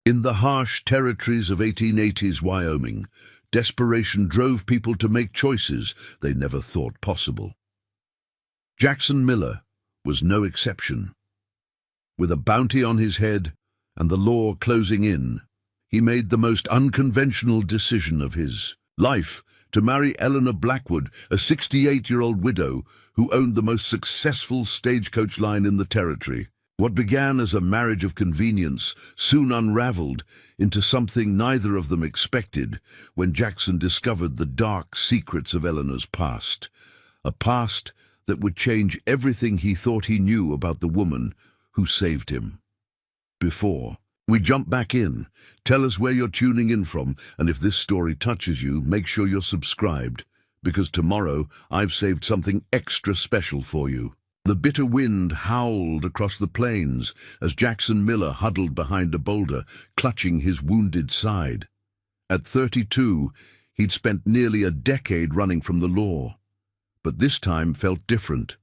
In the harsh territories of 1880s Wyoming, desperation drove people to make choices they never thought possible. Jackson Miller was no exception. With a bounty on his head and the law closing in, he made the most unconventional decision of his life to marry Eleanor Blackwood, a 68-year-old widow who owned the most successful stagecoach line in the territory. What began as a marriage of convenience soon unraveled into something neither of them expected when Jackson discovered the dark secrets of Eleanor's past, a past that would change everything he thought he knew about the woman who saved him. Before we jump back in, tell us where you're tuning in from, and if this story touches you, make sure you're subscribed, because tomorrow I've saved something extra special for you. The bitter wind howled across the plains as Jackson Miller huddled behind a boulder, clutching his wounded side. At 32, he'd spent nearly a decade running from the law. But this time felt different.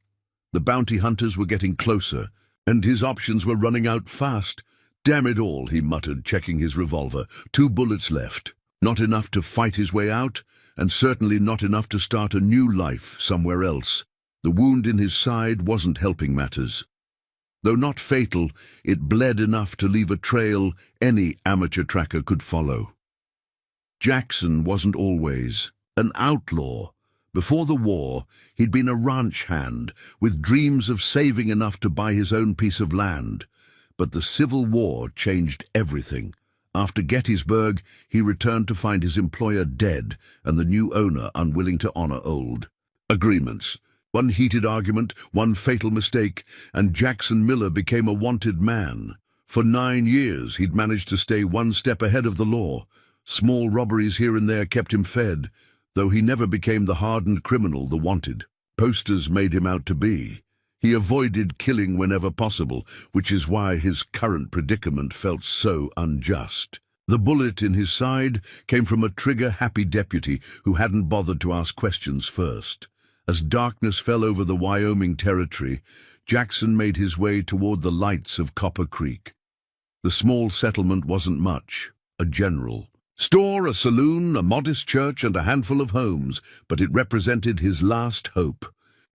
The bounty hunters were getting closer, and his options were running out fast. "Damn it all," he muttered, checking his revolver. 2 bullets left. Not enough to fight his way out, and certainly not enough to start a new life somewhere else. The wound in his side wasn't helping matters. Though not fatal, it bled enough to leave a trail any amateur tracker could follow. Jackson wasn't always an outlaw. Before the war, he'd been a ranch hand, with dreams of saving enough to buy his own piece of land. But the Civil War changed everything. After Gettysburg, he returned to find his employer dead and the new owner unwilling to honor old agreements. One heated argument, one fatal mistake, and Jackson Miller became a wanted man. For 9 years, he'd managed to stay one step ahead of the law. Small robberies here and there kept him fed, though he never became the hardened criminal the wanted posters made him out to be. He avoided killing whenever possible, which is why his current predicament felt so unjust. The bullet in his side came from a trigger-happy deputy who hadn't bothered to ask questions first. As darkness fell over the Wyoming territory, Jackson made his way toward the lights of Copper Creek. The small settlement wasn't much, a general store, a saloon, a modest church, and a handful of homes, but it represented his last hope.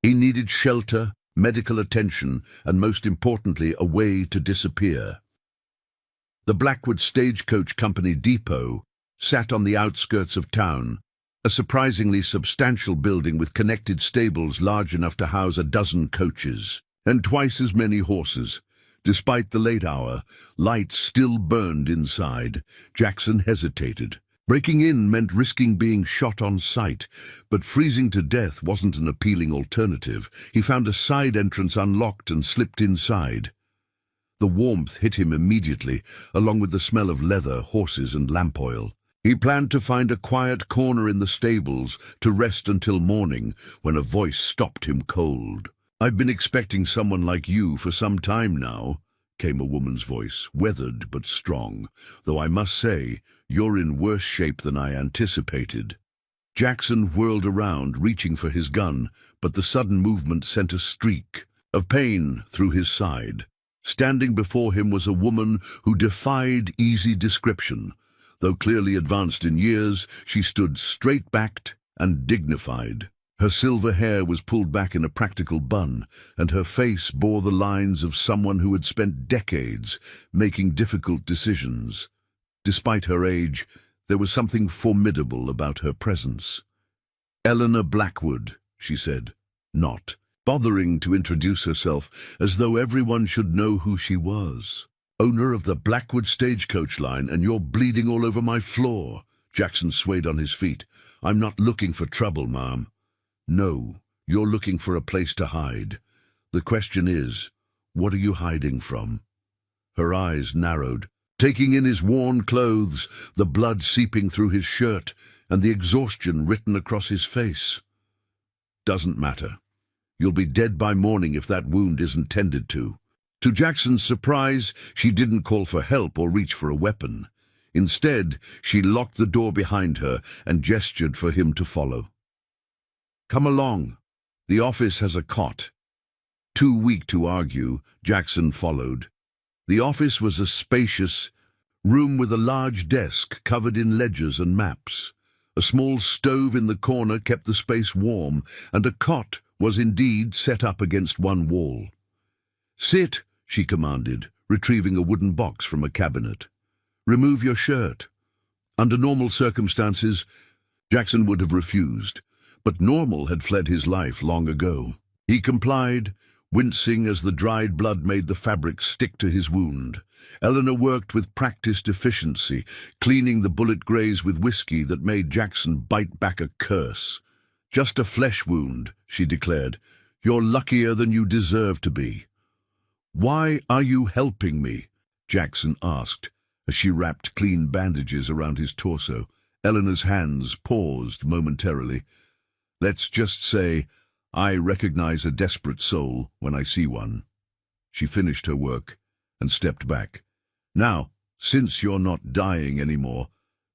He needed shelter, medical attention, and most importantly, a way to disappear. The Blackwood Stagecoach Company depot sat on the outskirts of town, a surprisingly substantial building with connected stables large enough to house 12 coaches and twice as many horses. Despite the late hour, lights still burned inside. Jackson hesitated. Breaking in meant risking being shot on sight, but freezing to death wasn't an appealing alternative. He found a side entrance unlocked and slipped inside. The warmth hit him immediately, along with the smell of leather, horses, and lamp oil. He planned to find a quiet corner in the stables to rest until morning, when a voice stopped him cold. "I've been expecting someone like you for some time now," came a woman's voice, weathered but strong, "though I must say, you're in worse shape than I anticipated." Jackson whirled around, reaching for his gun, but the sudden movement sent a streak of pain through his side. Standing before him was a woman who defied easy description. Though clearly advanced in years, she stood straight-backed and dignified. Her silver hair was pulled back in a practical bun, and her face bore the lines of someone who had spent decades making difficult decisions. Despite her age, there was something formidable about her presence. "Eleanor Blackwood," she said, not bothering to introduce herself, as though everyone should know who she was. "Owner of the Blackwood Stagecoach line, and you're bleeding all over my floor." Jackson swayed on his feet. "I'm not looking for trouble, ma'am." "No, you're looking for a place to hide. The question is, what are you hiding from?" Her eyes narrowed, taking in his worn clothes, the blood seeping through his shirt, and the exhaustion written across his face. "Doesn't matter. You'll be dead by morning if that wound isn't tended to." To Jackson's surprise, she didn't call for help or reach for a weapon. Instead, she locked the door behind her and gestured for him to follow. "Come along. The office has a cot." Too weak to argue, Jackson followed. The office was a spacious, Room with a large desk covered in ledgers and maps. A small stove in the corner kept the space warm, and a cot was indeed set up against one wall. "Sit," she commanded, retrieving a wooden box from a cabinet. "Remove your shirt." Under normal circumstances, Jackson would have refused, but Normal had fled his life long ago. He complied, wincing as the dried blood made the fabric stick to his wound. Eleanor worked with practiced efficiency, cleaning the bullet graze with whiskey that made Jackson bite back a curse. "Just a flesh wound," she declared. "You're luckier than you deserve to be." "Why are you helping me?" Jackson asked, as she wrapped clean bandages around his torso. Eleanor's hands paused momentarily. "Let's just say, I recognize a desperate soul when I see one." She finished her work and stepped back. "Now, since you're not dying anymore,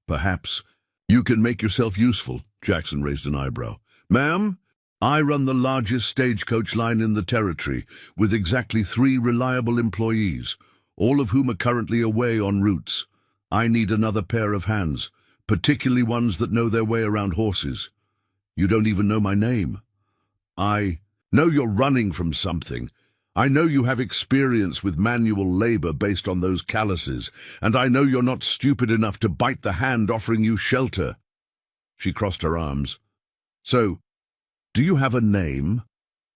perhaps you can make yourself useful." Jackson raised an eyebrow. "Ma'am, I run the largest stagecoach line in the territory, with exactly 3 reliable employees, all of whom are currently away en routes. I need another pair of hands, particularly ones that know their way around horses. You don't even know my name." "I know you're running from something. I know you have experience with manual labor based on those calluses, and I know you're not stupid enough to bite the hand offering you shelter." She crossed her arms. "So, do you have a name,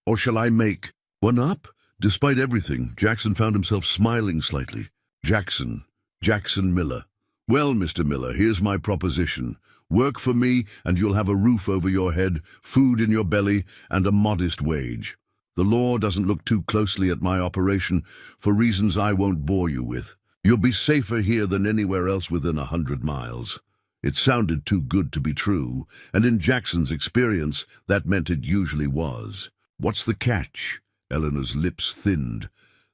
or shall I make one up?" Despite everything, Jackson found himself smiling slightly. Jackson Miller. "Well, Mr. Miller, here's my proposition. Work for me, and you'll have a roof over your head, food in your belly, and a modest wage. The law doesn't look too closely at my operation, for reasons I won't bore you with. You'll be safer here than anywhere else within 100 miles. It sounded too good to be true, and in Jackson's experience, that meant it usually was. "What's the catch?" Eleanor's lips thinned.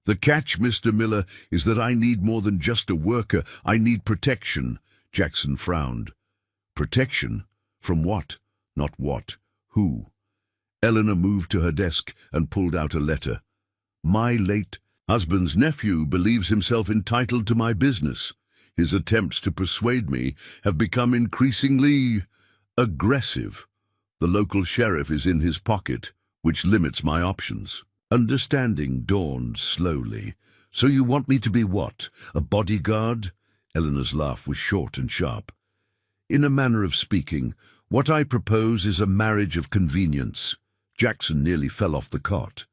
"The catch, Mr. Miller, is that I need more than just a worker. I need protection." Jackson frowned. "Protection? From what? Not what. Who?" Eleanor moved to her desk and pulled out a letter. "My late husband's nephew believes himself entitled to my business. His attempts to persuade me have become increasingly aggressive. The local sheriff is in his pocket, which limits my options." Understanding dawned slowly. "So you want me to be what? A bodyguard?" Eleanor's laugh was short and sharp. "In a manner of speaking, what I propose is a marriage of convenience." Jackson nearly fell off the cot.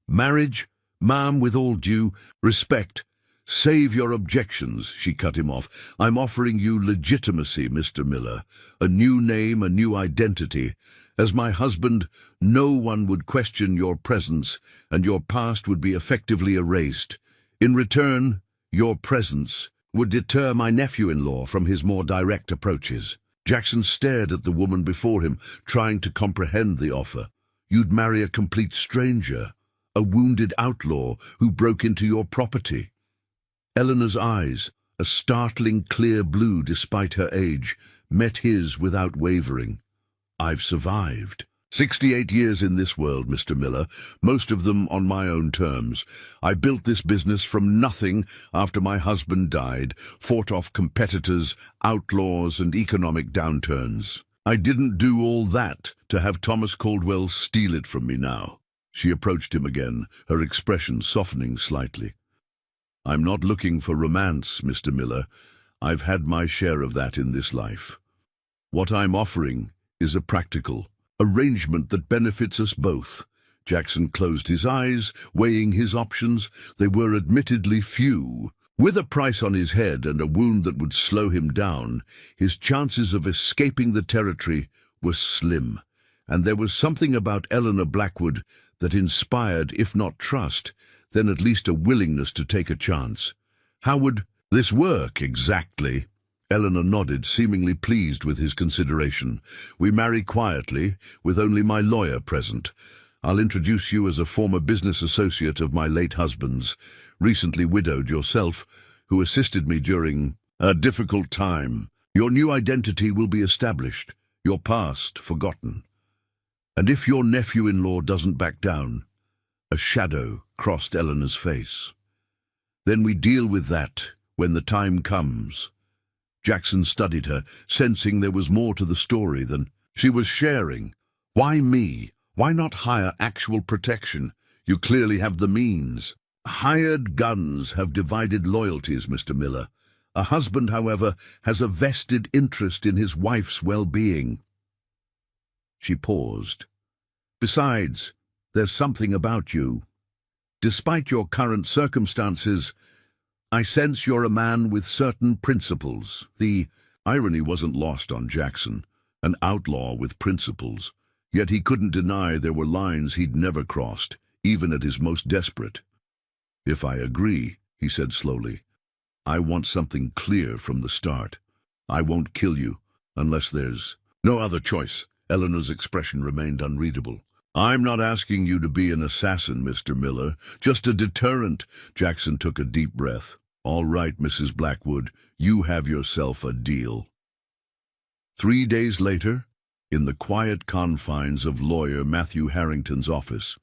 "Marriage? Ma'am, with all due respect, save your objections," she cut him off. "I'm offering you legitimacy, Mr. Miller. A new name, a new identity. As my husband, no one would question your presence, and your past would be effectively erased. In return, your presence would deter my nephew-in-law from his more direct approaches." Jackson stared at the woman before him, trying to comprehend the offer. "You'd marry a complete stranger, a wounded outlaw who broke into your property." Eleanor's eyes, a startling clear blue despite her age, met his without wavering. "I've survived. 68 years in this world, Mr. Miller, most of them on my own terms. I built this business from nothing after my husband died, fought off competitors, outlaws, and economic downturns. I didn't do all that to have Thomas Caldwell steal it from me now." She approached him again, her expression softening slightly. "I'm not looking for romance, Mr. Miller. I've had my share of that in this life. What I'm offering is a practical arrangement that benefits us both." Jackson closed his eyes, weighing his options. They were admittedly few. With a price on his head and a wound that would slow him down, his chances of escaping the territory were slim. And there was something about Eleanor Blackwood that inspired, if not trust, then at least a willingness to take a chance. "How would this work exactly?" Eleanor nodded, seemingly pleased with his consideration. "We marry quietly, with only my lawyer present. I'll introduce you as a former business associate of my late husband's, recently widowed yourself, who assisted me during a difficult time. Your new identity will be established, your past forgotten. And if your nephew-in-law doesn't back down," a shadow crossed Eleanor's face, "then we deal with that when the time comes. Jackson studied her, sensing there was more to the story than she was sharing. Why me? Why not hire actual protection? You clearly have the means. Hired guns have divided loyalties, Mr. Miller. A husband, however, has a vested interest in his wife's well-being. She paused. Besides, there's something about you. Despite your current circumstances, I sense you're a man with certain principles. The irony wasn't lost on Jackson, an outlaw with principles. Yet he couldn't deny there were lines he'd never crossed, even at his most desperate. If I agree, he said slowly, I want something clear from the start. I won't kill you, unless there's no other choice. Eleanor's expression remained unreadable. I'm not asking you to be an assassin, Mr. Miller, just a deterrent. Jackson took a deep breath. All right, Mrs. Blackwood, you have yourself a deal. 3 days later, in the quiet confines of lawyer Matthew Harrington's office,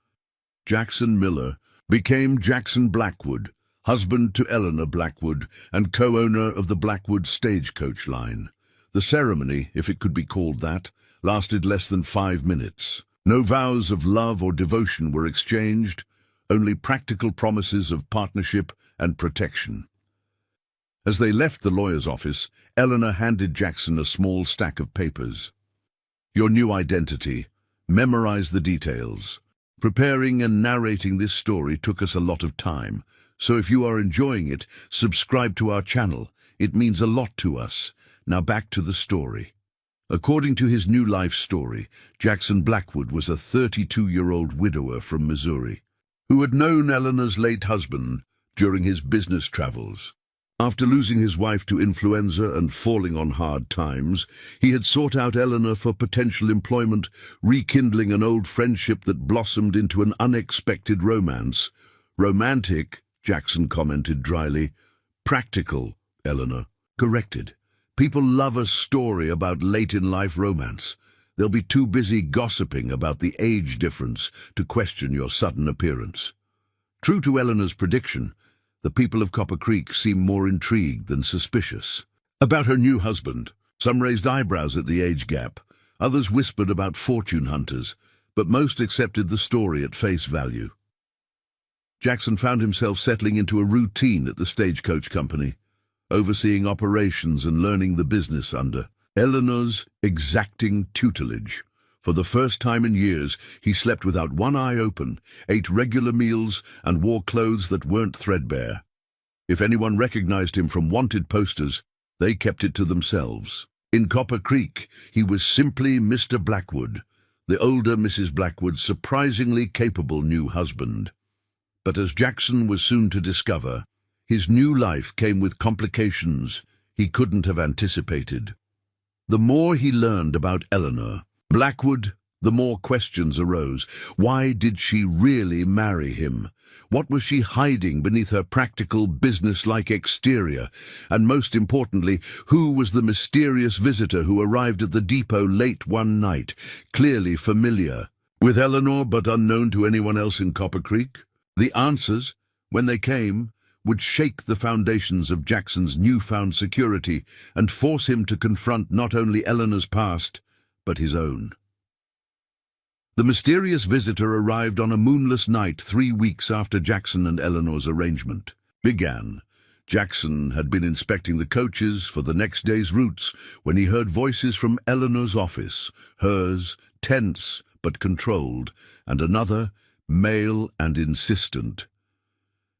Jackson Miller became Jackson Blackwood, husband to Eleanor Blackwood and co-owner of the Blackwood Stagecoach line. The ceremony, if it could be called that, lasted less than 5 minutes. No vows of love or devotion were exchanged, only practical promises of partnership and protection. As they left the lawyer's office, Eleanor handed Jackson a small stack of papers. Your new identity. Memorize the details. Preparing and narrating this story took us a lot of time, so if you are enjoying it, subscribe to our channel. It means a lot to us. Now back to the story. According to his new life story, Jackson Blackwood was a 32-year-old widower from Missouri who had known Eleanor's late husband during his business travels. After losing his wife to influenza and falling on hard times, he had sought out Eleanor for potential employment, rekindling an old friendship that blossomed into an unexpected romance. Romantic, Jackson commented dryly. Practical, Eleanor corrected. People love a story about late-in-life romance. They'll be too busy gossiping about the age difference to question your sudden appearance. True to Eleanor's prediction, the people of Copper Creek seemed more intrigued than suspicious. About her new husband, some raised eyebrows at the age gap, others whispered about fortune hunters, but most accepted the story at face value. Jackson found himself settling into a routine at the Stagecoach Company, overseeing operations and learning the business under Eleanor's exacting tutelage. For the first time in years, he slept without one eye open, ate regular meals, and wore clothes that weren't threadbare. If anyone recognized him from wanted posters, they kept it to themselves. In Copper Creek, he was simply Mr. Blackwood, the older Mrs. Blackwood's surprisingly capable new husband. But as Jackson was soon to discover, his new life came with complications he couldn't have anticipated. The more he learned about Eleanor Blackwood, the more questions arose. Why did she really marry him? What was she hiding beneath her practical, business-like exterior? And most importantly, who was the mysterious visitor who arrived at the depot late one night, clearly familiar with Eleanor but unknown to anyone else in Copper Creek? The answers, when they came, would shake the foundations of Jackson's newfound security and force him to confront not only Eleanor's past, but his own. The mysterious visitor arrived on a moonless night 3 weeks after Jackson and Eleanor's arrangement began. Jackson had been inspecting the coaches for the next day's routes when he heard voices from Eleanor's office, hers tense but controlled, and another male and insistent.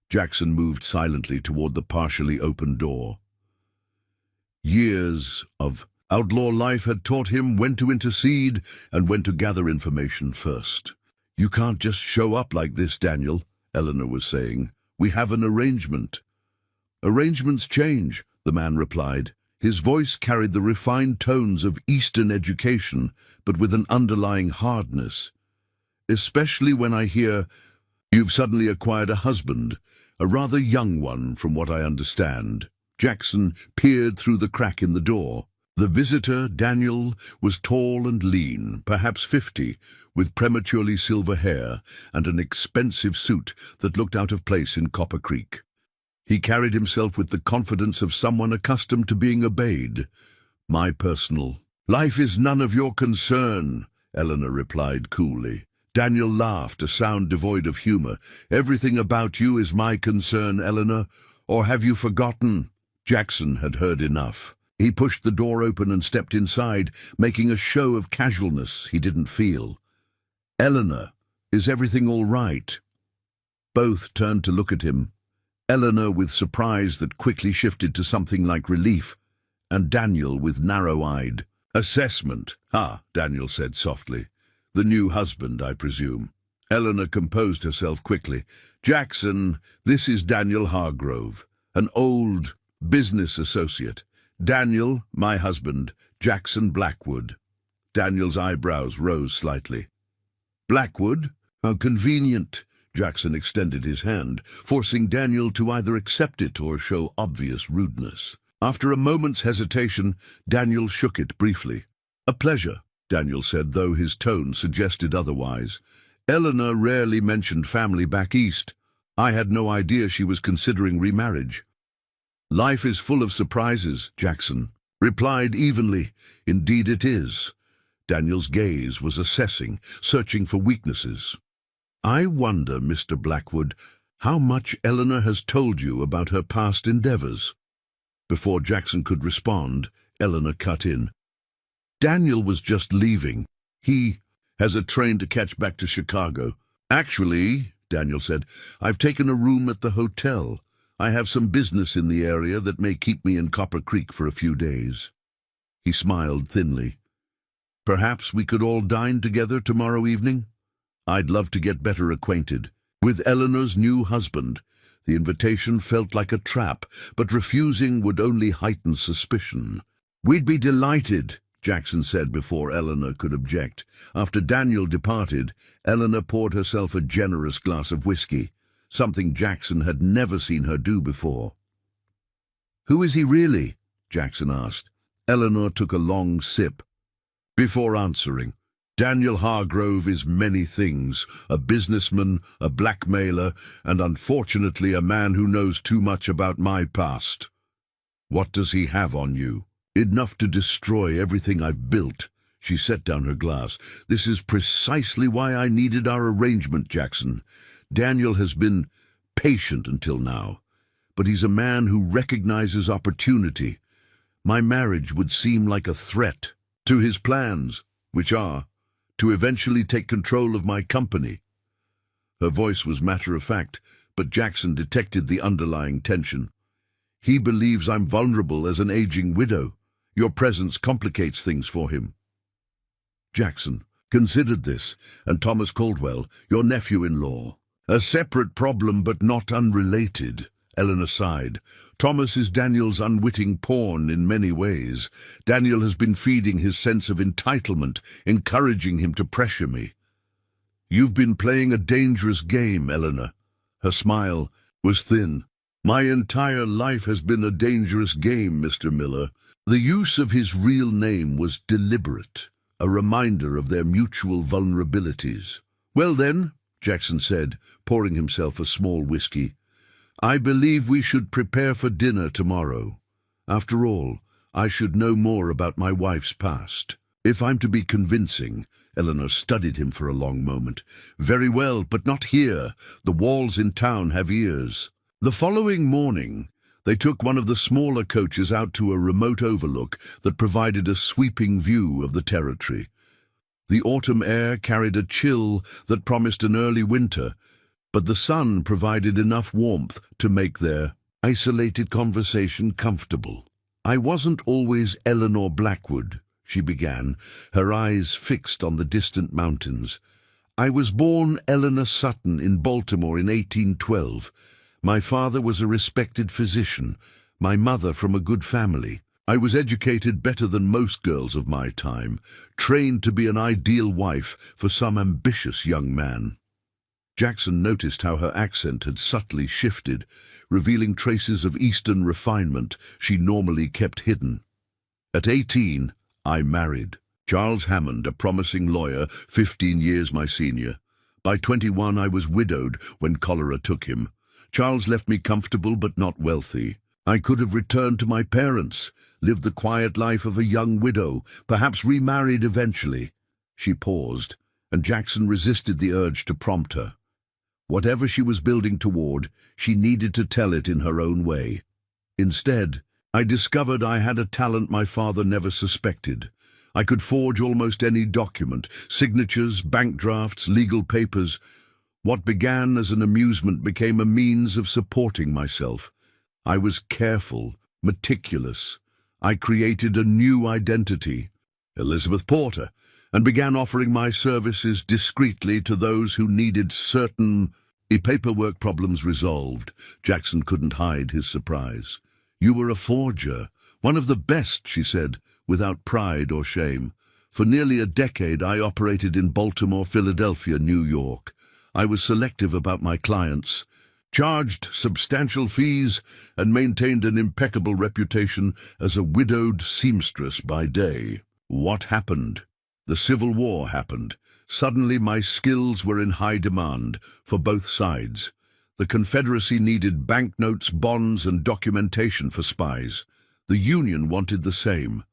Jackson moved silently toward the partially open door. Years of outlaw life had taught him when to intercede and when to gather information first. You can't just show up like this, Daniel, Eleanor was saying. We have an arrangement. Arrangements change, the man replied. His voice carried the refined tones of Eastern education, but with an underlying hardness. Especially when I hear, you've suddenly acquired a husband, a rather young one from what I understand. Jackson peered through the crack in the door. The visitor, Daniel, was tall and lean, perhaps 50, with prematurely silver hair and an expensive suit that looked out of place in Copper Creek. He carried himself with the confidence of someone accustomed to being obeyed. "My personal life is none of your concern," Eleanor replied coolly. Daniel laughed, a sound devoid of humor. "Everything about you is my concern, Eleanor. Or have you forgotten?" Jackson had heard enough. He pushed the door open and stepped inside, making a show of casualness he didn't feel. "Eleanor, is everything all right?" Both turned to look at him. Eleanor with surprise that quickly shifted to something like relief, and Daniel with narrow-eyed assessment. "Ah," Daniel said softly. "The new husband, I presume." Eleanor composed herself quickly. "Jackson, this is Daniel Hargrove, an old business associate. Daniel, my husband, Jackson Blackwood." Daniel's eyebrows rose slightly. "Blackwood? How convenient." Jackson extended his hand, forcing Daniel to either accept it or show obvious rudeness. After a moment's hesitation, Daniel shook it briefly. "A pleasure," Daniel said, though his tone suggested otherwise. "Eleanor rarely mentioned family back east. I had no idea she was considering remarriage." "Life is full of surprises," Jackson replied evenly. "Indeed it is." Daniel's gaze was assessing, searching for weaknesses. "I wonder, Mr. Blackwood, how much Eleanor has told you about her past endeavors?" Before Jackson could respond, Eleanor cut in. "Daniel was just leaving. He has a train to catch back to Chicago." "Actually," Daniel said, "I've taken a room at the hotel. I have some business in the area that may keep me in Copper Creek for a few days." He smiled thinly. "Perhaps we could all dine together tomorrow evening? I'd love to get better acquainted with Eleanor's new husband." The invitation felt like a trap, but refusing would only heighten suspicion. "We'd be delighted," Jackson said before Eleanor could object. After Daniel departed, Eleanor poured herself a generous glass of whiskey, something Jackson had never seen her do before. "Who is he really?" Jackson asked. Eleanor took a long sip before answering. "Daniel Hargrove is many things, a businessman, a blackmailer, and unfortunately a man who knows too much about my past." "What does he have on you?" "Enough to destroy everything I've built." She set down her glass. "This is precisely why I needed our arrangement, Jackson. Daniel has been patient until now, but he's a man who recognizes opportunity. My marriage would seem like a threat to his plans, which are to eventually take control of my company." Her voice was matter-of-fact, but Jackson detected the underlying tension. "He believes I'm vulnerable as an aging widow. Your presence complicates things for him." Jackson considered this, and Thomas Caldwell, your nephew-in-law. "A separate problem, but not unrelated," Eleanor sighed. "Thomas is Daniel's unwitting pawn in many ways. Daniel has been feeding his sense of entitlement, encouraging him to pressure me." "You've been playing a dangerous game, Eleanor." Her smile was thin. "My entire life has been a dangerous game, Mr. Miller." The use of his real name was deliberate, a reminder of their mutual vulnerabilities. "Well then," Jackson said, pouring himself a small whiskey, "I believe we should prepare for dinner tomorrow. After all, I should know more about my wife's past. If I'm to be convincing." Eleanor studied him for a long moment. "Very well, but not here. The walls in town have ears." The following morning, they took one of the smaller coaches out to a remote overlook that provided a sweeping view of the territory. The autumn air carried a chill that promised an early winter, but the sun provided enough warmth to make their isolated conversation comfortable. "I wasn't always Eleanor Blackwood," she began, her eyes fixed on the distant mountains. "I was born Eleanor Sutton in Baltimore in 1812. My father was a respected physician, my mother from a good family. I was educated better than most girls of my time, trained to be an ideal wife for some ambitious young man." Jackson noticed how her accent had subtly shifted, revealing traces of Eastern refinement she normally kept hidden. "At 18, I married Charles Hammond, a promising lawyer, 15 years my senior. By 21, I was widowed when cholera took him. Charles left me comfortable but not wealthy. I could have returned to my parents, lived the quiet life of a young widow, perhaps remarried eventually. She paused, and Jackson resisted the urge to prompt her. Whatever she was building toward, she needed to tell it in her own way. Instead, I discovered I had a talent my father never suspected. I could forge almost any document, signatures, bank drafts, legal papers. What began as an amusement became a means of supporting myself. I was careful, meticulous. I created a new identity, Elizabeth Porter, and began offering my services discreetly to those who needed certain paperwork problems resolved. Jackson couldn't hide his surprise. "You were a forger, one of the best," she said, without pride or shame. "For nearly a decade I operated in Baltimore, Philadelphia, New York. I was selective about my clients, charged substantial fees, and maintained an impeccable reputation as a widowed seamstress by day. What happened? The Civil War happened. Suddenly my skills were in high demand for both sides. The Confederacy needed banknotes, bonds, and documentation for spies. The Union wanted the same.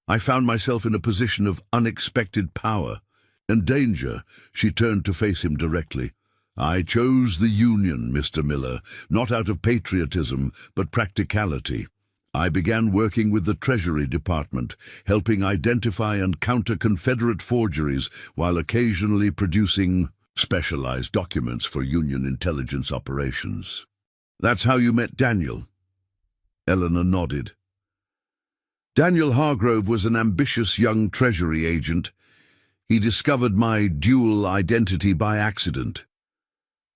I found myself in a position of unexpected power and danger." She turned to face him directly. "I chose the Union, Mr. Miller, not out of patriotism, but practicality. I began working with the Treasury Department, helping identify and counter Confederate forgeries while occasionally producing specialized documents for Union intelligence operations." "That's how you met Daniel?" Eleanor nodded. "Daniel Hargrove was an ambitious young Treasury agent. He discovered my dual identity by accident.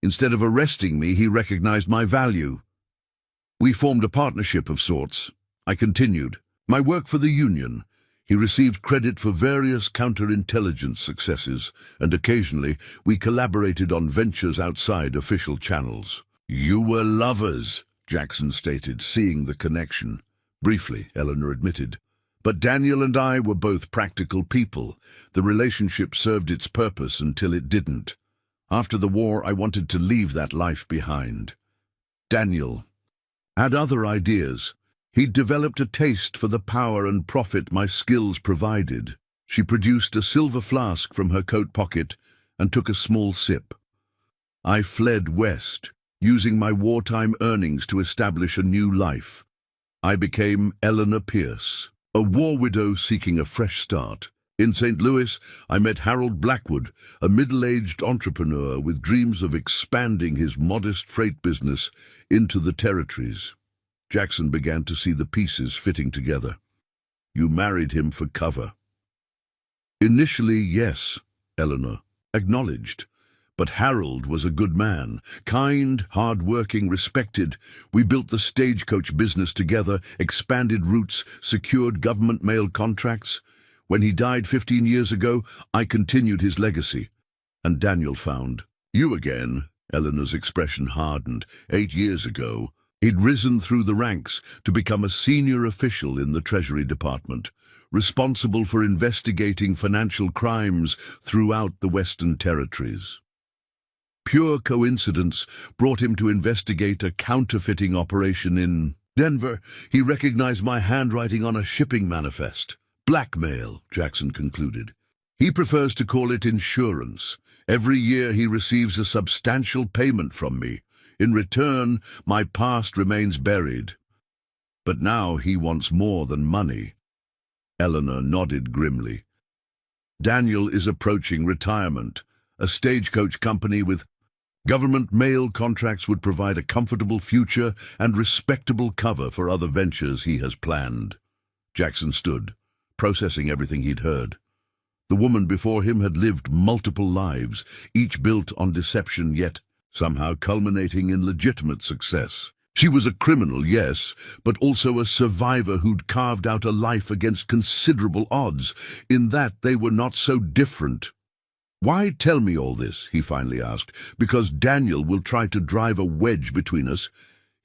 Instead of arresting me, he recognized my value. We formed a partnership of sorts. I continued my work for the Union. He received credit for various counterintelligence successes, and occasionally we collaborated on ventures outside official channels." "You were lovers," Jackson stated, seeing the connection. "Briefly," Eleanor admitted. "But Daniel and I were both practical people. The relationship served its purpose until it didn't. After the war, I wanted to leave that life behind. Daniel had other ideas. He'd developed a taste for the power and profit my skills provided." She produced a silver flask from her coat pocket and took a small sip. "I fled west, using my wartime earnings to establish a new life. I became Eleanor Pierce, a war widow seeking a fresh start. In St. Louis, I met Harold Blackwood, a middle-aged entrepreneur with dreams of expanding his modest freight business into the territories." Jackson began to see the pieces fitting together. "You married him for cover." "Initially, yes," Eleanor acknowledged. "But Harold was a good man, kind, hard-working, respected. We built the Stagecoach business together, expanded routes, secured government mail contracts. When he died 15 years ago, I continued his legacy. And Daniel found you again." Eleanor's expression hardened. 8 years ago, he'd risen through the ranks to become a senior official in the Treasury Department, responsible for investigating financial crimes throughout the Western Territories. Pure coincidence brought him to investigate a counterfeiting operation in Denver. He recognized my handwriting on a shipping manifest. "Blackmail," Jackson concluded. "He prefers to call it insurance. Every year he receives a substantial payment from me. In return, my past remains buried. But now he wants more than money." Eleanor nodded grimly. "Daniel is approaching retirement. A Stagecoach company with government mail contracts would provide a comfortable future and respectable cover for other ventures he has planned." Jackson stood, processing everything he'd heard. The woman before him had lived multiple lives, each built on deception, yet somehow culminating in legitimate success. She was a criminal, yes, but also a survivor who'd carved out a life against considerable odds. In that, they were not so different. "Why tell me all this?" he finally asked. "Because Daniel will try to drive a wedge between us.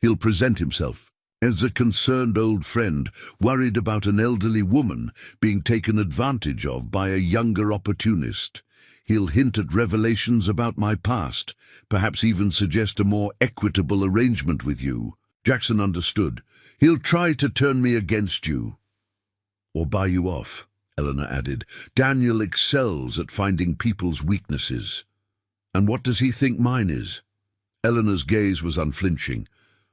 He'll present himself as a concerned old friend, worried about an elderly woman being taken advantage of by a younger opportunist. He'll hint at revelations about my past, perhaps even suggest a more equitable arrangement with you. Jackson understood. He'll try to turn me against you. Or buy you off, Eleanor added. Daniel excels at finding people's weaknesses. And what does he think mine is? Eleanor's gaze was unflinching.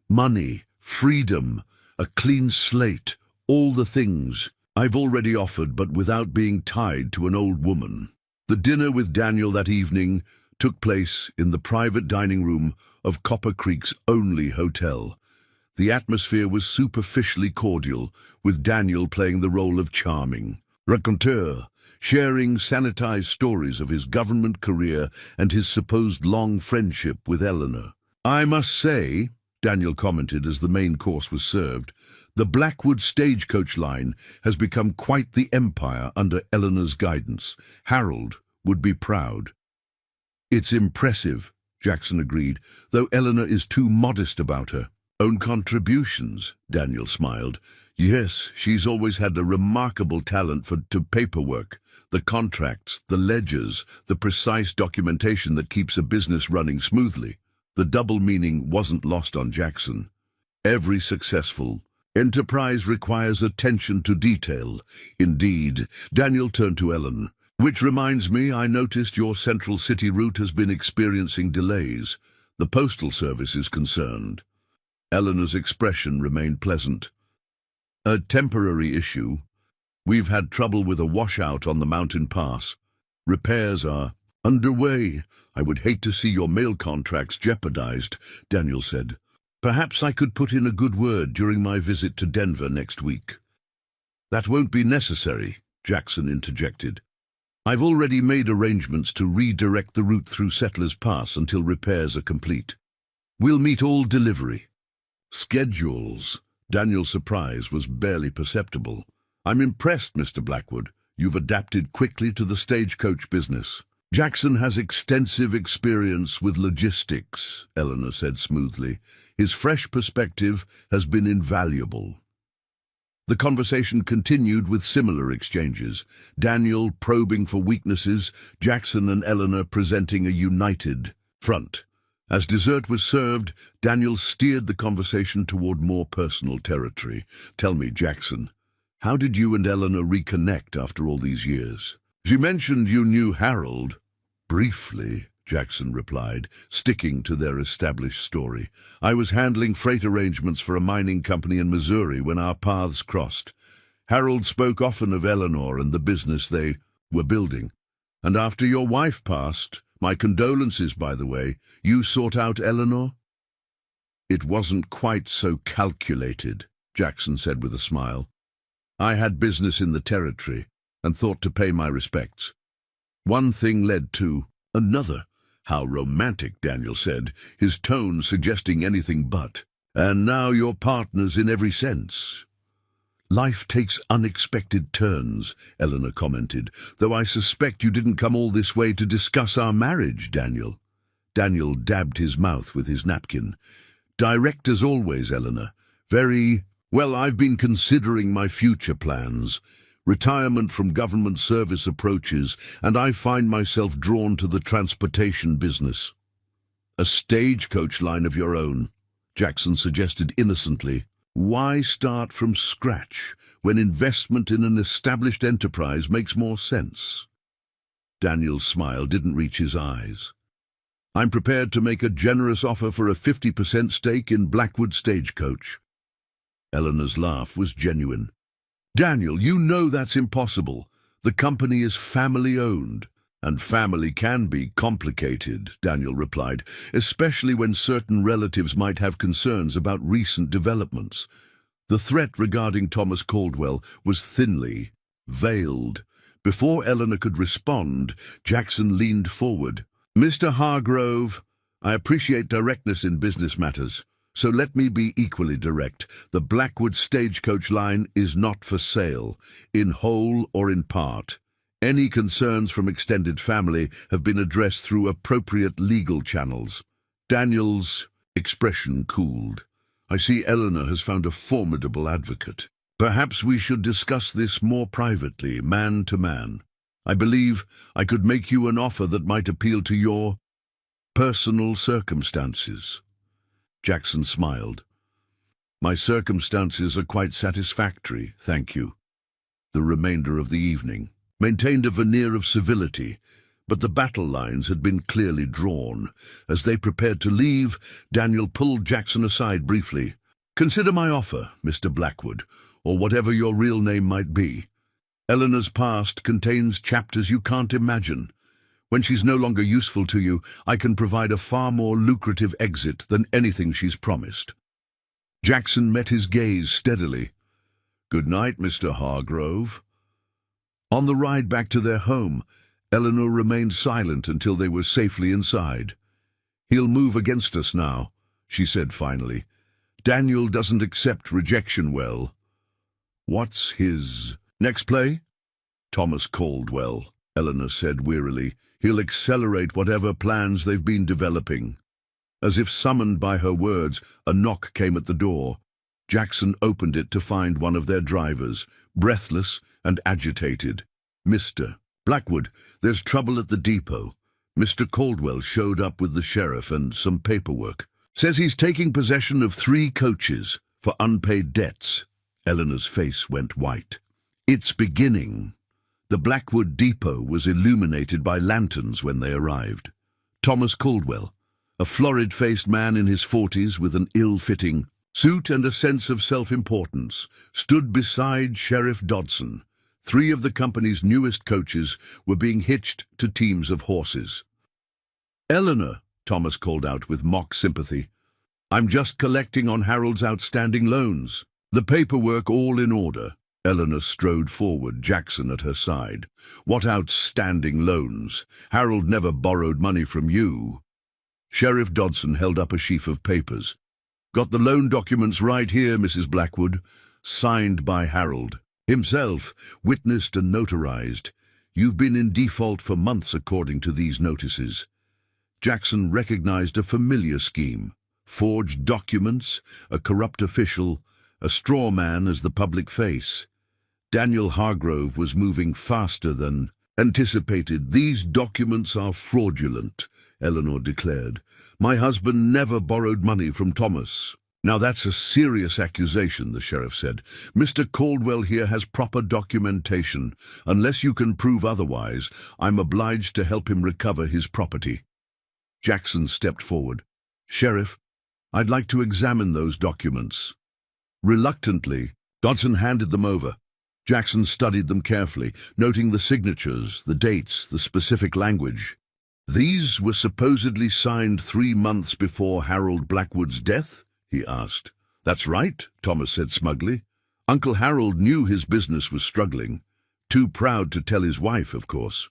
Money, freedom, a clean slate, all the things I've already offered, but without being tied to an old woman. The dinner with Daniel that evening took place in the private dining room of Copper Creek's only hotel. The atmosphere was superficially cordial, with Daniel playing the role of charming raconteur, sharing sanitized stories of his government career and his supposed long friendship with Eleanor. I must say, Daniel commented as the main course was served, the Blackwood Stagecoach line has become quite the empire under Eleanor's guidance. Harold would be proud. It's impressive, Jackson agreed, though Eleanor is too modest about her own contributions, Daniel smiled. Yes, she's always had a remarkable talent for paperwork, the contracts, the ledgers, the precise documentation that keeps a business running smoothly. The double meaning wasn't lost on Jackson. Every successful enterprise requires attention to detail. Indeed, Daniel turned to Ellen. Which reminds me, I noticed your Central City route has been experiencing delays. The Postal Service is concerned. Eleanor's expression remained pleasant. A temporary issue. We've had trouble with a washout on the mountain pass. Repairs are underway. I would hate to see your mail contracts jeopardized, Daniel said. Perhaps I could put in a good word during my visit to Denver next week. That won't be necessary, Jackson interjected. I've already made arrangements to redirect the route through Settlers Pass until repairs are complete. We'll meet all delivery. Schedules. Daniel's surprise was barely perceptible. I'm impressed, Mr. Blackwood. You've adapted quickly to the stagecoach business. Jackson has extensive experience with logistics, Eleanor said smoothly. His fresh perspective has been invaluable. The conversation continued with similar exchanges, Daniel probing for weaknesses, Jackson and Eleanor presenting a united front. As dessert was served, Daniel steered the conversation toward more personal territory. Tell me, Jackson, how did you and Eleanor reconnect after all these years? You mentioned you knew Harold. Briefly, Jackson replied, sticking to their established story. I was handling freight arrangements for a mining company in Missouri when our paths crossed. Harold spoke often of Eleanor and the business they were building. And after your wife passed, my condolences, by the way, you sought out Eleanor? It wasn't quite so calculated, Jackson said with a smile. I had business in the territory and thought to pay my respects. One thing led to another. How romantic, Daniel said, his tone suggesting anything but. And now you're partners in every sense. Life takes unexpected turns, Eleanor commented, though I suspect you didn't come all this way to discuss our marriage, Daniel. Daniel dabbed his mouth with his napkin. Direct as always, Eleanor. Well, I've been considering my future plans. Retirement from government service approaches, and I find myself drawn to the transportation business. A stagecoach line of your own, Jackson suggested innocently. Why start from scratch when investment in an established enterprise makes more sense? Daniel's smile didn't reach his eyes. I'm prepared to make a generous offer for a 50% stake in Blackwood Stagecoach. Eleanor's laugh was genuine. Daniel, you know that's impossible. The company is family-owned. And family can be complicated, Daniel replied, especially when certain relatives might have concerns about recent developments. The threat regarding Thomas Caldwell was thinly veiled. Before Eleanor could respond, Jackson leaned forward. Mr. Hargrove, I appreciate directness in business matters, so let me be equally direct. The Blackwood Stagecoach line is not for sale, in whole or in part. Any concerns from extended family have been addressed through appropriate legal channels. Daniel's expression cooled. I see Eleanor has found a formidable advocate. Perhaps we should discuss this more privately, man to man. I believe I could make you an offer that might appeal to your personal circumstances." Jackson smiled. "My circumstances are quite satisfactory, thank you." The remainder of the evening maintained a veneer of civility, but the battle lines had been clearly drawn. As they prepared to leave, Daniel pulled Jackson aside briefly. "Consider my offer, Mr. Blackwood, or whatever your real name might be. Eleanor's past contains chapters you can't imagine. When she's no longer useful to you, I can provide a far more lucrative exit than anything she's promised." Jackson met his gaze steadily. "Good night, Mr. Hargrove." On the ride back to their home, Eleanor remained silent until they were safely inside. "He'll move against us now," she said finally. "Daniel doesn't accept rejection well." "What's his next play?" "Thomas Caldwell," Eleanor said wearily. "He'll accelerate whatever plans they've been developing." As if summoned by her words, a knock came at the door. Jackson opened it to find one of their drivers, breathless and agitated. "Mr. Blackwood, there's trouble at the depot. Mr. Caldwell showed up with the sheriff and some paperwork. Says he's taking possession of 3 coaches for unpaid debts." Eleanor's face went white. "It's beginning." The Blackwood depot was illuminated by lanterns when they arrived. Thomas Caldwell, a florid-faced man in his 40s with an ill-fitting suit and a sense of self-importance, stood beside Sheriff Dodson. 3 of the company's newest coaches were being hitched to teams of horses. "Eleanor," Thomas called out with mock sympathy, "I'm just collecting on Harold's outstanding loans. The paperwork all in order." Eleanor strode forward, Jackson at her side. "What outstanding loans? Harold never borrowed money from you." Sheriff Dodson held up a sheaf of papers. "Got the loan documents right here, Mrs. Blackwood. Signed by Harold himself, witnessed and notarized. You've been in default for months according to these notices." Jackson recognized a familiar scheme. Forged documents, a corrupt official, a straw man as the public face. Daniel Hargrove was moving faster than anticipated. "These documents are fraudulent," Eleanor declared. "My husband never borrowed money from Thomas." "Now that's a serious accusation," the sheriff said. "Mr. Caldwell here has proper documentation. Unless you can prove otherwise, I'm obliged to help him recover his property." Jackson stepped forward. "Sheriff, I'd like to examine those documents." Reluctantly, Dodson handed them over. Jackson studied them carefully, noting the signatures, the dates, the specific language. "These were supposedly signed 3 months before Harold Blackwood's death?" he asked. "That's right," Thomas said smugly. "Uncle Harold knew his business was struggling. Too proud to tell his wife, of course."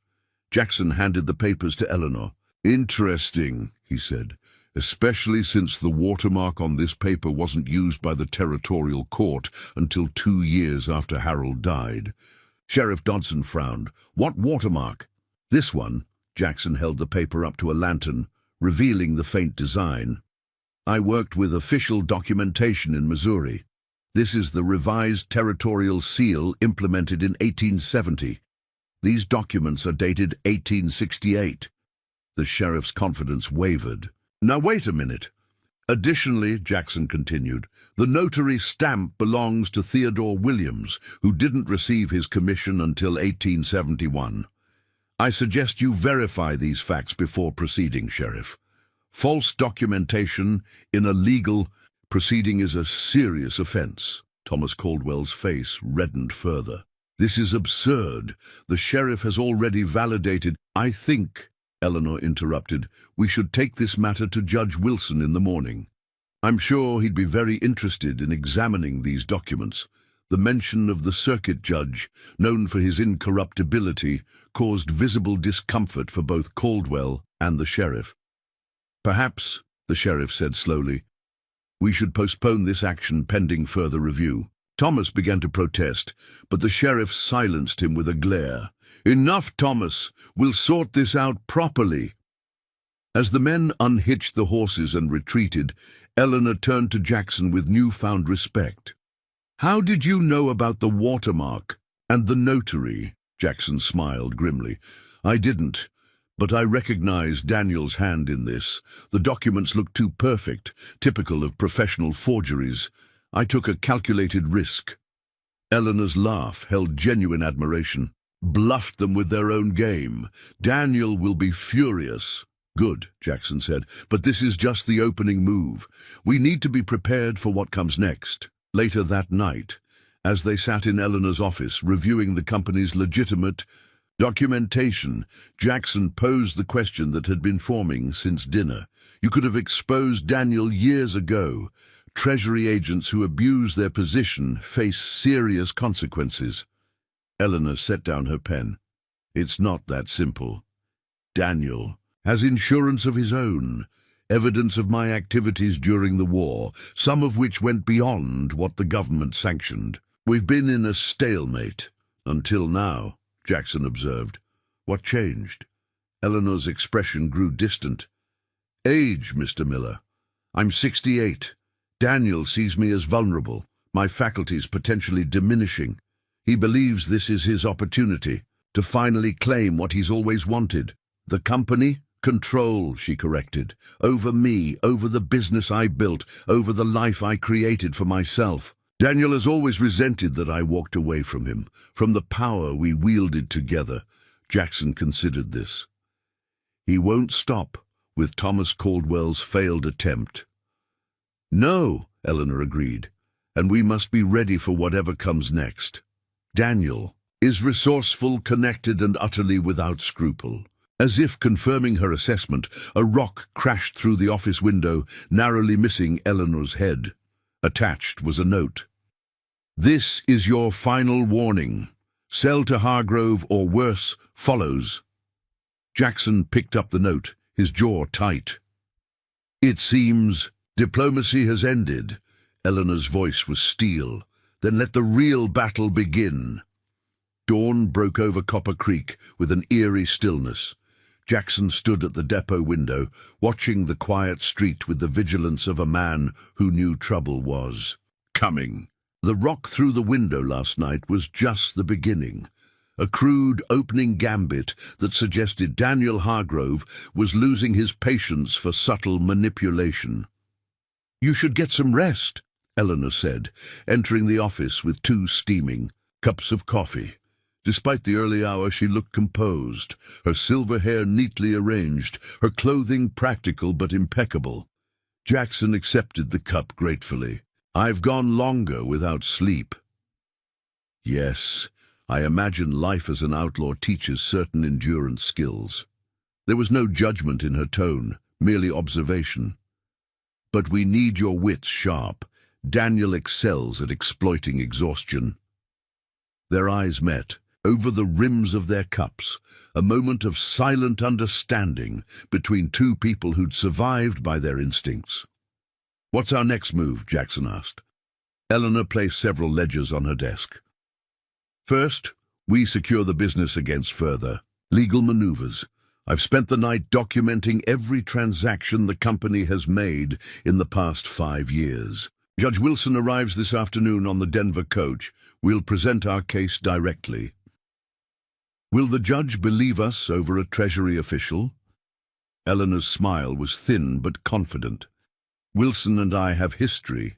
Jackson handed the papers to Eleanor. "Interesting," he said, "especially since the watermark on this paper wasn't used by the territorial court until 2 years after Harold died." Sheriff Dodson frowned. "What watermark?" "This one." Jackson held the paper up to a lantern, revealing the faint design. "I worked with official documentation in Missouri. This is the revised territorial seal implemented in 1870. These documents are dated 1868. The sheriff's confidence wavered. "Now wait a minute. Additionally," Jackson continued, "the notary stamp belongs to Theodore Williams, who didn't receive his commission until 1871. I suggest you verify these facts before proceeding, Sheriff. False documentation in a legal proceeding is a serious offense." Thomas Caldwell's face reddened further. "This is absurd. The sheriff has already validated—" "I think," Eleanor interrupted, "we should take this matter to Judge Wilson in the morning. I'm sure he'd be very interested in examining these documents." The mention of the circuit judge, known for his incorruptibility, caused visible discomfort for both Caldwell and the sheriff. "Perhaps," the sheriff said slowly, "we should postpone this action pending further review." Thomas began to protest, but the sheriff silenced him with a glare. "Enough, Thomas. We'll sort this out properly." As the men unhitched the horses and retreated, Eleanor turned to Jackson with newfound respect. "How did you know about the watermark and the notary?" Jackson smiled grimly. I didn't, but I recognized Daniel's hand in this. The documents looked too perfect, typical of professional forgeries. I took a calculated risk. Eleanor's laugh held genuine admiration. Bluffed them with their own game. Daniel will be furious. Good, Jackson said, but this is just the opening move. We need to be prepared for what comes next. Later that night, as they sat in Eleanor's office reviewing the company's legitimate documentation, Jackson posed the question that had been forming since dinner. You could have exposed Daniel years ago. Treasury agents who abuse their position face serious consequences. Eleanor set down her pen. It's not that simple. Daniel has insurance of his own, evidence of my activities during the war, some of which went beyond what the government sanctioned. We've been in a stalemate until now, Jackson observed. What changed? Eleanor's expression grew distant. Age, Mr. Miller. I'm 68. Daniel sees me as vulnerable, my faculties potentially diminishing. He believes this is his opportunity to finally claim what he's always wanted. The company? Control, she corrected. Over me, over the business I built, over the life I created for myself. Daniel has always resented that I walked away from him, from the power we wielded together. Jackson considered this. He won't stop with Thomas Caldwell's failed attempt. No, Eleanor agreed, and we must be ready for whatever comes next. Daniel is resourceful, connected, and utterly without scruple. As if confirming her assessment, a rock crashed through the office window, narrowly missing Eleanor's head. Attached was a note. This is your final warning. Sell to Hargrove or worse follows. Jackson picked up the note, his jaw tight. It seems diplomacy has ended. Eleanor's voice was steel. Then let the real battle begin. Dawn broke over Copper Creek with an eerie stillness. Jackson stood at the depot window, watching the quiet street with the vigilance of a man who knew trouble was coming. The rock through the window last night was just the beginning. A crude opening gambit that suggested Daniel Hargrove was losing his patience for subtle manipulation. You should get some rest, Eleanor said, entering the office with 2 steaming cups of coffee. Despite the early hour, she looked composed, her silver hair neatly arranged, her clothing practical but impeccable. Jackson accepted the cup gratefully. I've gone longer without sleep. Yes, I imagine life as an outlaw teaches certain endurance skills. There was no judgment in her tone, merely observation. But we need your wits sharp. Daniel excels at exploiting exhaustion. Their eyes met. Over the rims of their cups, a moment of silent understanding between 2 people who'd survived by their instincts. What's our next move? Jackson asked. Eleanor placed several ledgers on her desk. First, we secure the business against further legal maneuvers. I've spent the night documenting every transaction the company has made in the past 5 years. Judge Wilson arrives this afternoon on the Denver coach. We'll present our case directly. Will the judge believe us over a Treasury official? Eleanor's smile was thin but confident. Wilson and I have history.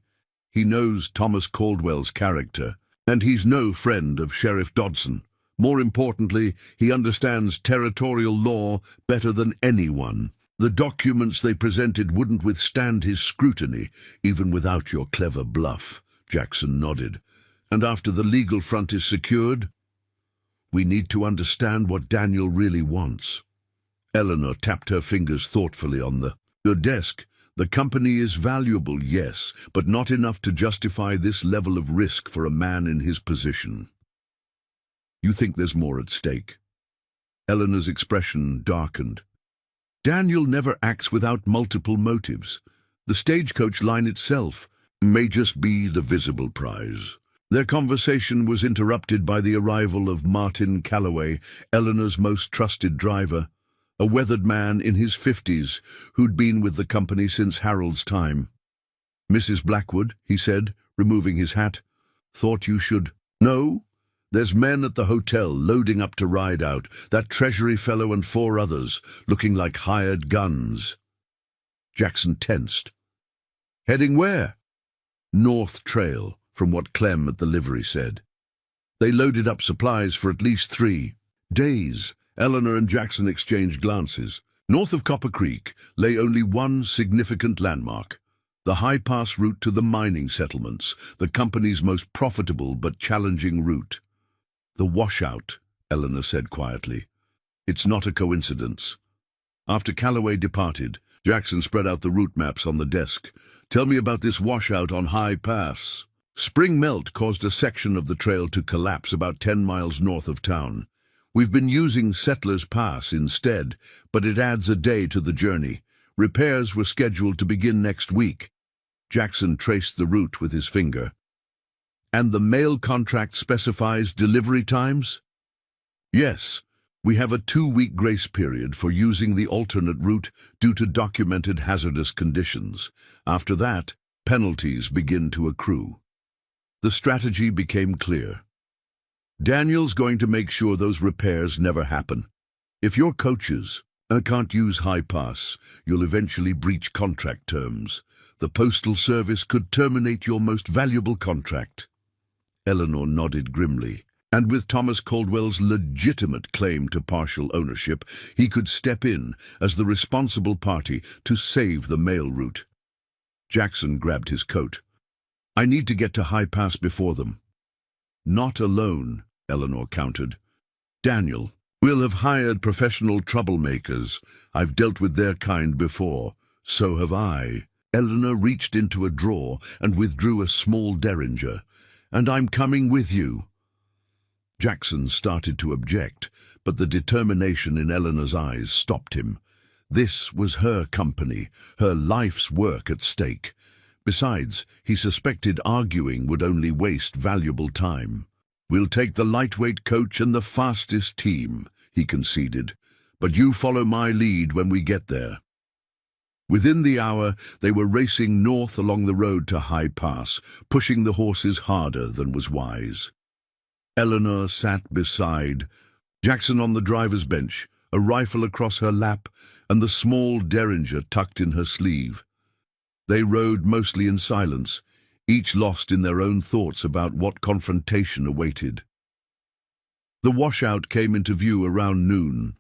He knows Thomas Caldwell's character, and he's no friend of Sheriff Dodson. More importantly, he understands territorial law better than anyone. The documents they presented wouldn't withstand his scrutiny, even without your clever bluff, Jackson nodded. And after the legal front is secured, we need to understand what Daniel really wants. Eleanor tapped her fingers thoughtfully on the desk. The company is valuable, yes, but not enough to justify this level of risk for a man in his position. You think there's more at stake? Eleanor's expression darkened. Daniel never acts without multiple motives. The Stagecoach line itself may just be the visible prize. Their conversation was interrupted by the arrival of Martin Calloway, Eleanor's most trusted driver, a weathered man in his 50s who'd been with the company since Harold's time. Mrs. Blackwood, he said, removing his hat, thought you should know? There's men at the hotel loading up to ride out, that Treasury fellow and 4 others, looking like hired guns. Jackson tensed. Heading where? North Trail, from what Clem at the livery said. They loaded up supplies for at least 3 days. Eleanor and Jackson exchanged glances. North of Copper Creek lay only one significant landmark, the high pass route to the mining settlements, the company's most profitable but challenging route. The washout, Eleanor said quietly. It's not a coincidence. After Calloway departed, Jackson spread out the route maps on the desk. Tell me about this washout on High Pass. Spring melt caused a section of the trail to collapse about 10 miles north of town. We've been using Settlers Pass instead, but it adds a day to the journey. Repairs were scheduled to begin next week. Jackson traced the route with his finger. And the mail contract specifies delivery times? Yes. We have a 2-week grace period for using the alternate route due to documented hazardous conditions. After that, penalties begin to accrue. The strategy became clear. Daniel's going to make sure those repairs never happen. If your coaches can't use High Pass, you'll eventually breach contract terms. The Postal Service could terminate your most valuable contract. Eleanor nodded grimly. And with Thomas Caldwell's legitimate claim to partial ownership, he could step in as the responsible party to save the mail route. Jackson grabbed his coat. I need to get to High Pass before them. Not alone, Eleanor countered. Daniel, we'll have hired professional troublemakers. I've dealt with their kind before. So have I. Eleanor reached into a drawer and withdrew a small derringer. And I'm coming with you. Jackson started to object, but the determination in Eleanor's eyes stopped him. This was her company, her life's work at stake. Besides, he suspected arguing would only waste valuable time. We'll take the lightweight coach and the fastest team, he conceded, but you follow my lead when we get there. Within the hour, they were racing north along the road to High Pass, pushing the horses harder than was wise. Eleanor sat beside, Jackson on the driver's bench, a rifle across her lap, and the small derringer tucked in her sleeve. They rode mostly in silence, each lost in their own thoughts about what confrontation awaited. The washout came into view around noon,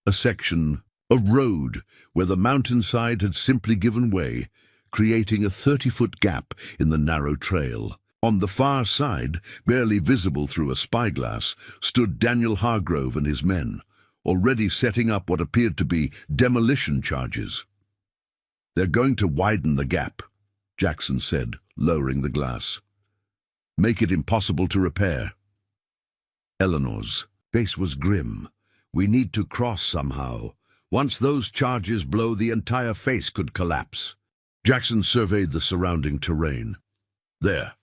a section of road where the mountainside had simply given way, creating a 30-foot gap in the narrow trail. On the far side, barely visible through a spyglass, stood Daniel Hargrove and his men, already setting up what appeared to be demolition charges. They're going to widen the gap, Jackson said, lowering the glass. Make it impossible to repair. Eleanor's face was grim. We need to cross somehow. Once those charges blow, the entire face could collapse. Jackson surveyed the surrounding terrain. There.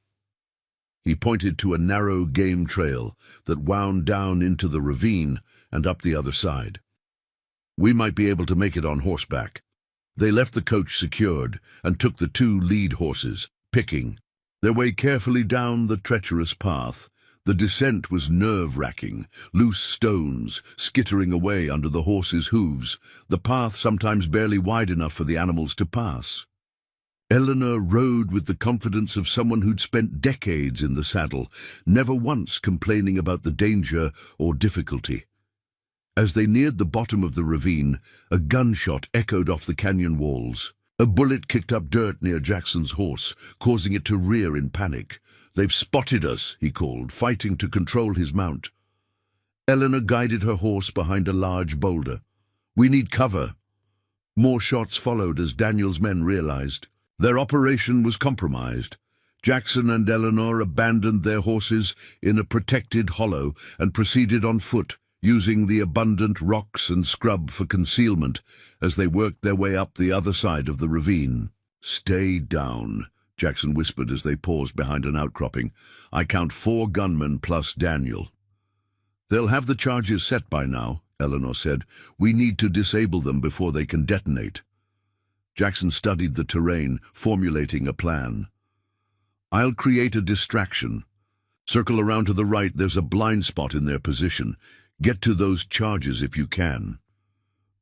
He pointed to a narrow game trail that wound down into the ravine and up the other side. We might be able to make it on horseback. They left the coach secured and took the 2 lead horses, picking their way carefully down the treacherous path. The descent was nerve-wracking, loose stones skittering away under the horses' hooves, the path sometimes barely wide enough for the animals to pass. Eleanor rode with the confidence of someone who'd spent decades in the saddle, never once complaining about the danger or difficulty. As they neared the bottom of the ravine, a gunshot echoed off the canyon walls. A bullet kicked up dirt near Jackson's horse, causing it to rear in panic. They've spotted us, he called, fighting to control his mount. Eleanor guided her horse behind a large boulder. We need cover. More shots followed as Daniel's men realized. Their operation was compromised. Jackson and Eleanor abandoned their horses in a protected hollow and proceeded on foot, using the abundant rocks and scrub for concealment as they worked their way up the other side of the ravine. Stay down, Jackson whispered as they paused behind an outcropping. I count 4 gunmen plus Daniel. They'll have the charges set by now, Eleanor said. We need to disable them before they can detonate. Jackson studied the terrain, formulating a plan. I'll create a distraction. Circle around to the right, there's a blind spot in their position. Get to those charges if you can.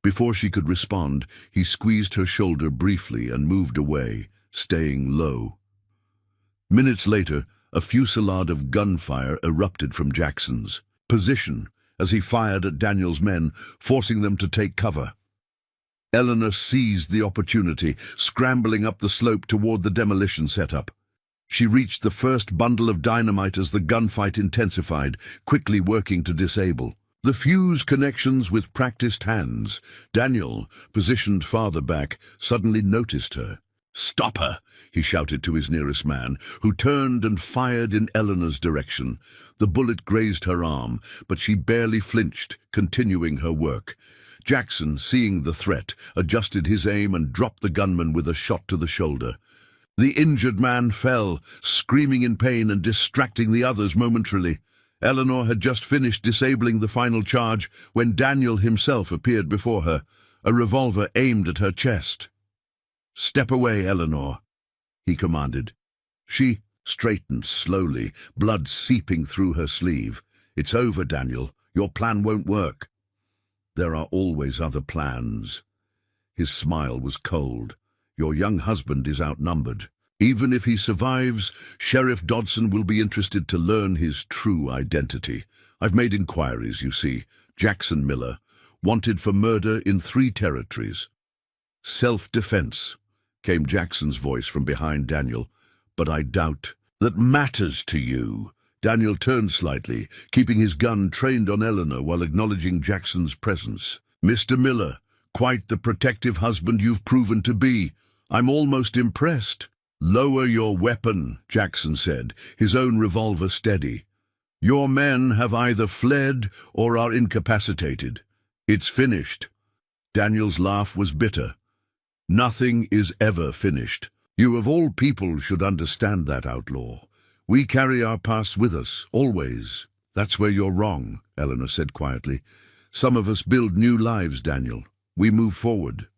Before she could respond, he squeezed her shoulder briefly and moved away, staying low. Minutes later, a fusillade of gunfire erupted from Jackson's position as he fired at Daniel's men, forcing them to take cover. Eleanor seized the opportunity, scrambling up the slope toward the demolition setup. She reached the first bundle of dynamite as the gunfight intensified, quickly working to disable the fuse connections with practiced hands. Daniel, positioned farther back, suddenly noticed her. "Stop her!" he shouted to his nearest man, who turned and fired in Eleanor's direction. The bullet grazed her arm, but she barely flinched, continuing her work. Jackson, seeing the threat, adjusted his aim and dropped the gunman with a shot to the shoulder. The injured man fell, screaming in pain and distracting the others momentarily. Eleanor had just finished disabling the final charge when Daniel himself appeared before her, a revolver aimed at her chest. "Step away, Eleanor," he commanded. She straightened slowly, blood seeping through her sleeve. "It's over, Daniel. Your plan won't work." "There are always other plans." His smile was cold. "Your young husband is outnumbered. Even if he survives, Sheriff Dodson will be interested to learn his true identity. I've made inquiries, you see. Jackson Miller, wanted for murder in 3 territories. Self-defense," came Jackson's voice from behind Daniel. "But I doubt that matters to you." Daniel turned slightly, keeping his gun trained on Eleanor while acknowledging Jackson's presence. "Mr. Miller, quite the protective husband you've proven to be. I'm almost impressed." "Lower your weapon," Jackson said, his own revolver steady. "Your men have either fled or are incapacitated. It's finished." Daniel's laugh was bitter. "Nothing is ever finished. You of all people should understand that, outlaw. We carry our past with us, always." "That's where you're wrong," Eleanor said quietly. "Some of us build new lives, Daniel. We move forward,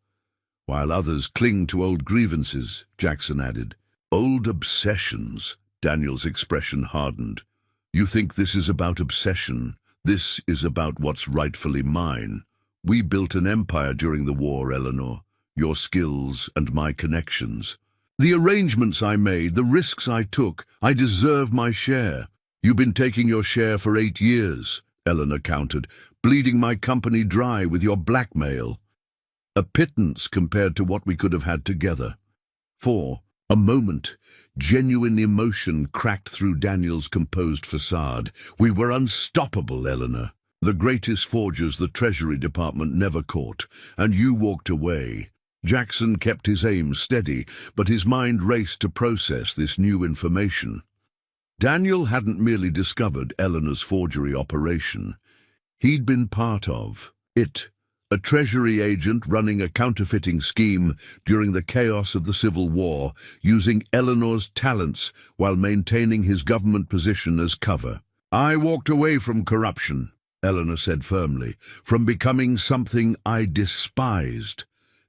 while others cling to old grievances," Jackson added. "Old obsessions." Daniel's expression hardened. "You think this is about obsession? This is about what's rightfully mine. We built an empire during the war, Eleanor. Your skills and my connections. The arrangements I made, the risks I took, I deserve my share." "You've been taking your share for 8 years, Eleanor countered, "bleeding my company dry with your blackmail." "A pittance compared to what we could have had together." For a moment, genuine emotion cracked through Daniel's composed facade. "We were unstoppable, Eleanor. The greatest forgers the Treasury Department never caught, and you walked away." Jackson kept his aim steady, but his mind raced to process this new information. Daniel hadn't merely discovered Eleanor's forgery operation. He'd been part of it. A Treasury agent running a counterfeiting scheme during the chaos of the Civil War, using Eleanor's talents while maintaining his government position as cover. "I walked away from corruption," Eleanor said firmly, "from becoming something I despised."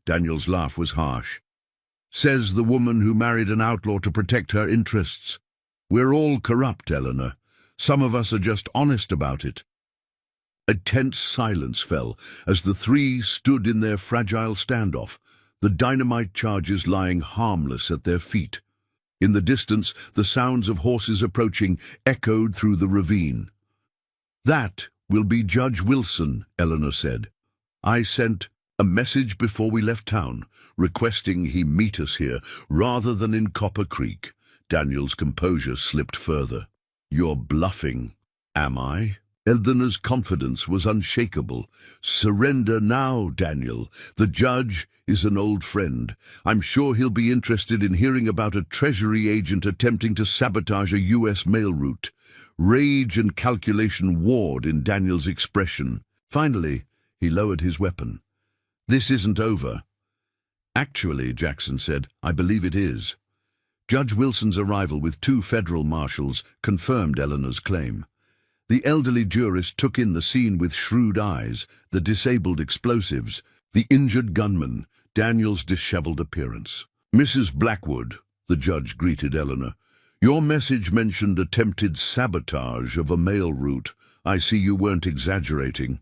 Daniel's laugh was harsh. "Says the woman who married an outlaw to protect her interests. We're all corrupt, Eleanor. Some of us are just honest about it." A tense silence fell as the 3 stood in their fragile standoff, the dynamite charges lying harmless at their feet. In the distance, the sounds of horses approaching echoed through the ravine. "That will be Judge Wilson," Eleanor said. "I sent a message before we left town, requesting he meet us here rather than in Copper Creek." Daniel's composure slipped further. "You're bluffing." "Am I?" Eleanor's confidence was unshakable. "Surrender now, Daniel. The judge is an old friend. I'm sure he'll be interested in hearing about a Treasury agent attempting to sabotage a U.S. mail route." Rage and calculation warred in Daniel's expression. Finally, he lowered his weapon. "This isn't over." "Actually," Jackson said, "I believe it is." Judge Wilson's arrival with 2 federal marshals confirmed Eleanor's claim. The elderly jurist took in the scene with shrewd eyes, the disabled explosives, the injured gunman, Daniel's disheveled appearance. "Mrs. Blackwood," the judge greeted Eleanor, Your message mentioned attempted sabotage of a mail route. I see you weren't exaggerating.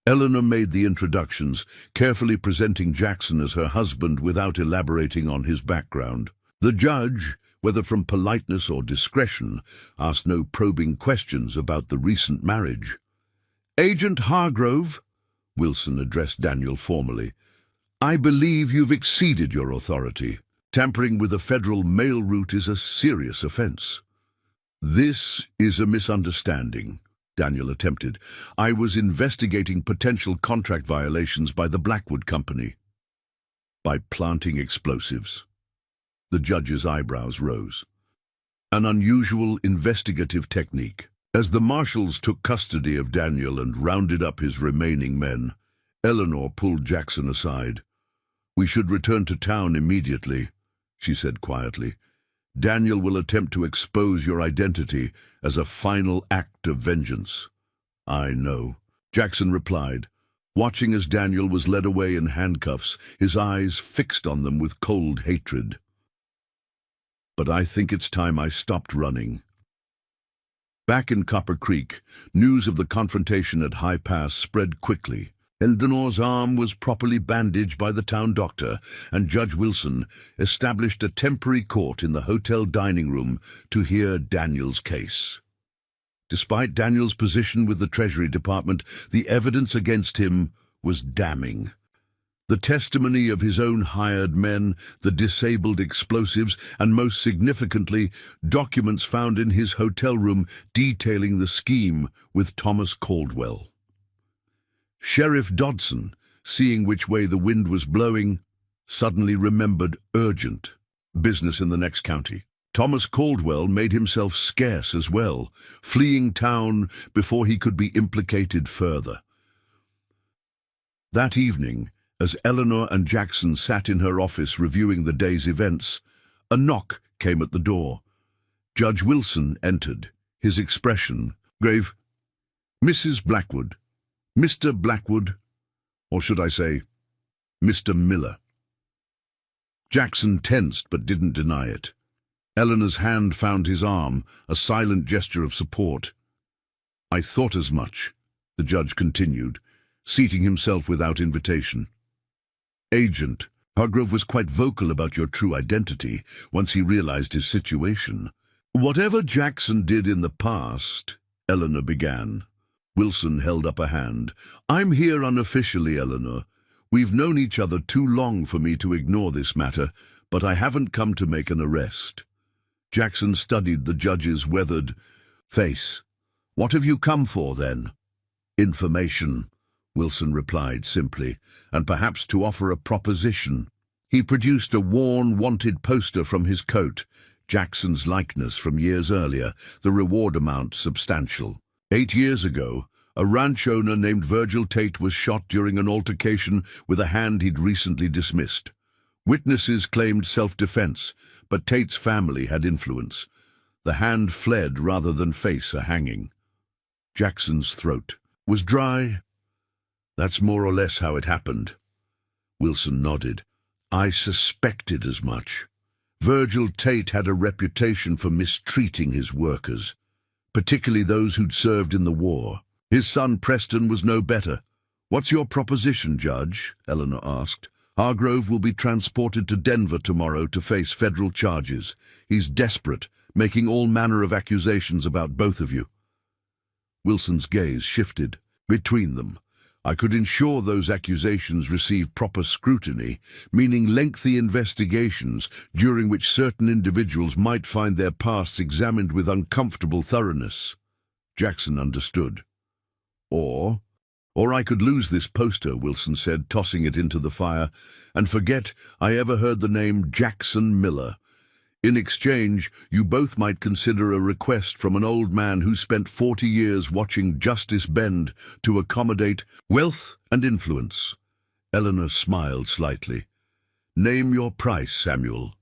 Eleanor made the introductions, carefully presenting Jackson as her husband without elaborating on his background. The judge, whether from politeness or discretion, asked no probing questions about the recent marriage. Agent Hargrove, Wilson addressed Daniel formally, I believe you've exceeded your authority. Tampering with a federal mail route is a serious offense. This is a misunderstanding, Daniel attempted. I was investigating potential contract violations by the Blackwood Company. By planting explosives. The judge's eyebrows rose. An unusual investigative technique. As the marshals took custody of Daniel and rounded up his remaining men, Eleanor pulled Jackson aside. We should return to town immediately, she said quietly. Daniel will attempt to expose your identity as a final act of vengeance. I know, Jackson replied, watching as Daniel was led away in handcuffs, his eyes fixed on them with cold hatred. But I think it's time I stopped running. Back in Copper Creek, news of the confrontation at High Pass spread quickly. Eleanor's arm was properly bandaged by the town doctor, and Judge Wilson established a temporary court in the hotel dining room to hear Daniel's case. Despite Daniel's position with the Treasury Department, the evidence against him was damning. The testimony of his own hired men, the disabled explosives, and most significantly, documents found in his hotel room detailing the scheme with Thomas Caldwell. Sheriff Dodson, seeing which way the wind was blowing, suddenly remembered urgent business in the next county. Thomas Caldwell made himself scarce as well, fleeing town before he could be implicated further. That evening, as Eleanor and Jackson sat in her office reviewing the day's events, a knock came at the door. Judge Wilson entered, his expression grave. Mrs. Blackwood. Mr. Blackwood, or should I say, Mr. Miller. Jackson tensed but didn't deny it. Eleanor's hand found his arm, a silent gesture of support. I thought as much, the judge continued, seating himself without invitation. Agent, Hargrove was quite vocal about your true identity once he realized his situation. Whatever Jackson did in the past, Eleanor began. Wilson held up a hand. I'm here unofficially, Eleanor. We've known each other too long for me to ignore this matter, but I haven't come to make an arrest. Jackson studied the judge's weathered face. What have you come for, then? Information, Wilson replied simply, and perhaps to offer a proposition. He produced a worn, wanted poster from his coat, Jackson's likeness from years earlier, the reward amount substantial. 8 years ago, a ranch owner named Virgil Tate was shot during an altercation with a hand he'd recently dismissed. Witnesses claimed self-defense, but Tate's family had influence. The hand fled rather than face a hanging. Jackson's throat was dry. That's more or less how it happened. Wilson nodded. I suspected as much. Virgil Tate had a reputation for mistreating his workers, particularly those who'd served in the war. His son Preston was no better. What's your proposition, Judge? Eleanor asked. Hargrove will be transported to Denver tomorrow to face federal charges. He's desperate, making all manner of accusations about both of you. Wilson's gaze shifted. Between them, I could ensure those accusations receive proper scrutiny, meaning lengthy investigations during which certain individuals might find their pasts examined with uncomfortable thoroughness. Jackson understood. Or I could lose this poster, Wilson said, tossing it into the fire, and forget I ever heard the name Jackson Miller. In exchange, you both might consider a request from an old man who spent 40 years watching justice bend to accommodate wealth and influence. Eleanor smiled slightly. Name your price, Samuel.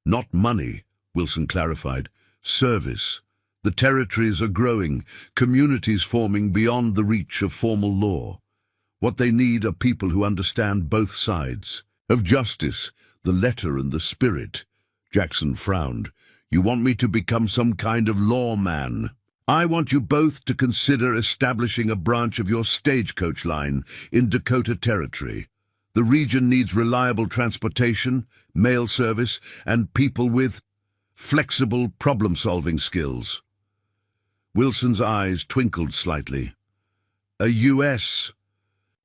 Not money, Wilson clarified. Service. The territories are growing, communities forming beyond the reach of formal law. What they need are people who understand both sides. Of justice, the letter and the spirit. Jackson frowned. You want me to become some kind of lawman? I want you both to consider establishing a branch of your Stagecoach line in Dakota Territory. The region needs reliable transportation, mail service, and people with flexible problem-solving skills. Wilson's eyes twinkled slightly. A U.S.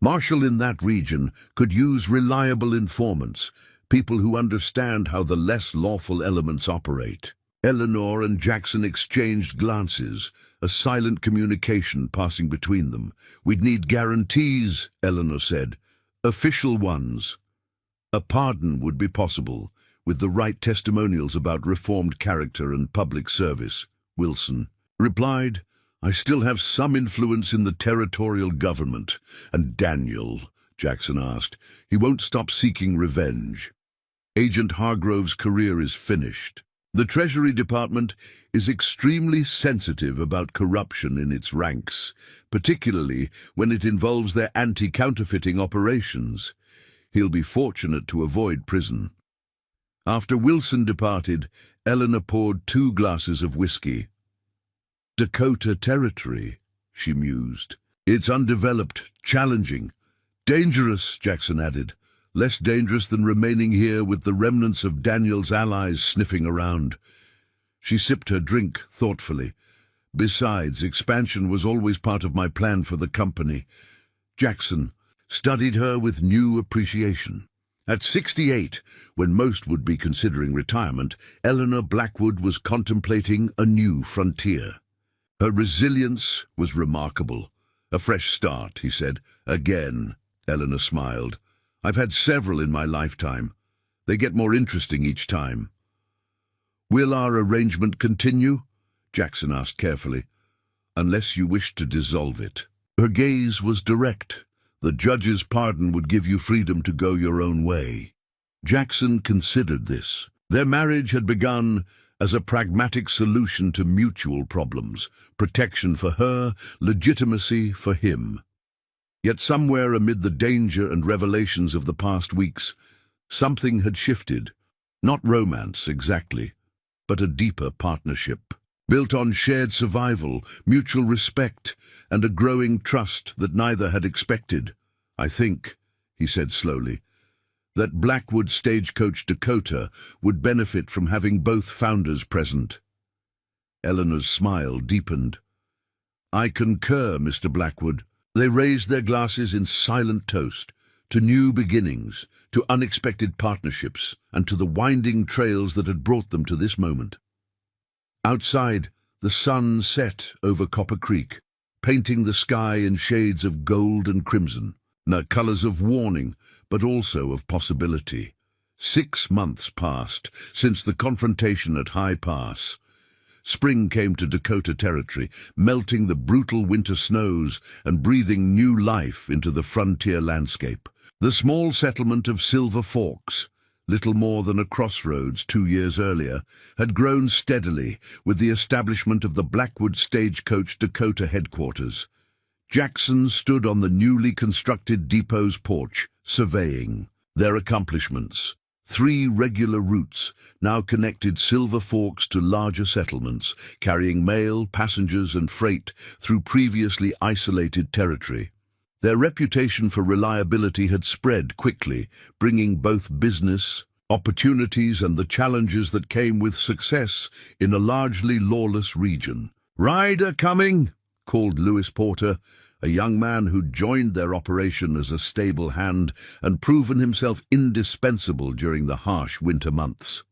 Marshal in that region could use reliable informants, people who understand how the less lawful elements operate. Eleanor and Jackson exchanged glances, a silent communication passing between them. We'd need guarantees, Eleanor said. Official ones. A pardon would be possible, with the right testimonials about reformed character and public service, Wilson replied. I still have some influence in the territorial government. And Daniel, Jackson asked, he won't stop seeking revenge. Agent Hargrove's career is finished. The Treasury Department is extremely sensitive about corruption in its ranks, particularly when it involves their anti-counterfeiting operations. He'll be fortunate to avoid prison. After Wilson departed, Eleanor poured 2 glasses of whiskey. Dakota Territory, she mused. It's undeveloped, challenging, dangerous, Jackson added. Less dangerous than remaining here with the remnants of Daniel's allies sniffing around. She sipped her drink thoughtfully. Besides, expansion was always part of my plan for the company. Jackson studied her with new appreciation. At 68, when most would be considering retirement, Eleanor Blackwood was contemplating a new frontier. Her resilience was remarkable. A fresh start, he said. Again, Eleanor smiled. I've had several in my lifetime. They get more interesting each time. Will our arrangement continue? Jackson asked carefully. Unless you wish to dissolve it. Her gaze was direct. The judge's pardon would give you freedom to go your own way. Jackson considered this. Their marriage had begun as a pragmatic solution to mutual problems, protection for her, legitimacy for him. Yet somewhere amid the danger and revelations of the past weeks, something had shifted. Not romance, exactly, but a deeper partnership, built on shared survival, mutual respect, and a growing trust that neither had expected. I think, he said slowly, that Blackwood Stagecoach Dakota would benefit from having both founders present. Eleanor's smile deepened. I concur, Mr. Blackwood. They raised their glasses in silent toast, to new beginnings, to unexpected partnerships, and to the winding trails that had brought them to this moment. Outside, the sun set over Copper Creek, painting the sky in shades of gold and crimson, colors of warning, but also of possibility. 6 months passed since the confrontation at High Pass. Spring came to Dakota Territory, melting the brutal winter snows and breathing new life into the frontier landscape. The small settlement of Silver Forks, little more than a crossroads 2 years earlier, had grown steadily with the establishment of the Blackwood Stagecoach Dakota headquarters. Jackson stood on the newly constructed depot's porch, surveying their accomplishments. 3 regular routes now connected Silver Forks to larger settlements, carrying mail, passengers, and freight through previously isolated territory. Their reputation for reliability had spread quickly, bringing both business opportunities and the challenges that came with success in a largely lawless region. "Rider coming!" called Lewis Porter, a young man who'd joined their operation as a stable hand and proven himself indispensable during the harsh winter months.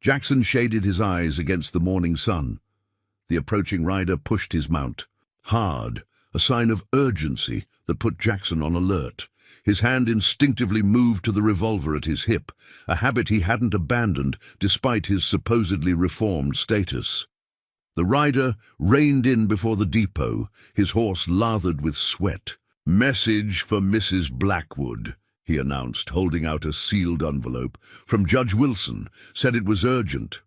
Jackson shaded his eyes against the morning sun. The approaching rider pushed his mount. Hard, a sign of urgency that put Jackson on alert. His hand instinctively moved to the revolver at his hip, a habit he hadn't abandoned despite his supposedly reformed status. The rider reined in before the depot, his horse lathered with sweat. "Message for Mrs. Blackwood," he announced, holding out a sealed envelope. "From Judge Wilson, said it was urgent."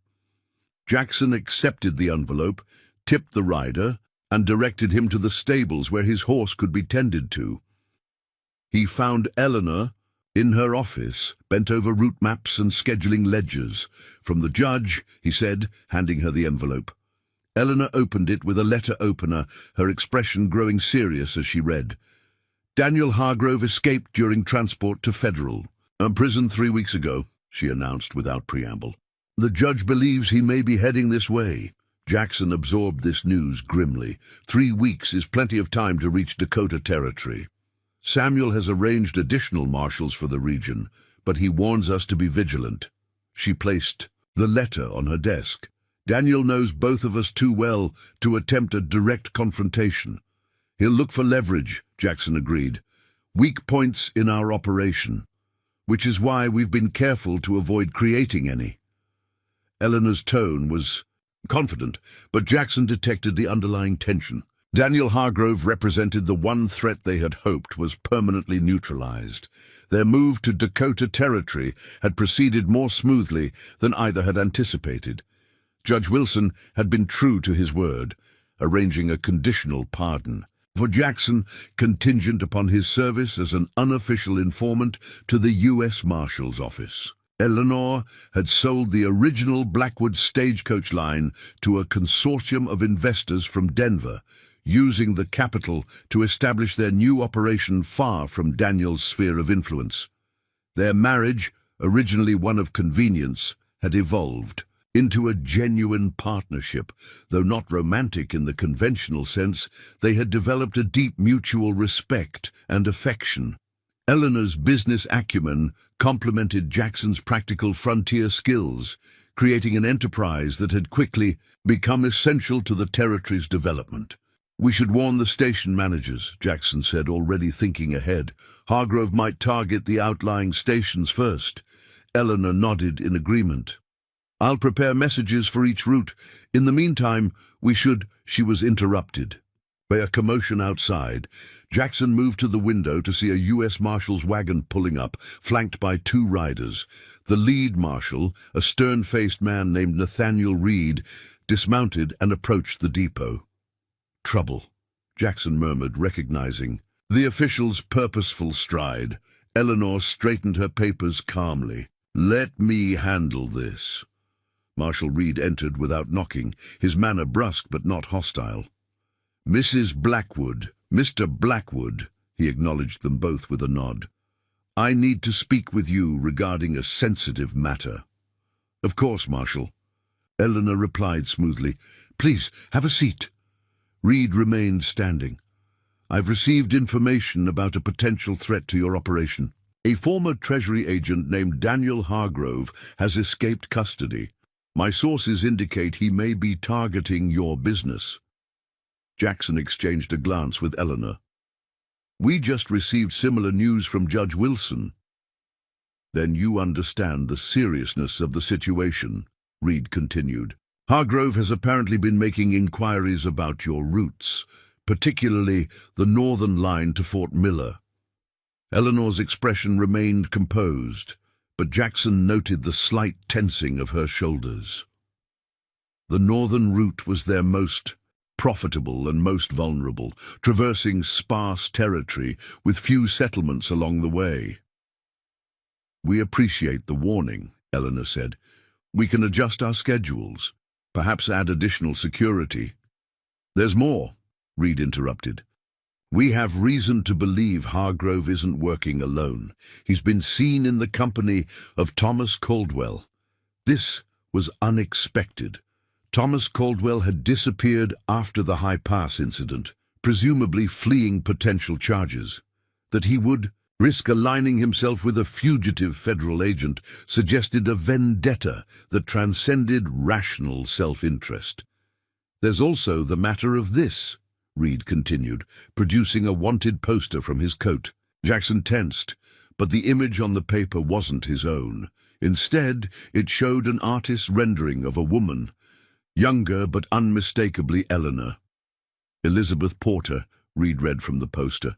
Jackson accepted the envelope, tipped the rider, and directed him to the stables where his horse could be tended to. He found Eleanor In her office, bent over route maps and scheduling ledgers. "From the judge," he said, handing her the envelope. Eleanor opened it with a letter opener, her expression growing serious as she read. "Daniel Hargrove escaped during transport to Federal. Prison 3 weeks ago," she announced without preamble. "The judge believes he may be heading this way." Jackson absorbed this news grimly. 3 weeks is plenty of time to reach Dakota Territory. Samuel has arranged additional marshals for the region, but he warns us to be vigilant. She placed the letter on her desk. "Daniel knows both of us too well to attempt a direct confrontation. He'll look for leverage," Jackson agreed. "Weak points in our operation, which is why we've been careful to avoid creating any." Eleanor's tone was confident, but Jackson detected the underlying tension. Daniel Hargrove represented the one threat they had hoped was permanently neutralized. Their move to Dakota Territory had proceeded more smoothly than either had anticipated. Judge Wilson had been true to his word, arranging a conditional pardon for Jackson, contingent upon his service as an unofficial informant to the U.S. Marshal's Office. Eleanor had sold the original Blackwood Stagecoach line to a consortium of investors from Denver, using the capital to establish their new operation far from Daniel's sphere of influence. Their marriage, originally one of convenience, had evolved into a genuine partnership. Though not romantic in the conventional sense, they had developed a deep mutual respect and affection. Eleanor's business acumen complemented Jackson's practical frontier skills, creating an enterprise that had quickly become essential to the territory's development. "We should warn the station managers," Jackson said, already thinking ahead. "Hargrove might target the outlying stations first." Eleanor nodded in agreement. "I'll prepare messages for each route. In the meantime, we should—" She was interrupted by a commotion outside. Jackson moved to the window to see a U.S. Marshal's wagon pulling up, flanked by 2 riders. The lead marshal, a stern-faced man named Nathaniel Reed, dismounted and approached the depot. "Trouble," Jackson murmured, recognizing the official's purposeful stride. Eleanor straightened her papers calmly. "Let me handle this." Marshal Reed entered without knocking, his manner brusque but not hostile. "Mrs. Blackwood, Mr. Blackwood," he acknowledged them both with a nod. "I need to speak with you regarding a sensitive matter." "Of course, Marshal," Eleanor replied smoothly. "Please, have a seat." Reed remained standing. "I've received information about a potential threat to your operation. A former Treasury agent named Daniel Hargrove has escaped custody. My sources indicate he may be targeting your business." Jackson exchanged a glance with Eleanor. "We just received similar news from Judge Wilson." "Then you understand the seriousness of the situation," Reed continued. "Hargrove has apparently been making inquiries about your routes, particularly the northern line to Fort Miller." Eleanor's expression remained composed, but Jackson noted the slight tensing of her shoulders. The northern route was their most profitable and most vulnerable, traversing sparse territory with few settlements along the way. "We appreciate the warning," Eleanor said. "We can adjust our schedules, perhaps add additional security." "There's more," Reed interrupted. "We have reason to believe Hargrove isn't working alone. He's been seen in the company of Thomas Caldwell." This was unexpected. Thomas Caldwell had disappeared after the High Pass incident, presumably fleeing potential charges. That he would risk aligning himself with a fugitive federal agent suggested a vendetta that transcended rational self-interest. "There's also the matter of this," Reed continued, producing a wanted poster from his coat. Jackson tensed, but the image on the paper wasn't his own. Instead, it showed an artist's rendering of a woman, younger but unmistakably Eleanor. "Elizabeth Porter," Reed read from the poster,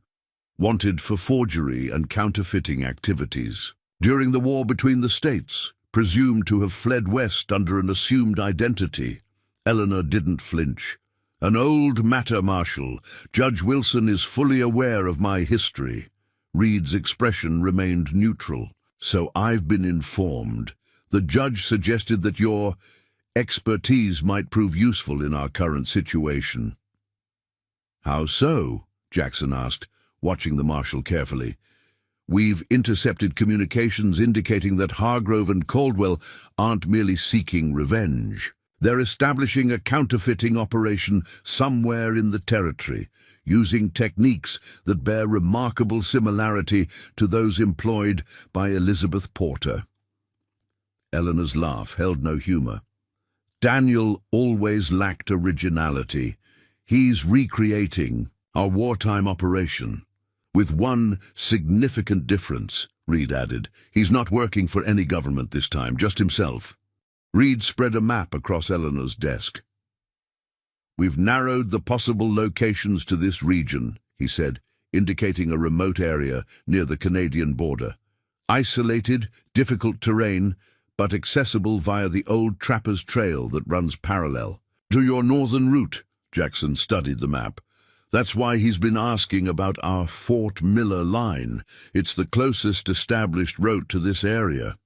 "wanted for forgery and counterfeiting activities. During the war between the states, presumed to have fled west under an assumed identity." Eleanor didn't flinch. "An old matter, Marshal. Judge Wilson is fully aware of my history." Reed's expression remained neutral. "So I've been informed. The judge suggested that your expertise might prove useful in our current situation." "How so?" Jackson asked, watching the marshal carefully. "We've intercepted communications indicating that Hargrove and Caldwell aren't merely seeking revenge. They're establishing a counterfeiting operation somewhere in the territory, using techniques that bear remarkable similarity to those employed by Elizabeth Porter." Eleanor's laugh held no humor. "Daniel always lacked originality. He's recreating our wartime operation. With one significant difference," Reed added. "He's not working for any government this time, just himself." Reed spread a map across Eleanor's desk. "We've narrowed the possible locations to this region," he said, indicating a remote area near the Canadian border. "Isolated, difficult terrain, but accessible via the old Trappers Trail that runs parallel to your northern route." Jackson studied the map. "That's why he's been asking about our Fort Miller line. It's the closest established route to this area."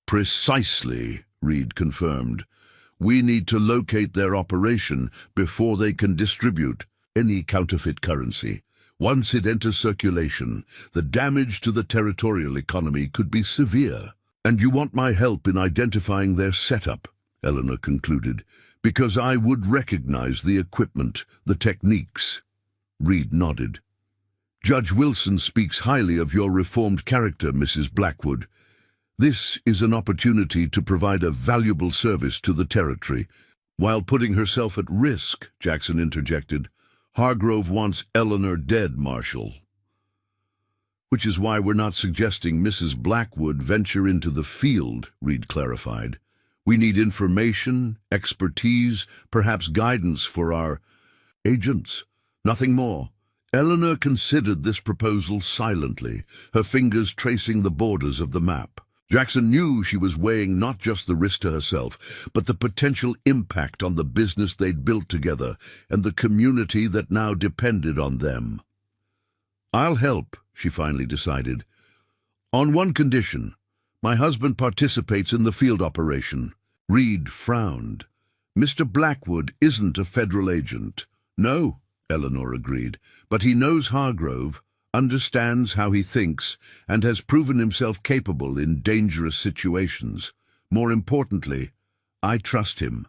"Precisely," Reed confirmed. "We need to locate their operation before they can distribute any counterfeit currency. Once it enters circulation, the damage to the territorial economy could be severe. And you want my help in identifying their setup," Eleanor concluded, "because I would recognize the equipment, the techniques." Reed nodded. "Judge Wilson speaks highly of your reformed character, Mrs. Blackwood. This is an opportunity to provide a valuable service to the territory." "While putting herself at risk," Jackson interjected. "Hargrove wants Eleanor dead, Marshal." "Which is why we're not suggesting Mrs. Blackwood venture into the field," Reed clarified. "We need information, expertise, perhaps guidance for our agents. Nothing more." Eleanor considered this proposal silently, her fingers tracing the borders of the map. Jackson knew she was weighing not just the risk to herself, but the potential impact on the business they'd built together and the community that now depended on them. "I'll help," she finally decided. "On one condition. My husband participates in the field operation." Reed frowned. "Mr. Blackwood isn't a federal agent." "No," Eleanor agreed, "but he knows Hargrove, understands how he thinks, and has proven himself capable in dangerous situations. More importantly, I trust him."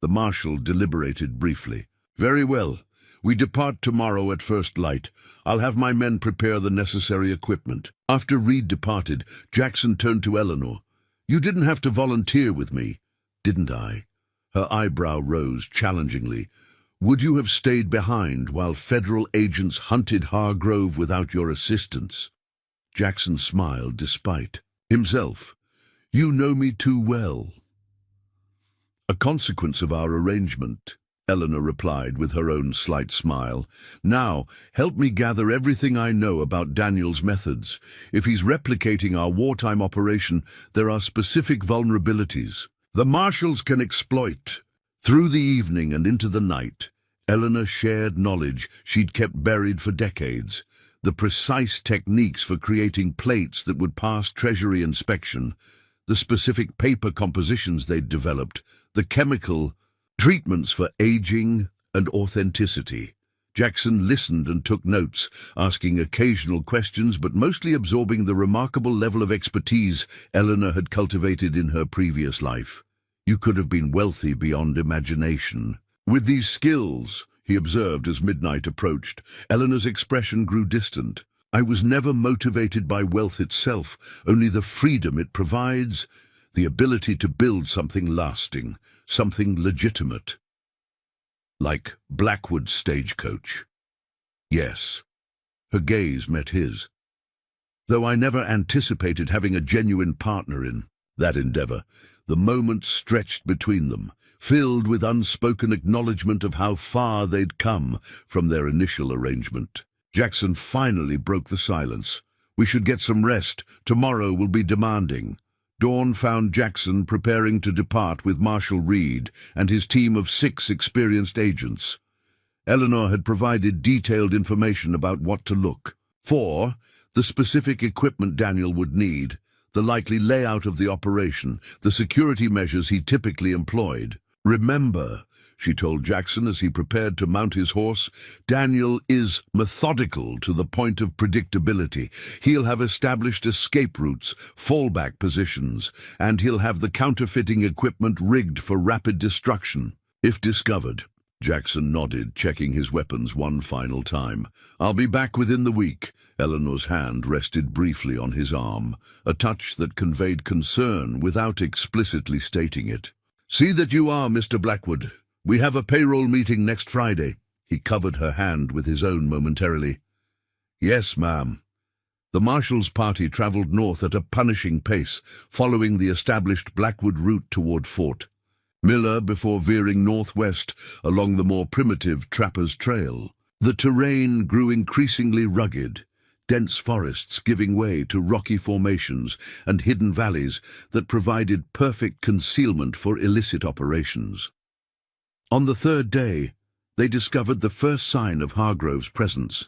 The marshal deliberated briefly. "Very well. We depart tomorrow at first light. I'll have my men prepare the necessary equipment." After Reed departed, Jackson turned to Eleanor. "You didn't have to volunteer with me, didn't I?" Her eyebrow rose challengingly. "Would you have stayed behind while federal agents hunted Hargrove without your assistance?" Jackson smiled despite himself. "You know me too well." "A consequence of our arrangement," Eleanor replied with her own slight smile. "Now, help me gather everything I know about Daniel's methods. If he's replicating our wartime operation, there are specific vulnerabilities the marshals can exploit." Through the evening and into the night, Eleanor shared knowledge she'd kept buried for decades. The precise techniques for creating plates that would pass Treasury inspection, the specific paper compositions they'd developed, the chemical treatments for aging and authenticity. Jackson listened and took notes, asking occasional questions but mostly absorbing the remarkable level of expertise Eleanor had cultivated in her previous life. "You could have been wealthy beyond imagination with these skills," he observed as midnight approached. Eleanor's expression grew distant. "I was never motivated by wealth itself, only the freedom it provides, the ability to build something lasting, something legitimate." "Like Blackwood's Stagecoach." "Yes." Her gaze met his. "Though I never anticipated having a genuine partner in that endeavor." The moments stretched between them, filled with unspoken acknowledgement of how far they'd come from their initial arrangement. Jackson finally broke the silence. "We should get some rest. Tomorrow will be demanding." Dawn found Jackson preparing to depart with Marshal Reed and his team of 6 experienced agents. Eleanor had provided detailed information about what to look for, The specific equipment Daniel would need, the likely layout of the operation, the security measures he typically employed. "Remember," she told Jackson as he prepared to mount his horse, "Daniel is methodical to the point of predictability. He'll have established escape routes, fallback positions, and he'll have the counterfeiting equipment rigged for rapid destruction, if discovered." Jackson nodded, checking his weapons one final time. "I'll be back within the week." Eleanor's hand rested briefly on his arm, a touch that conveyed concern without explicitly stating it. "See that you are, Mr. Blackwood. We have a payroll meeting next Friday." He covered her hand with his own momentarily. "Yes, ma'am." The Marshal's party traveled north at a punishing pace, following the established Blackwood route toward Fort Miller before veering northwest along the more primitive Trapper's Trail. The terrain grew increasingly rugged, dense forests giving way to rocky formations and hidden valleys that provided perfect concealment for illicit operations. On the third day, they discovered the first sign of Hargrove's presence,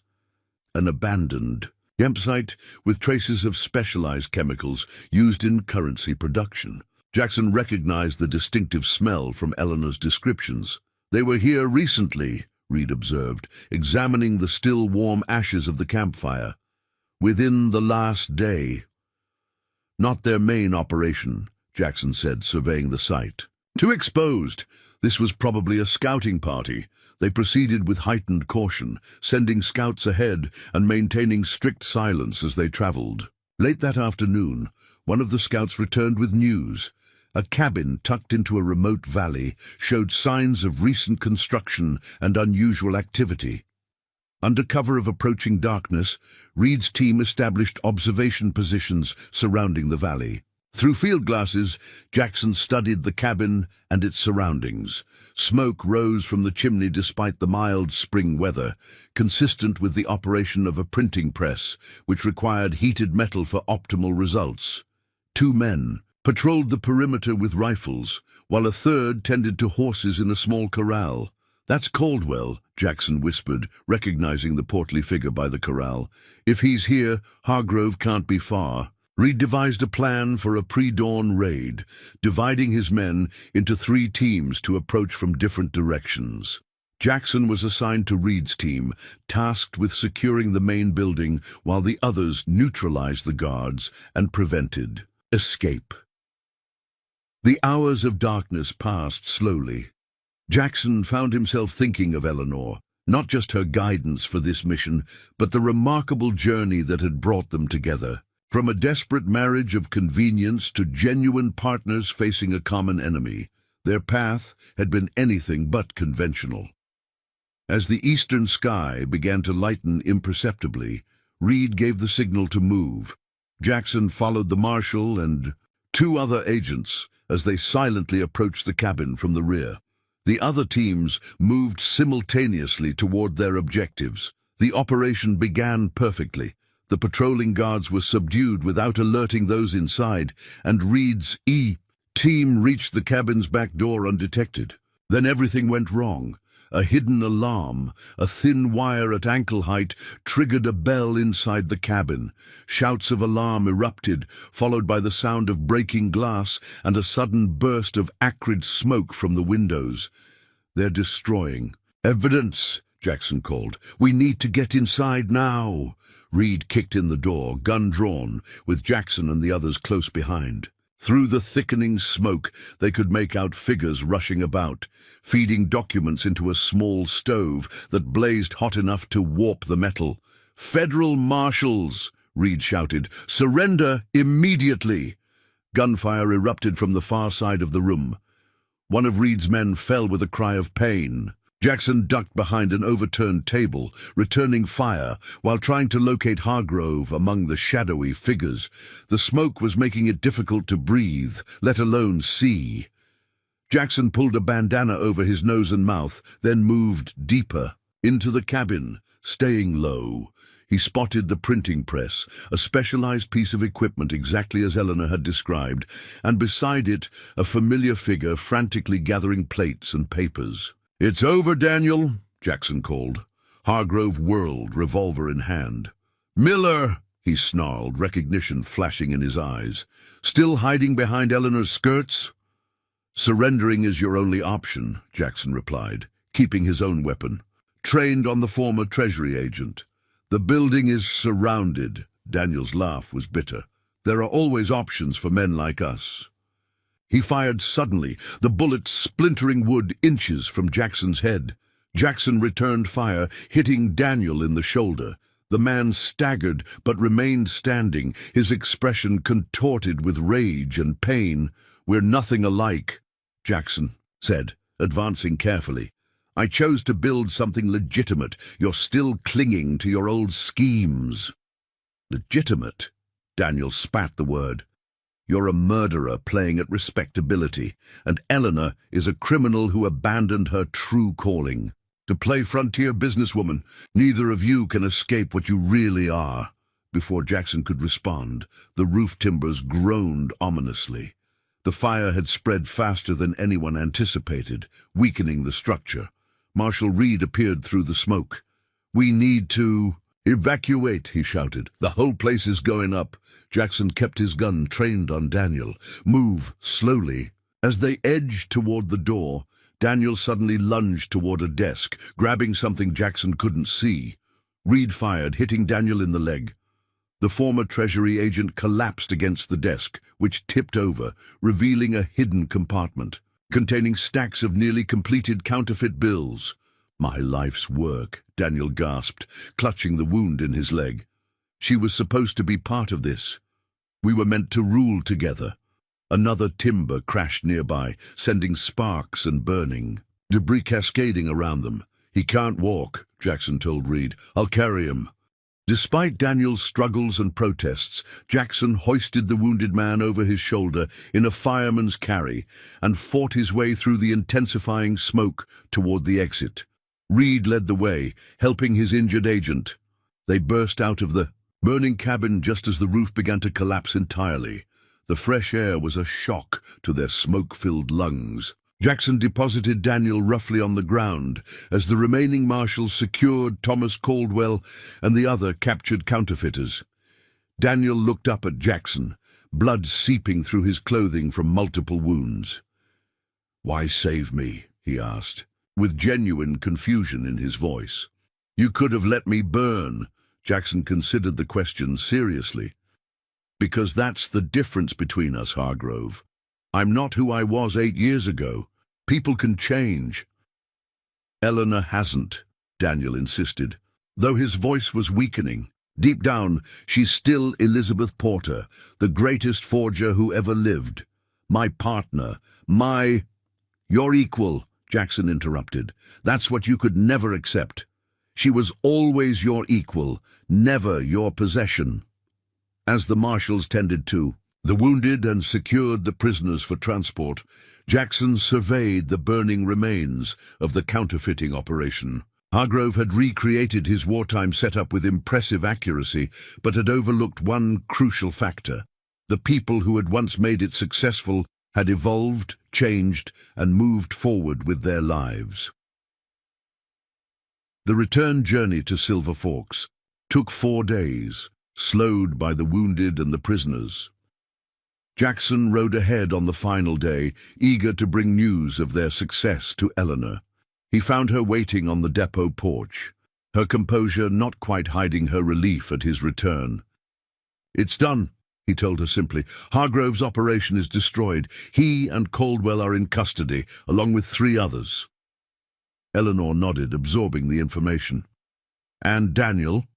an abandoned campsite with traces of specialized chemicals used in currency production. Jackson recognized the distinctive smell from Eleanor's descriptions. "They were here recently," Reed observed, examining the still warm ashes of the campfire. "Within the last day." "Not their main operation," Jackson said, surveying the site. "Too exposed. This was probably a scouting party." They proceeded with heightened caution, sending scouts ahead and maintaining strict silence as they traveled. Late that afternoon, one of the scouts returned with news. A cabin tucked into a remote valley showed signs of recent construction and unusual activity. Under cover of approaching darkness, Reed's team established observation positions surrounding the valley. Through field glasses, Jackson studied the cabin and its surroundings. Smoke rose from the chimney despite the mild spring weather, consistent with the operation of a printing press, which required heated metal for optimal results. 2 men patrolled the perimeter with rifles, while a third tended to horses in a small corral. "That's Caldwell," Jackson whispered, recognizing the portly figure by the corral. "If he's here, Hargrove can't be far." Reed devised a plan for a pre-dawn raid, dividing his men into 3 teams to approach from different directions. Jackson was assigned to Reed's team, tasked with securing the main building, while the others neutralized the guards and prevented escape. The hours of darkness passed slowly. Jackson found himself thinking of Eleanor, not just her guidance for this mission, but the remarkable journey that had brought them together. From a desperate marriage of convenience to genuine partners facing a common enemy, their path had been anything but conventional. As the eastern sky began to lighten imperceptibly, Reed gave the signal to move. Jackson followed the marshal and 2 other agents as they silently approached the cabin from the rear. The other teams moved simultaneously toward their objectives. The operation began perfectly. The patrolling guards were subdued without alerting those inside, and Reed's team reached the cabin's back door undetected. Then everything went wrong. A hidden alarm, a thin wire at ankle height, triggered a bell inside the cabin. Shouts of alarm erupted, followed by the sound of breaking glass and a sudden burst of acrid smoke from the windows. "They're destroying evidence," Jackson called. "We need to get inside now." Reed kicked in the door, gun drawn, with Jackson and the others close behind. Through the thickening smoke, they could make out figures rushing about, feeding documents into a small stove that blazed hot enough to warp the metal. "Federal marshals!" Reed shouted. "Surrender immediately!" Gunfire erupted from the far side of the room. One of Reed's men fell with a cry of pain. Jackson ducked behind an overturned table, returning fire, while trying to locate Hargrove among the shadowy figures. The smoke was making it difficult to breathe, let alone see. Jackson pulled a bandana over his nose and mouth, then moved deeper into the cabin, staying low. He spotted the printing press, a specialized piece of equipment exactly as Eleanor had described, and beside it, a familiar figure frantically gathering plates and papers. "It's over, Daniel," Jackson called. Hargrove whirled, revolver in hand. "Miller!" he snarled, recognition flashing in his eyes. "Still hiding behind Eleanor's skirts?" "Surrendering is your only option," Jackson replied, keeping his own weapon. "Trained on the former Treasury agent. The building is surrounded." Daniel's laugh was bitter. "There are always options for men like us." He fired suddenly, the bullet splintering wood inches from Jackson's head. Jackson returned fire, hitting Daniel in the shoulder. The man staggered but remained standing, his expression contorted with rage and pain. "We're nothing alike," Jackson said, advancing carefully. "I chose to build something legitimate. You're still clinging to your old schemes." "Legitimate?" Daniel spat the word. "You're a murderer playing at respectability, and Eleanor is a criminal who abandoned her true calling. To play frontier businesswoman, neither of you can escape what you really are." Before Jackson could respond, the roof timbers groaned ominously. The fire had spread faster than anyone anticipated, weakening the structure. Marshal Reed appeared through the smoke. "We need to evacuate," he shouted. "The whole place is going up." Jackson kept his gun trained on Daniel. "Move slowly." As they edged toward the door, Daniel suddenly lunged toward a desk, grabbing something Jackson couldn't see. Reed fired, hitting Daniel in the leg. The former Treasury agent collapsed against the desk, which tipped over, revealing a hidden compartment containing stacks of nearly completed counterfeit bills. "My life's work," Daniel gasped, clutching the wound in his leg. "She was supposed to be part of this. We were meant to rule together." Another timber crashed nearby, sending sparks and burning, debris cascading around them. "He can't walk," Jackson told Reed. "I'll carry him." Despite Daniel's struggles and protests, Jackson hoisted the wounded man over his shoulder in a fireman's carry and fought his way through the intensifying smoke toward the exit. Reed led the way, helping his injured agent. They burst out of the burning cabin just as the roof began to collapse entirely. The fresh air was a shock to their smoke-filled lungs. Jackson deposited Daniel roughly on the ground as the remaining marshals secured Thomas Caldwell and the other captured counterfeiters. Daniel looked up at Jackson, blood seeping through his clothing from multiple wounds. "Why save me?" he asked, with genuine confusion in his voice. "You could have let me burn." Jackson considered the question seriously. "Because that's the difference between us, Hargrove. I'm not who I was 8 years ago. People can change." "Eleanor hasn't," Daniel insisted. Though his voice was weakening, deep down, she's still Elizabeth Porter, the greatest forger who ever lived. My partner, "Your equal," Jackson interrupted. "That's what you could never accept. She was always your equal, never your possession." As the marshals tended to the wounded and secured the prisoners for transport, Jackson surveyed the burning remains of the counterfeiting operation. Hargrove had recreated his wartime setup with impressive accuracy, but had overlooked one crucial factor. The people who had once made it successful had evolved, changed, and moved forward with their lives. The return journey to Silver Forks took 4 days, slowed by the wounded and the prisoners. Jackson rode ahead on the final day, eager to bring news of their success to Eleanor. He found her waiting on the depot porch, her composure not quite hiding her relief at his return. "It's done," he told her simply. "Hargrove's operation is destroyed. He and Caldwell are in custody, along with 3 others. Eleanor nodded, absorbing the information. "And Daniel?"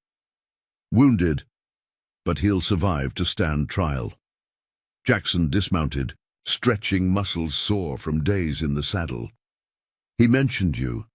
"Wounded, but he'll survive to stand trial." Jackson dismounted, stretching muscles sore from days in the saddle. "He mentioned you,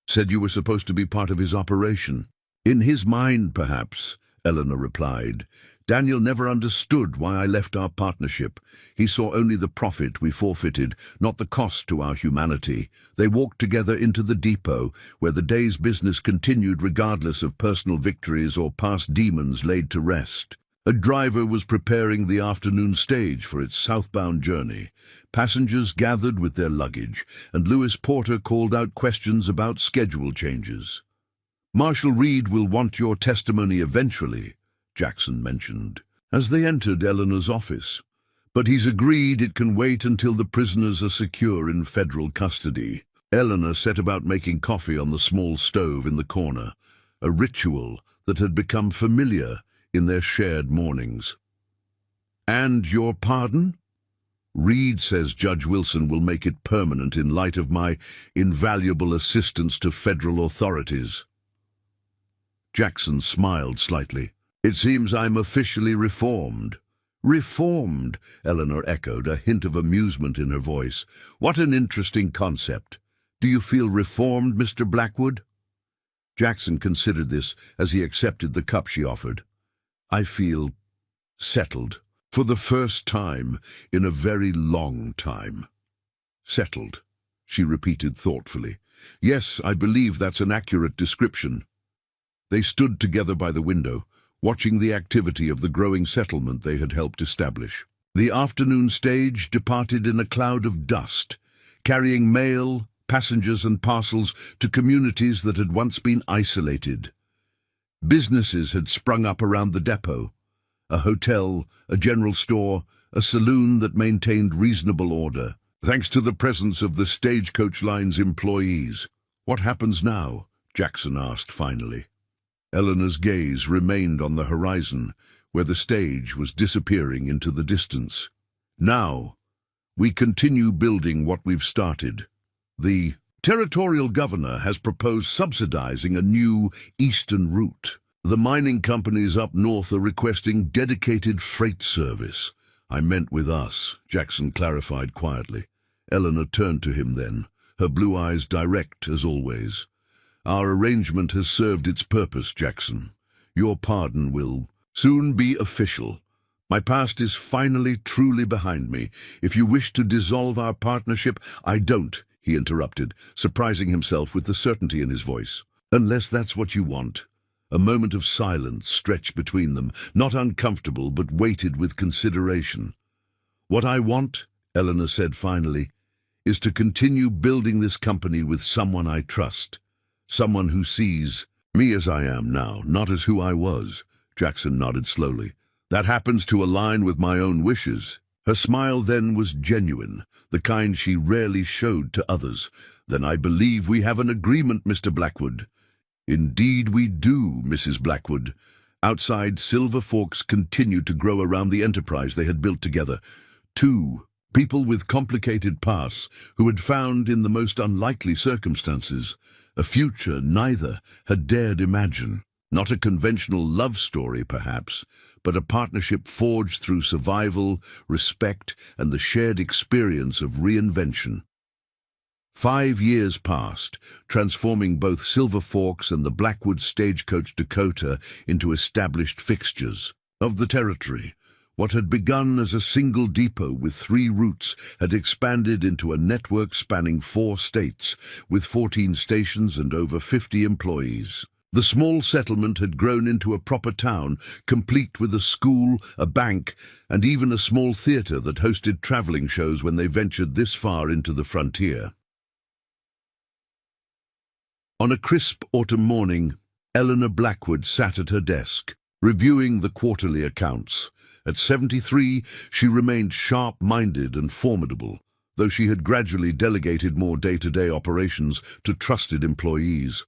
said you were supposed to be part of his operation." "In his mind, perhaps," Eleanor replied. "Daniel never understood why I left our partnership. He saw only the profit we forfeited, not the cost to our humanity. They walked together into the depot, where the day's business continued regardless of personal victories or past demons laid to rest. A driver was preparing the afternoon stage for its southbound journey. Passengers gathered with their luggage, and Lewis Porter called out questions about schedule changes. "Marshal Reed will want your testimony eventually," Jackson mentioned, as they entered Eleanor's office. "But he's agreed it can wait until the prisoners are secure in federal custody." Eleanor set about making coffee on the small stove in the corner, a ritual that had become familiar in their shared mornings. "And your pardon?" "Reed says Judge Wilson will make it permanent in light of my invaluable assistance to federal authorities." Jackson smiled slightly. "It seems I'm officially reformed." "Reformed," Eleanor echoed, a hint of amusement in her voice. "What an interesting concept. Do you feel reformed, Mr. Blackwood?" Jackson considered this as he accepted the cup she offered. "I feel settled. For the first time in a very long time." "Settled," she repeated thoughtfully. "Yes, I believe that's an accurate description." They stood together by the window, watching the activity of the growing settlement they had helped establish. The afternoon stage departed in a cloud of dust, carrying mail, passengers and parcels to communities that had once been isolated. Businesses had sprung up around the depot. A hotel, a general store, a saloon that maintained reasonable order, thanks to the presence of the Stagecoach line's employees. "What happens now?" Jackson asked finally. Eleanor's gaze remained on the horizon, where the stage was disappearing into the distance. "Now, we continue building what we've started. The territorial governor has proposed subsidizing a new eastern route. The mining companies up north are requesting dedicated freight service." "I meant with us," Jackson clarified quietly. Eleanor turned to him then, her blue eyes direct as always. "Our arrangement has served its purpose, Jackson. Your pardon will soon be official. My past is finally truly behind me. If you wish to dissolve our partnership—" "I don't," he interrupted, surprising himself with the certainty in his voice. "Unless that's what you want." A moment of silence stretched between them, not uncomfortable but weighted with consideration. "What I want," Eleanor said finally, "is to continue building this company with someone I trust. Someone who sees me as I am now, not as who I was." Jackson nodded slowly. "That happens to align with my own wishes." Her smile then was genuine, the kind she rarely showed to others. "Then I believe we have an agreement, Mr. Blackwood." "Indeed we do, Mrs. Blackwood." Outside, Silver Forks continued to grow around the enterprise they had built together. Two people with complicated pasts who had found, in the most unlikely circumstances, a future neither had dared imagine. Not a conventional love story, perhaps, but a partnership forged through survival, respect, and the shared experience of reinvention. 5 years passed, transforming both Silver Forks and the Blackwood Stagecoach Dakota into established fixtures of the territory. What had begun as a single depot with 3 routes had expanded into a network spanning 4 states, with 14 stations and over 50 employees. The small settlement had grown into a proper town, complete with a school, a bank, and even a small theater that hosted traveling shows when they ventured this far into the frontier. On a crisp autumn morning, Eleanor Blackwood sat at her desk, reviewing the quarterly accounts. At 73, she remained sharp-minded and formidable, though she had gradually delegated more day-to-day operations to trusted employees.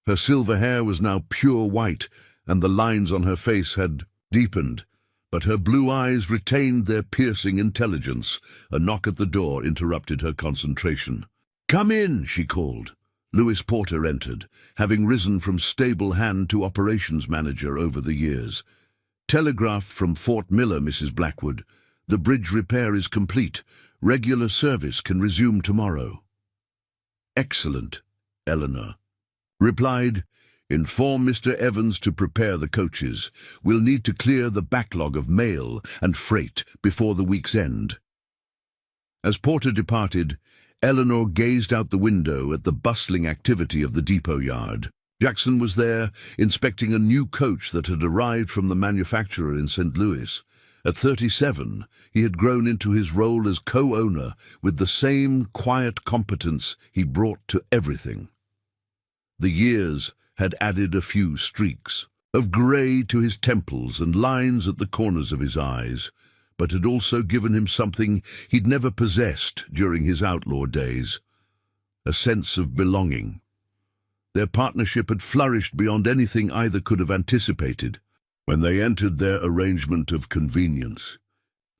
Her silver hair was now pure white, and the lines on her face had deepened, but her blue eyes retained their piercing intelligence. A knock at the door interrupted her concentration. "Come in," she called. Louis Porter entered, having risen from stable hand to operations manager over the years. "Telegraph from Fort Miller, Mrs. Blackwood. The bridge repair is complete. Regular service can resume tomorrow." "Excellent," Eleanor replied. "Inform Mr. Evans to prepare the coaches. We'll need to clear the backlog of mail and freight before the week's end." As Porter departed, Eleanor gazed out the window at the bustling activity of the depot yard. Jackson was there, inspecting a new coach that had arrived from the manufacturer in St. Louis. At 37, he had grown into his role as co-owner with the same quiet competence he brought to everything. The years had added a few streaks. of grey to his temples and lines at the corners of his eyes, but had also given him something he'd never possessed during his outlaw days, a sense of belonging. Their partnership had flourished beyond anything either could have anticipated when they entered their arrangement of convenience.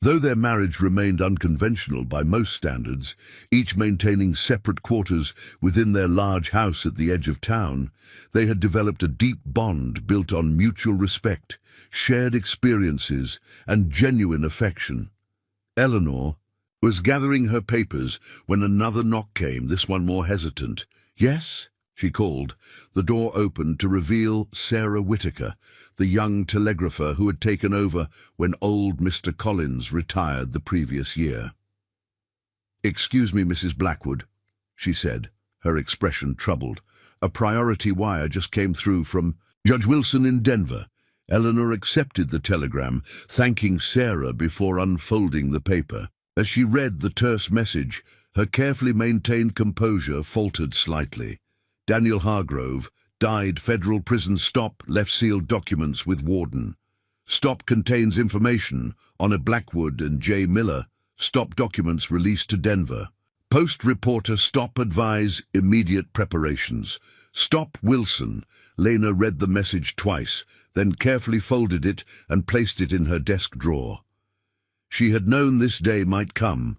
Though their marriage remained unconventional by most standards, each maintaining separate quarters within their large house at the edge of town, they had developed a deep bond built on mutual respect, shared experiences, and genuine affection. Eleanor was gathering her papers when another knock came, this one more hesitant. "Yes?" she called. The door opened to reveal Sarah Whitaker, the young telegrapher who had taken over when old Mr. Collins retired the previous year. "Excuse me, Mrs. Blackwood," she said, her expression troubled. "A priority wire just came through from Judge Wilson in Denver." Eleanor accepted the telegram, thanking Sarah before unfolding the paper. As she read the terse message, her carefully maintained composure faltered slightly. Daniel Hargrove died federal prison. Stop left sealed documents with warden. Stop contains information on a Blackwood and J. Miller. Stop documents released to Denver. Post reporter stop advise immediate preparations. Stop Wilson. Lena read the message twice, then carefully folded it and placed it in her desk drawer. She had known this day might come.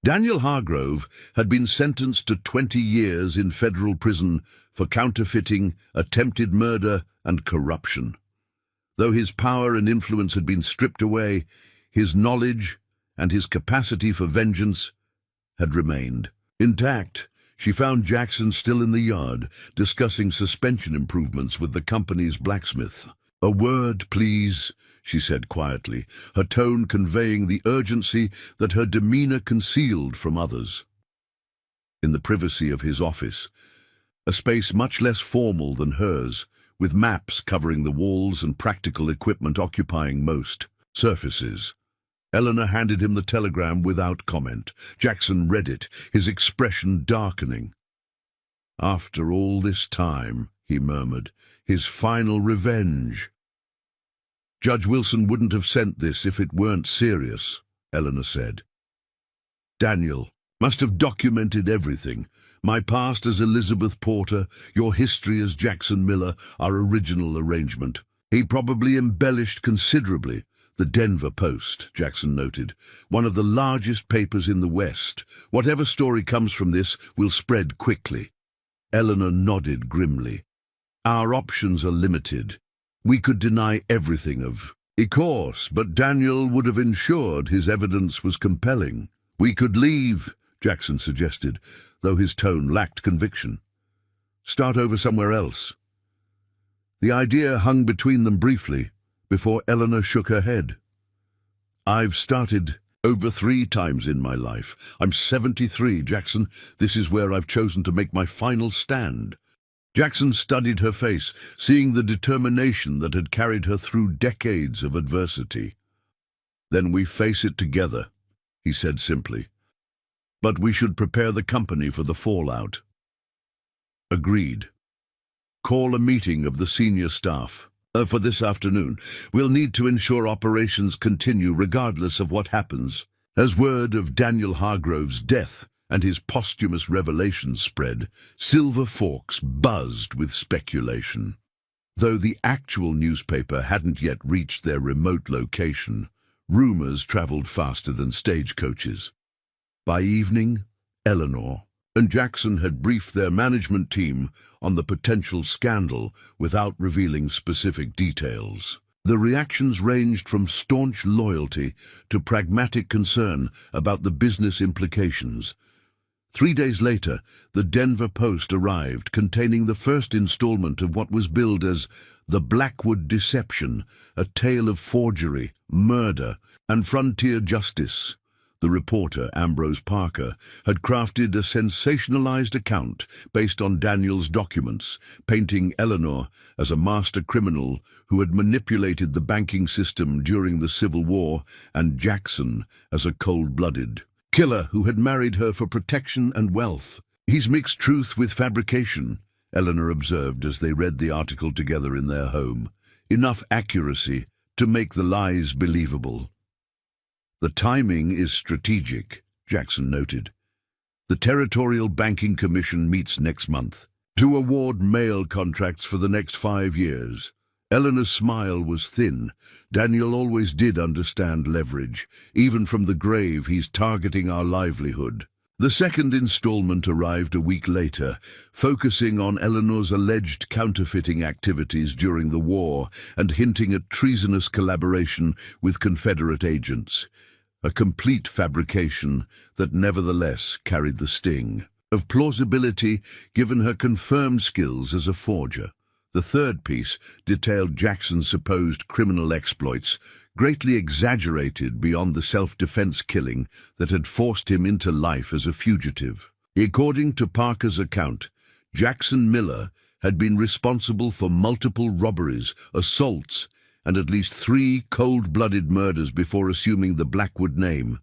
Daniel Hargrove had been sentenced to 20 years in federal prison for counterfeiting, attempted murder, and corruption. Though his power and influence had been stripped away, his knowledge and his capacity for vengeance had remained intact. She found Jackson still in the yard, discussing suspension improvements with the company's blacksmith. "A word, please," she said quietly, her tone conveying the urgency that her demeanor concealed from others. In the privacy of his office, a space much less formal than hers, with maps covering the walls and practical equipment occupying most surfaces, Eleanor handed him the telegram without comment. Jackson read it, his expression darkening. "After all this time," he murmured, "his final revenge." "Judge Wilson wouldn't have sent this if it weren't serious," Eleanor said. "Daniel must have documented everything. My past as Elizabeth Porter, your history as Jackson Miller, our original arrangement. He probably embellished considerably. The Denver Post," Jackson noted, "one of the largest papers in the West. Whatever story comes from this will spread quickly." Eleanor nodded grimly. "Our options are limited. We could deny everything of course, but Daniel would have ensured his evidence was compelling. We could leave," Jackson suggested, though his tone lacked conviction. "Start over somewhere else." The idea hung between them briefly, before Eleanor shook her head. "I've started over 3 times in my life. I'm 73, Jackson. This is where I've chosen to make my final stand." Jackson studied her face, seeing the determination that had carried her through decades of adversity. "Then we face it together," he said simply. "But we should prepare the company for the fallout." "Agreed. Call a meeting of the senior staff for this afternoon. We'll need to ensure operations continue regardless of what happens." As word of Daniel Hargrove's death and his posthumous revelations spread, Silver Forks buzzed with speculation. Though the actual newspaper hadn't yet reached their remote location, rumors traveled faster than stagecoaches. By evening, Eleanor and Jackson had briefed their management team on the potential scandal without revealing specific details. The reactions ranged from staunch loyalty to pragmatic concern about the business implications. 3 days later, the Denver Post arrived, containing the first installment of what was billed as The Blackwood Deception, a tale of forgery, murder, and frontier justice. The reporter, Ambrose Parker, had crafted a sensationalized account based on Daniel's documents, painting Eleanor as a master criminal who had manipulated the banking system during the Civil War, and Jackson as a cold-blooded killer who had married her for protection and wealth. "He's mixed truth with fabrication," Eleanor observed as they read the article together in their home. enough accuracy to make the lies believable. The timing is strategic, Jackson noted. The Territorial Banking Commission meets next month to award mail contracts for the next 5 years. Eleanor's smile was thin. Daniel always did understand leverage. Even from the grave, he's targeting our livelihood. The second installment arrived a week later, focusing on Eleanor's alleged counterfeiting activities during the war and hinting at treasonous collaboration with Confederate agents. A complete fabrication that nevertheless carried the sting of plausibility given her confirmed skills as a forger. The third piece detailed Jackson's supposed criminal exploits, greatly exaggerated beyond the self-defense killing that had forced him into life as a fugitive. According to Parker's account, Jackson Miller had been responsible for multiple robberies, assaults, and at least 3 cold-blooded murders before assuming the Blackwood name.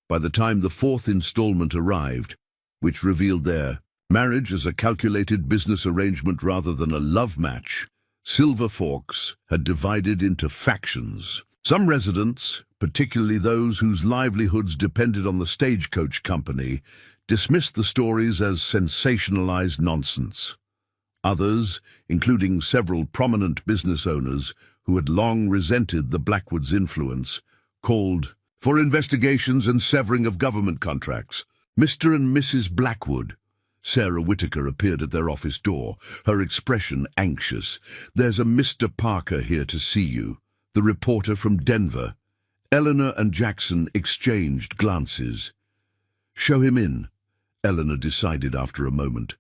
By the time the fourth installment arrived, which revealed their marriage as a calculated business arrangement rather than a love match, Silver Forks had divided into factions. Some residents, particularly those whose livelihoods depended on the Stagecoach company, dismissed the stories as sensationalized nonsense. Others, including several prominent business owners who had long resented the Blackwood's influence, called for investigations and severing of government contracts. Mr. and Mrs. Blackwood. Sarah Whitaker appeared at their office door, her expression anxious. "There's a Mr. Parker here to see you, the reporter from Denver." Eleanor and Jackson exchanged glances. "Show him in," Eleanor decided after a moment.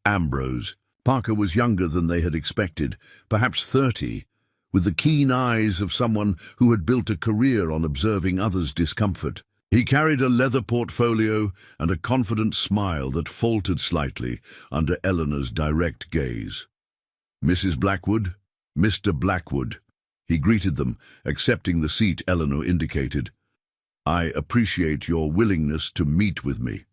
Ambrose. Parker was younger than they had expected, perhaps 30, with the keen eyes of someone who had built a career on observing others' discomfort. He carried a leather portfolio and a confident smile that faltered slightly under Eleanor's direct gaze. "Mrs. Blackwood, Mr. Blackwood." He greeted them, accepting the seat Eleanor indicated. "I appreciate your willingness to meet with me."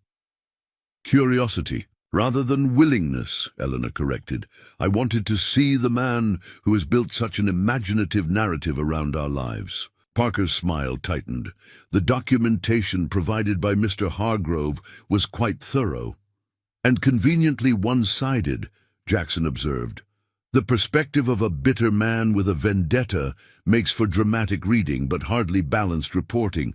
"Curiosity, rather than willingness," Eleanor corrected. "I wanted to see the man who has built such an imaginative narrative around our lives." Parker's smile tightened. The documentation provided by Mr. Hargrove was quite thorough. "And conveniently one-sided," Jackson observed. "The perspective of a bitter man with a vendetta makes for dramatic reading but hardly balanced reporting."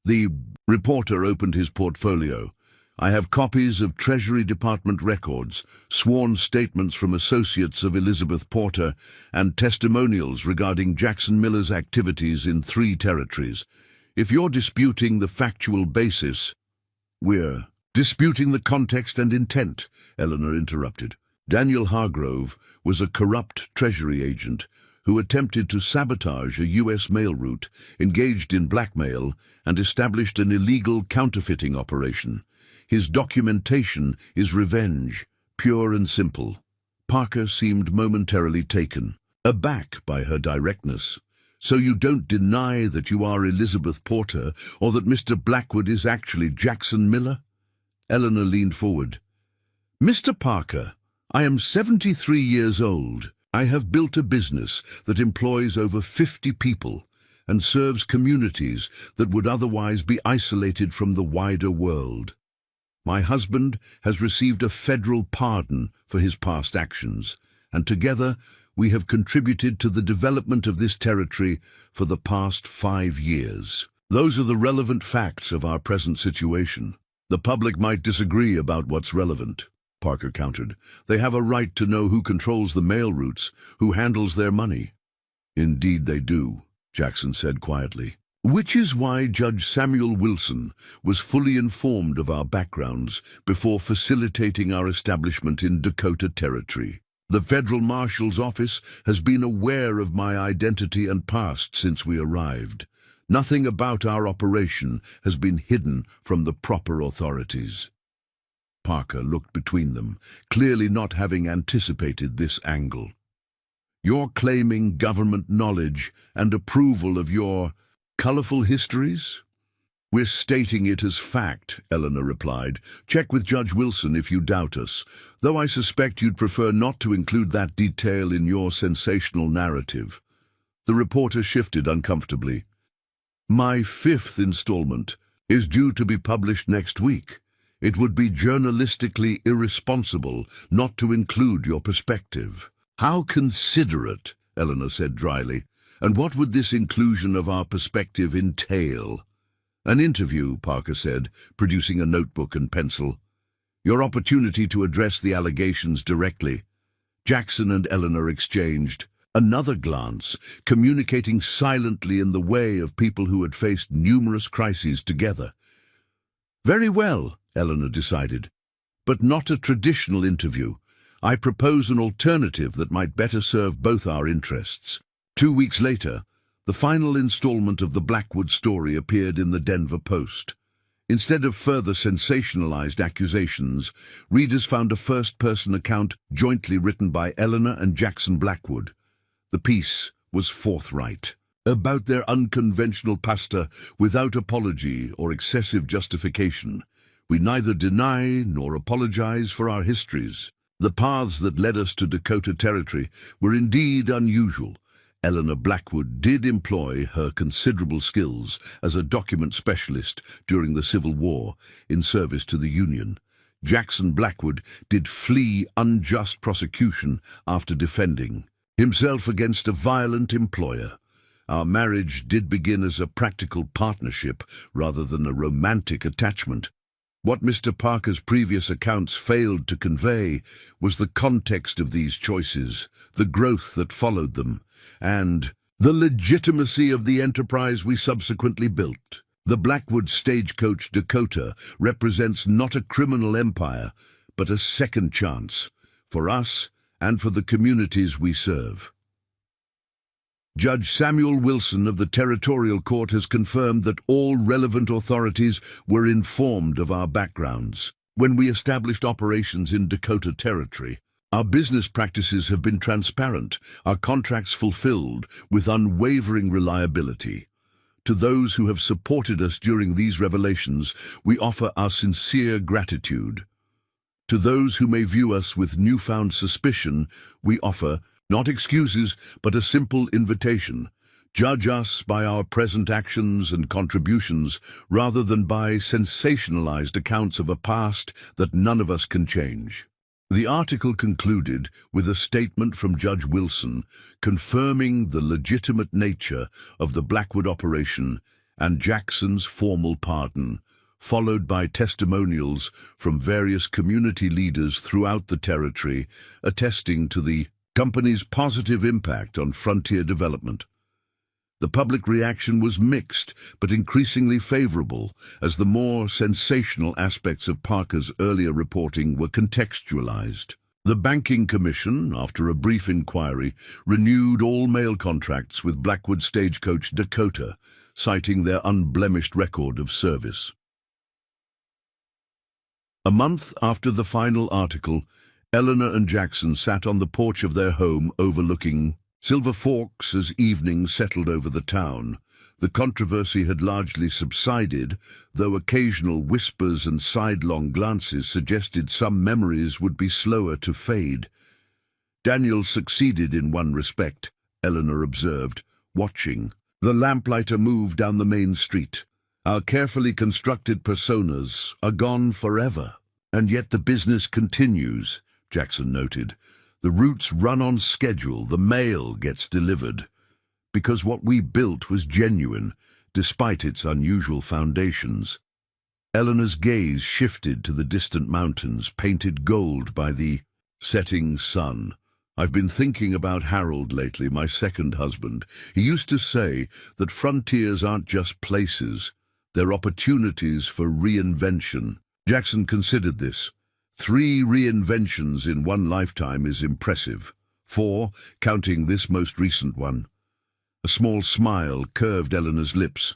The reporter opened his portfolio. "I have copies of Treasury Department records, sworn statements from associates of Elizabeth Porter, and testimonials regarding Jackson Miller's activities in 3 territories. If you're disputing the factual basis—" "We're disputing the context and intent," Eleanor interrupted. Daniel Hargrove was a corrupt Treasury agent who attempted to sabotage a U.S. mail route, engaged in blackmail, and established an illegal counterfeiting operation. His documentation is revenge, pure and simple. Parker seemed momentarily taken, aback by her directness. "So you don't deny that you are Elizabeth Porter, or that Mr. Blackwood is actually Jackson Miller?" Eleanor leaned forward. "Mr. Parker, I am 73 years old. I have built a business that employs over 50 people and serves communities that would otherwise be isolated from the wider world. My husband has received a federal pardon for his past actions, and together we have contributed to the development of this territory for the past 5 years. Those are the relevant facts of our present situation." "The public might disagree about what's relevant," Parker countered. "They have a right to know who controls the mail routes, who handles their money." "Indeed they do," Jackson said quietly. "Which is why Judge Samuel Wilson was fully informed of our backgrounds before facilitating our establishment in Dakota Territory. The Federal Marshal's Office has been aware of my identity and past since we arrived. Nothing about our operation has been hidden from the proper authorities." Parker looked between them, clearly not having anticipated this angle. "You're claiming government knowledge and approval of your colorful histories?" "We're stating it as fact," Eleanor replied. "Check with Judge Wilson if you doubt us, though I suspect you'd prefer not to include that detail in your sensational narrative." The reporter shifted uncomfortably. "My 5th installment is due to be published next week. It would be journalistically irresponsible not to include your perspective." "How considerate," Eleanor said dryly. "And what would this inclusion of our perspective entail?" "An interview," Parker said, producing a notebook and pencil. "Your opportunity to address the allegations directly." Jackson and Eleanor exchanged another glance, communicating silently in the way of people who had faced numerous crises together. "Very well," Eleanor decided, "but not a traditional interview. I propose an alternative that might better serve both our interests." 2 weeks later, the final installment of the Blackwood story appeared in the Denver Post. Instead of further sensationalized accusations, readers found a first-person account jointly written by Eleanor and Jackson Blackwood. The piece was forthright about their unconventional past without apology or excessive justification. "We neither deny nor apologize for our histories. The paths that led us to Dakota Territory were indeed unusual. Eleanor Blackwood did employ her considerable skills as a document specialist during the Civil War in service to the Union. Jackson Blackwood did flee unjust prosecution after defending himself against a violent employer. Our marriage did begin as a practical partnership rather than a romantic attachment. What Mr. Parker's previous accounts failed to convey was the context of these choices, the growth that followed them, and the legitimacy of the enterprise we subsequently built. The Blackwood Stagecoach Dakota represents not a criminal empire, but a second chance for us and for the communities we serve. Judge Samuel Wilson of the Territorial Court has confirmed that all relevant authorities were informed of our backgrounds when we established operations in Dakota Territory. Our business practices have been transparent, our contracts fulfilled with unwavering reliability. To those who have supported us during these revelations, we offer our sincere gratitude. To those who may view us with newfound suspicion, we offer not excuses, but a simple invitation. Judge us by our present actions and contributions rather than by sensationalized accounts of a past that none of us can change. The article concluded with a statement from Judge Wilson confirming the legitimate nature of the Blackwood operation and Jackson's formal pardon, followed by testimonials from various community leaders throughout the territory attesting to the company's positive impact on frontier development. The public reaction was mixed, but increasingly favorable, as the more sensational aspects of Parker's earlier reporting were contextualized. The Banking Commission, after a brief inquiry, renewed all mail contracts with Blackwood Stagecoach Dakota, citing their unblemished record of service. A month after the final article, Eleanor and Jackson sat on the porch of their home overlooking Silver Forks as evening settled over the town. The controversy had largely subsided, though occasional whispers and sidelong glances suggested some memories would be slower to fade. "Daniel succeeded in one respect," Eleanor observed, watching the lamplighter move down the main street. "Our carefully constructed personas are gone forever. And yet the business continues," Jackson noted. "The routes run on schedule, the mail gets delivered. Because what we built was genuine, despite its unusual foundations." Eleanor's gaze shifted to the distant mountains, painted gold by the setting sun. "I've been thinking about Harold lately, my second husband. He used to say that frontiers aren't just places, they're opportunities for reinvention." Jackson considered this. 3 reinventions in one lifetime is impressive. 4, counting this most recent one. A small smile curved Eleanor's lips.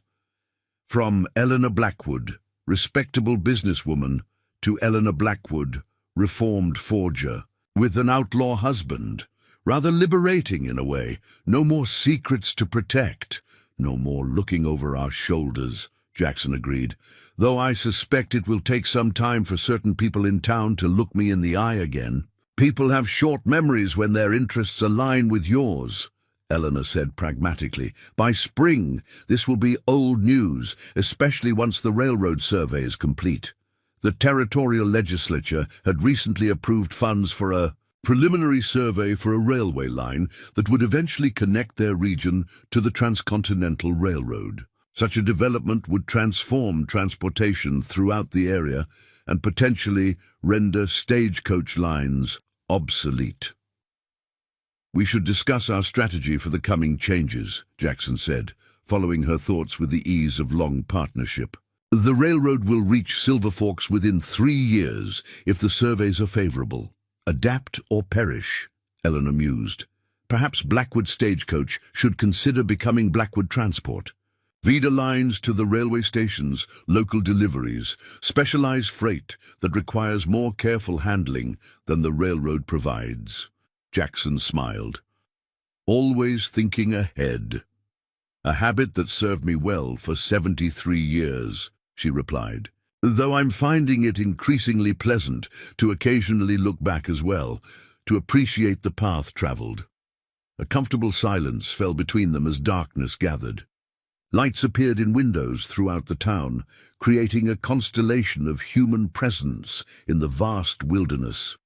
From Eleanor Blackwood, respectable businesswoman, to Eleanor Blackwood, reformed forger, with an outlaw husband. Rather liberating in a way. No more secrets to protect. No more looking over our shoulders. Jackson agreed, though I suspect it will take some time for certain people in town to look me in the eye again. People have short memories when their interests align with yours, Eleanor said pragmatically. By spring, this will be old news, especially once the railroad survey is complete. The territorial legislature had recently approved funds for a preliminary survey for a railway line that would eventually connect their region to the Transcontinental Railroad. Such a development would transform transportation throughout the area and potentially render stagecoach lines obsolete. We should discuss our strategy for the coming changes, Jackson said, following her thoughts with the ease of long partnership. The railroad will reach Silver Forks within 3 years if the surveys are favorable. Adapt or perish, Eleanor mused. Perhaps Blackwood Stagecoach should consider becoming Blackwood Transport. Feeder lines to the railway stations, local deliveries, specialized freight that requires more careful handling than the railroad provides. Jackson smiled. Always thinking ahead. A habit that served me well for 73 years, she replied. Though I'm finding it increasingly pleasant to occasionally look back as well, to appreciate the path traveled. A comfortable silence fell between them as darkness gathered. Lights appeared in windows throughout the town, creating a constellation of human presence in the vast wilderness.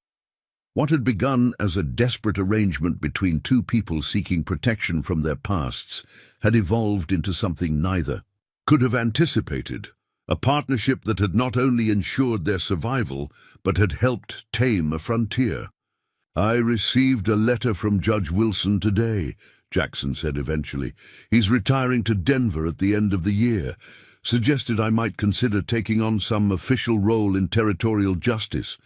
What had begun as a desperate arrangement between two people seeking protection from their pasts had evolved into something neither could have anticipated, a partnership that had not only ensured their survival, but had helped tame a frontier. I received a letter from Judge Wilson today, Jackson said eventually. He's retiring to Denver at the end of the year. Suggested I might consider taking on some official role in territorial justice.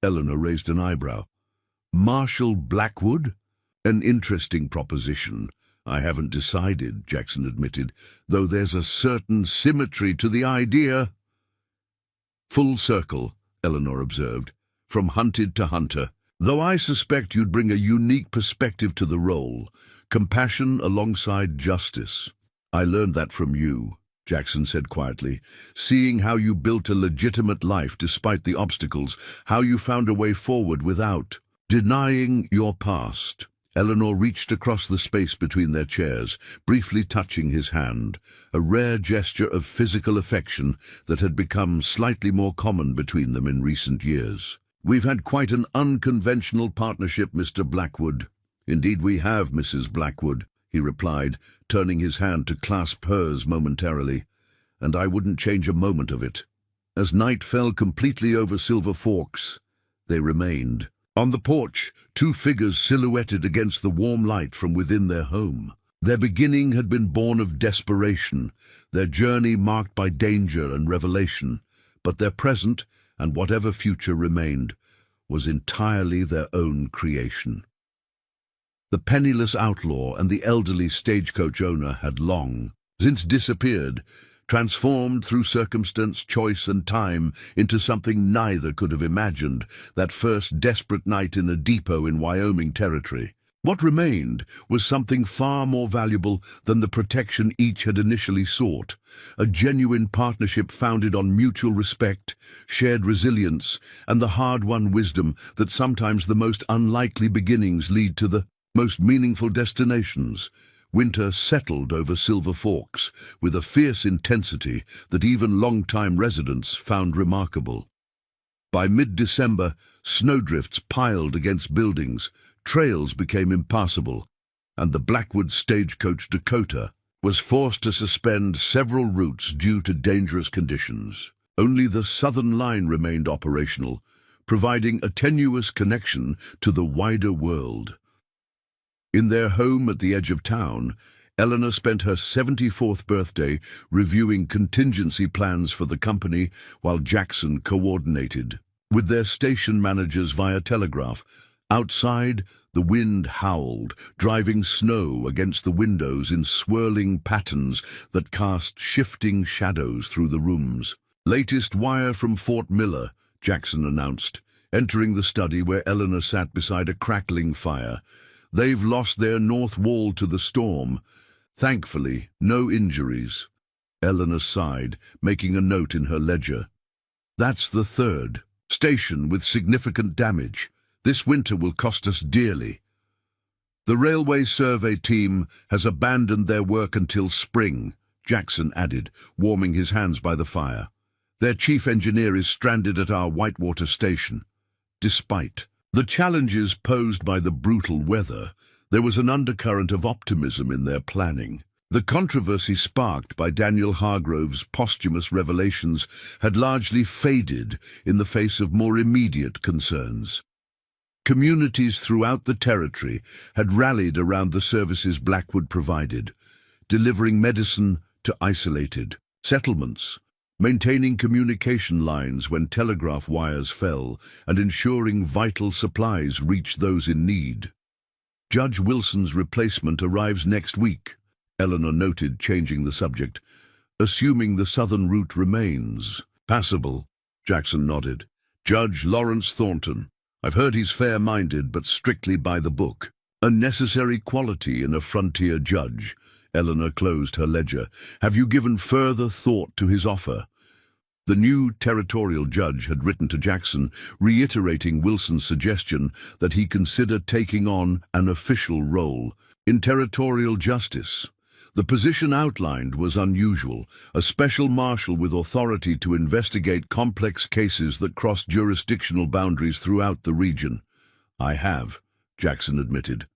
Eleanor raised an eyebrow. Marshal Blackwood? An interesting proposition. I haven't decided, Jackson admitted, though there's a certain symmetry to the idea. Full circle, Eleanor observed, from hunted to hunter. Though I suspect you'd bring a unique perspective to the role, compassion alongside justice. I learned that from you, Jackson said quietly, seeing how you built a legitimate life despite the obstacles, how you found a way forward without denying your past. Eleanor reached across the space between their chairs, briefly touching his hand, a rare gesture of physical affection that had become slightly more common between them in recent years. We've had quite an unconventional partnership, Mr. Blackwood. Indeed we have, Mrs. Blackwood, he replied, turning his hand to clasp hers momentarily. And I wouldn't change a moment of it. As night fell completely over Silver Forks, they remained. On the porch, two figures silhouetted against the warm light from within their home. Their beginning had been born of desperation, their journey marked by danger and revelation, but their present, and whatever future remained, was entirely their own creation. The penniless outlaw and the elderly stagecoach owner had long since disappeared, transformed through circumstance, choice, and time into something neither could have imagined that first desperate night in a depot in Wyoming territory. What remained was something far more valuable than the protection each had initially sought, a genuine partnership founded on mutual respect, shared resilience, and the hard-won wisdom that sometimes the most unlikely beginnings lead to the most meaningful destinations. Winter settled over Silver Forks with a fierce intensity that even long-time residents found remarkable. By mid-December, snowdrifts piled against buildings, trails became impassable, and the Blackwood Stagecoach Dakota was forced to suspend several routes due to dangerous conditions. Only the southern line remained operational, providing a tenuous connection to the wider world. In their home at the edge of town, Eleanor spent her 74th birthday reviewing contingency plans for the company while Jackson coordinated with their station managers via telegraph. Outside, the wind howled, driving snow against the windows in swirling patterns that cast shifting shadows through the rooms. Latest wire from Fort Miller, Jackson announced, entering the study where Eleanor sat beside a crackling fire. They've lost their north wall to the storm. Thankfully, no injuries. Eleanor sighed, making a note in her ledger. That's the third station with significant damage. This winter will cost us dearly. The railway survey team has abandoned their work until spring, Jackson added, warming his hands by the fire. Their chief engineer is stranded at our Whitewater station. Despite the challenges posed by the brutal weather, there was an undercurrent of optimism in their planning. The controversy sparked by Daniel Hargrove's posthumous revelations had largely faded in the face of more immediate concerns. Communities throughout the territory had rallied around the services Blackwood provided, delivering medicine to isolated settlements, maintaining communication lines when telegraph wires fell, and ensuring vital supplies reached those in need. Judge Wilson's replacement arrives next week, Eleanor noted, changing the subject. Assuming the southern route remains passable, Jackson nodded. Judge Lawrence Thornton. I've heard he's fair-minded but strictly by the book. A necessary quality in a frontier judge. Eleanor closed her ledger. Have you given further thought to his offer? The new territorial judge had written to Jackson, reiterating Wilson's suggestion that he consider taking on an official role in territorial justice. The position outlined was unusual, a special marshal with authority to investigate complex cases that cross jurisdictional boundaries throughout the region. I have, Jackson admitted.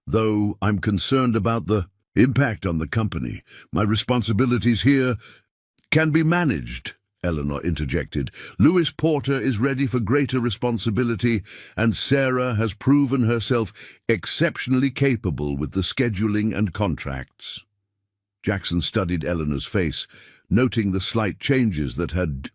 Though I'm concerned about the impact on the company. My responsibilities here can be managed, Eleanor interjected. Lewis Porter is ready for greater responsibility, and Sarah has proven herself exceptionally capable with the scheduling and contracts. Jackson studied Eleanor's face, noting the slight changes that had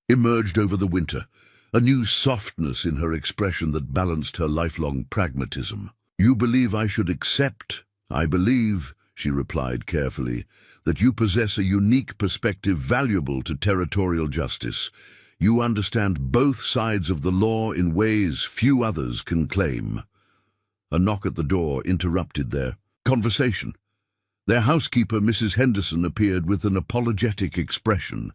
emerged over the winter, a new softness in her expression that balanced her lifelong pragmatism. You believe I should accept? I believe, she replied carefully, that you possess a unique perspective valuable to territorial justice. You understand both sides of the law in ways few others can claim. A knock at the door interrupted their conversation. Their housekeeper, Mrs. Henderson, appeared with an apologetic expression.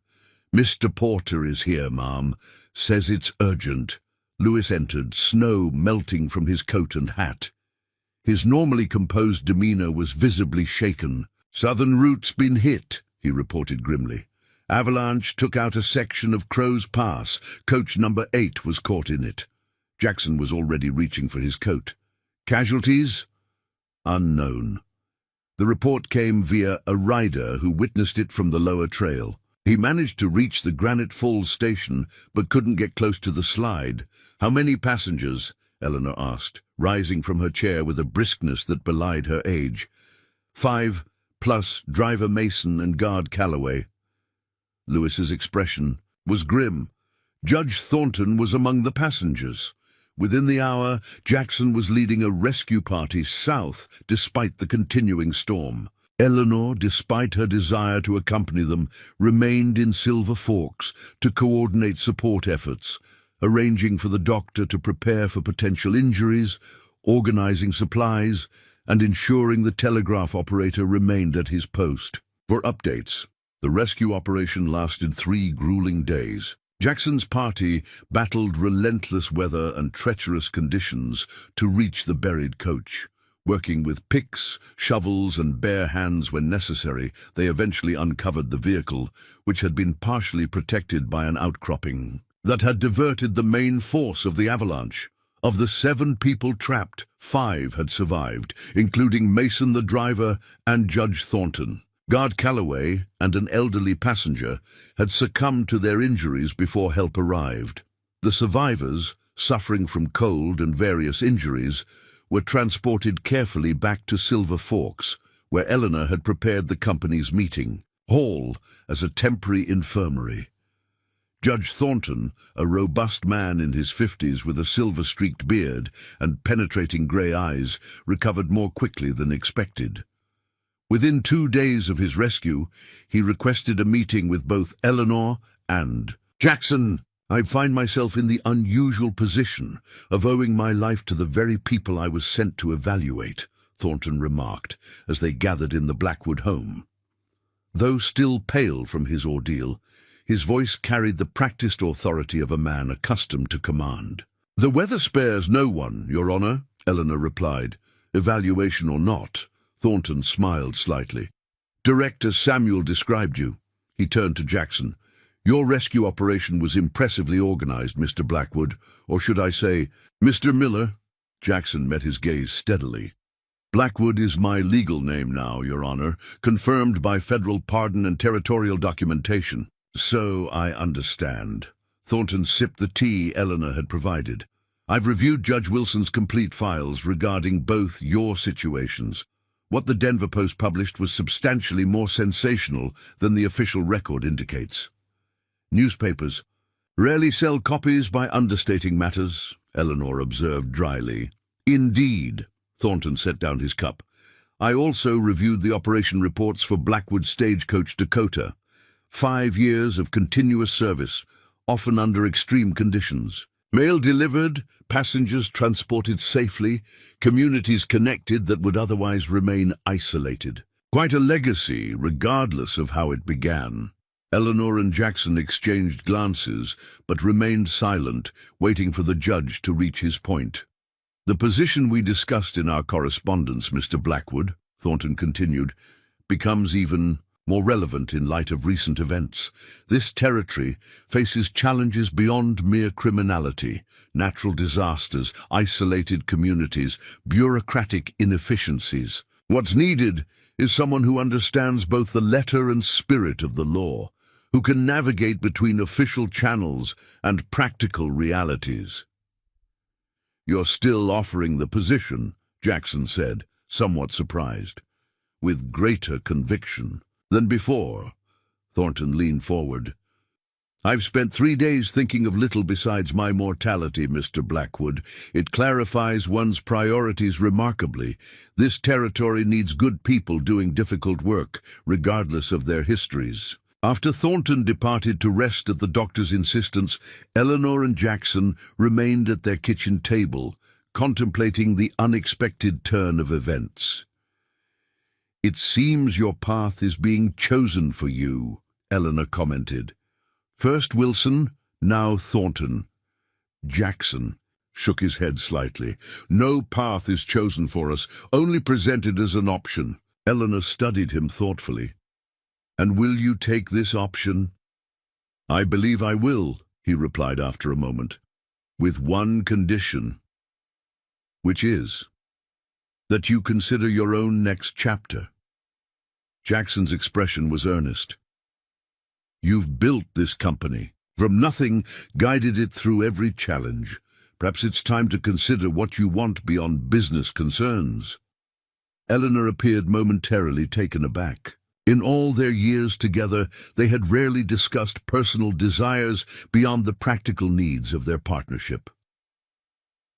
Mr. Porter is here, ma'am. Says it's urgent. Lewis entered, snow melting from his coat and hat. His normally composed demeanor was visibly shaken. Southern route's been hit, he reported grimly. Avalanche took out a section of Crow's Pass. Coach number 8 was caught in it. Jackson was already reaching for his coat. Casualties? Unknown. The report came via a rider who witnessed it from the lower trail. He managed to reach the Granite Falls station, but couldn't get close to the slide. How many passengers? Eleanor asked, rising from her chair with a briskness that belied her age. 5, plus driver Mason and guard Calloway. Lewis's expression was grim. Judge Thornton was among the passengers. Within the hour, Jackson was leading a rescue party south despite the continuing storm. Eleanor, despite her desire to accompany them, remained in Silver Forks to coordinate support efforts, arranging for the doctor to prepare for potential injuries, organizing supplies, and ensuring the telegraph operator remained at his post. For updates, the rescue operation lasted 3 grueling days. Jackson's party battled relentless weather and treacherous conditions to reach the buried coach. Working with picks, shovels, and bare hands when necessary, they eventually uncovered the vehicle, which had been partially protected by an outcropping that had diverted the main force of the avalanche. Of the 7 people trapped, 5 had survived, including Mason the driver and Judge Thornton. Guard Calloway and an elderly passenger had succumbed to their injuries before help arrived. The survivors, suffering from cold and various injuries, were transported carefully back to Silver Forks, where Eleanor had prepared the company's meeting hall as a temporary infirmary. Judge Thornton, a robust man in his 50s with a silver-streaked beard and penetrating grey eyes, recovered more quickly than expected. Within 2 days of his rescue, he requested a meeting with both Eleanor and Jackson. I find myself in the unusual position of owing my life to the very people I was sent to evaluate, Thornton remarked, as they gathered in the Blackwood home. Though still pale from his ordeal, his voice carried the practiced authority of a man accustomed to command. "The weather spares no one, Your Honor," Eleanor replied. "Evaluation or not." Thornton smiled slightly. "Direct as Samuel described you." He turned to Jackson. "Your rescue operation was impressively organized, Mr. Blackwood, or should I say, Mr. Miller?" Jackson met his gaze steadily. "Blackwood is my legal name now, Your Honor, confirmed by federal pardon and territorial documentation." "So I understand." Thornton sipped the tea Eleanor had provided. "I've reviewed Judge Wilson's complete files regarding both your situations. What the Denver Post published was substantially more sensational than the official record indicates. Newspapers rarely sell copies by understating matters," Eleanor observed dryly. "Indeed." Thornton set down his cup. "I also reviewed the operation reports for Blackwood Stagecoach Dakota. 5 years of continuous service, often under extreme conditions. Mail delivered, passengers transported safely, communities connected that would otherwise remain isolated. Quite a legacy, regardless of how it began." Eleanor and Jackson exchanged glances, but remained silent, waiting for the judge to reach his point. "The position we discussed in our correspondence, Mr. Blackwood," Thornton continued, "becomes even more relevant in light of recent events. This territory faces challenges beyond mere criminality, natural disasters, isolated communities, bureaucratic inefficiencies. What's needed is someone who understands both the letter and spirit of the law, who can navigate between official channels and practical realities." "You're still offering the position," Jackson said, somewhat surprised. "With greater conviction than before." Thornton leaned forward. "I've spent 3 days thinking of little besides my mortality, Mr. Blackwood. It clarifies one's priorities remarkably. This territory needs good people doing difficult work, regardless of their histories." After Thornton departed to rest at the doctor's insistence, Eleanor and Jackson remained at their kitchen table, contemplating the unexpected turn of events. "It seems your path is being chosen for you," Eleanor commented. "First Wilson, now Thornton." Jackson shook his head slightly. "No path is chosen for us, only presented as an option." Eleanor studied him thoughtfully. "And will you take this option?" "I believe I will," he replied after a moment, "with one condition." "Which is?" "That you consider your own next chapter." Jackson's expression was earnest. "You've built this company. From nothing, guided it through every challenge. Perhaps it's time to consider what you want beyond business concerns." Eleanor appeared momentarily taken aback. In all their years together, they had rarely discussed personal desires beyond the practical needs of their partnership.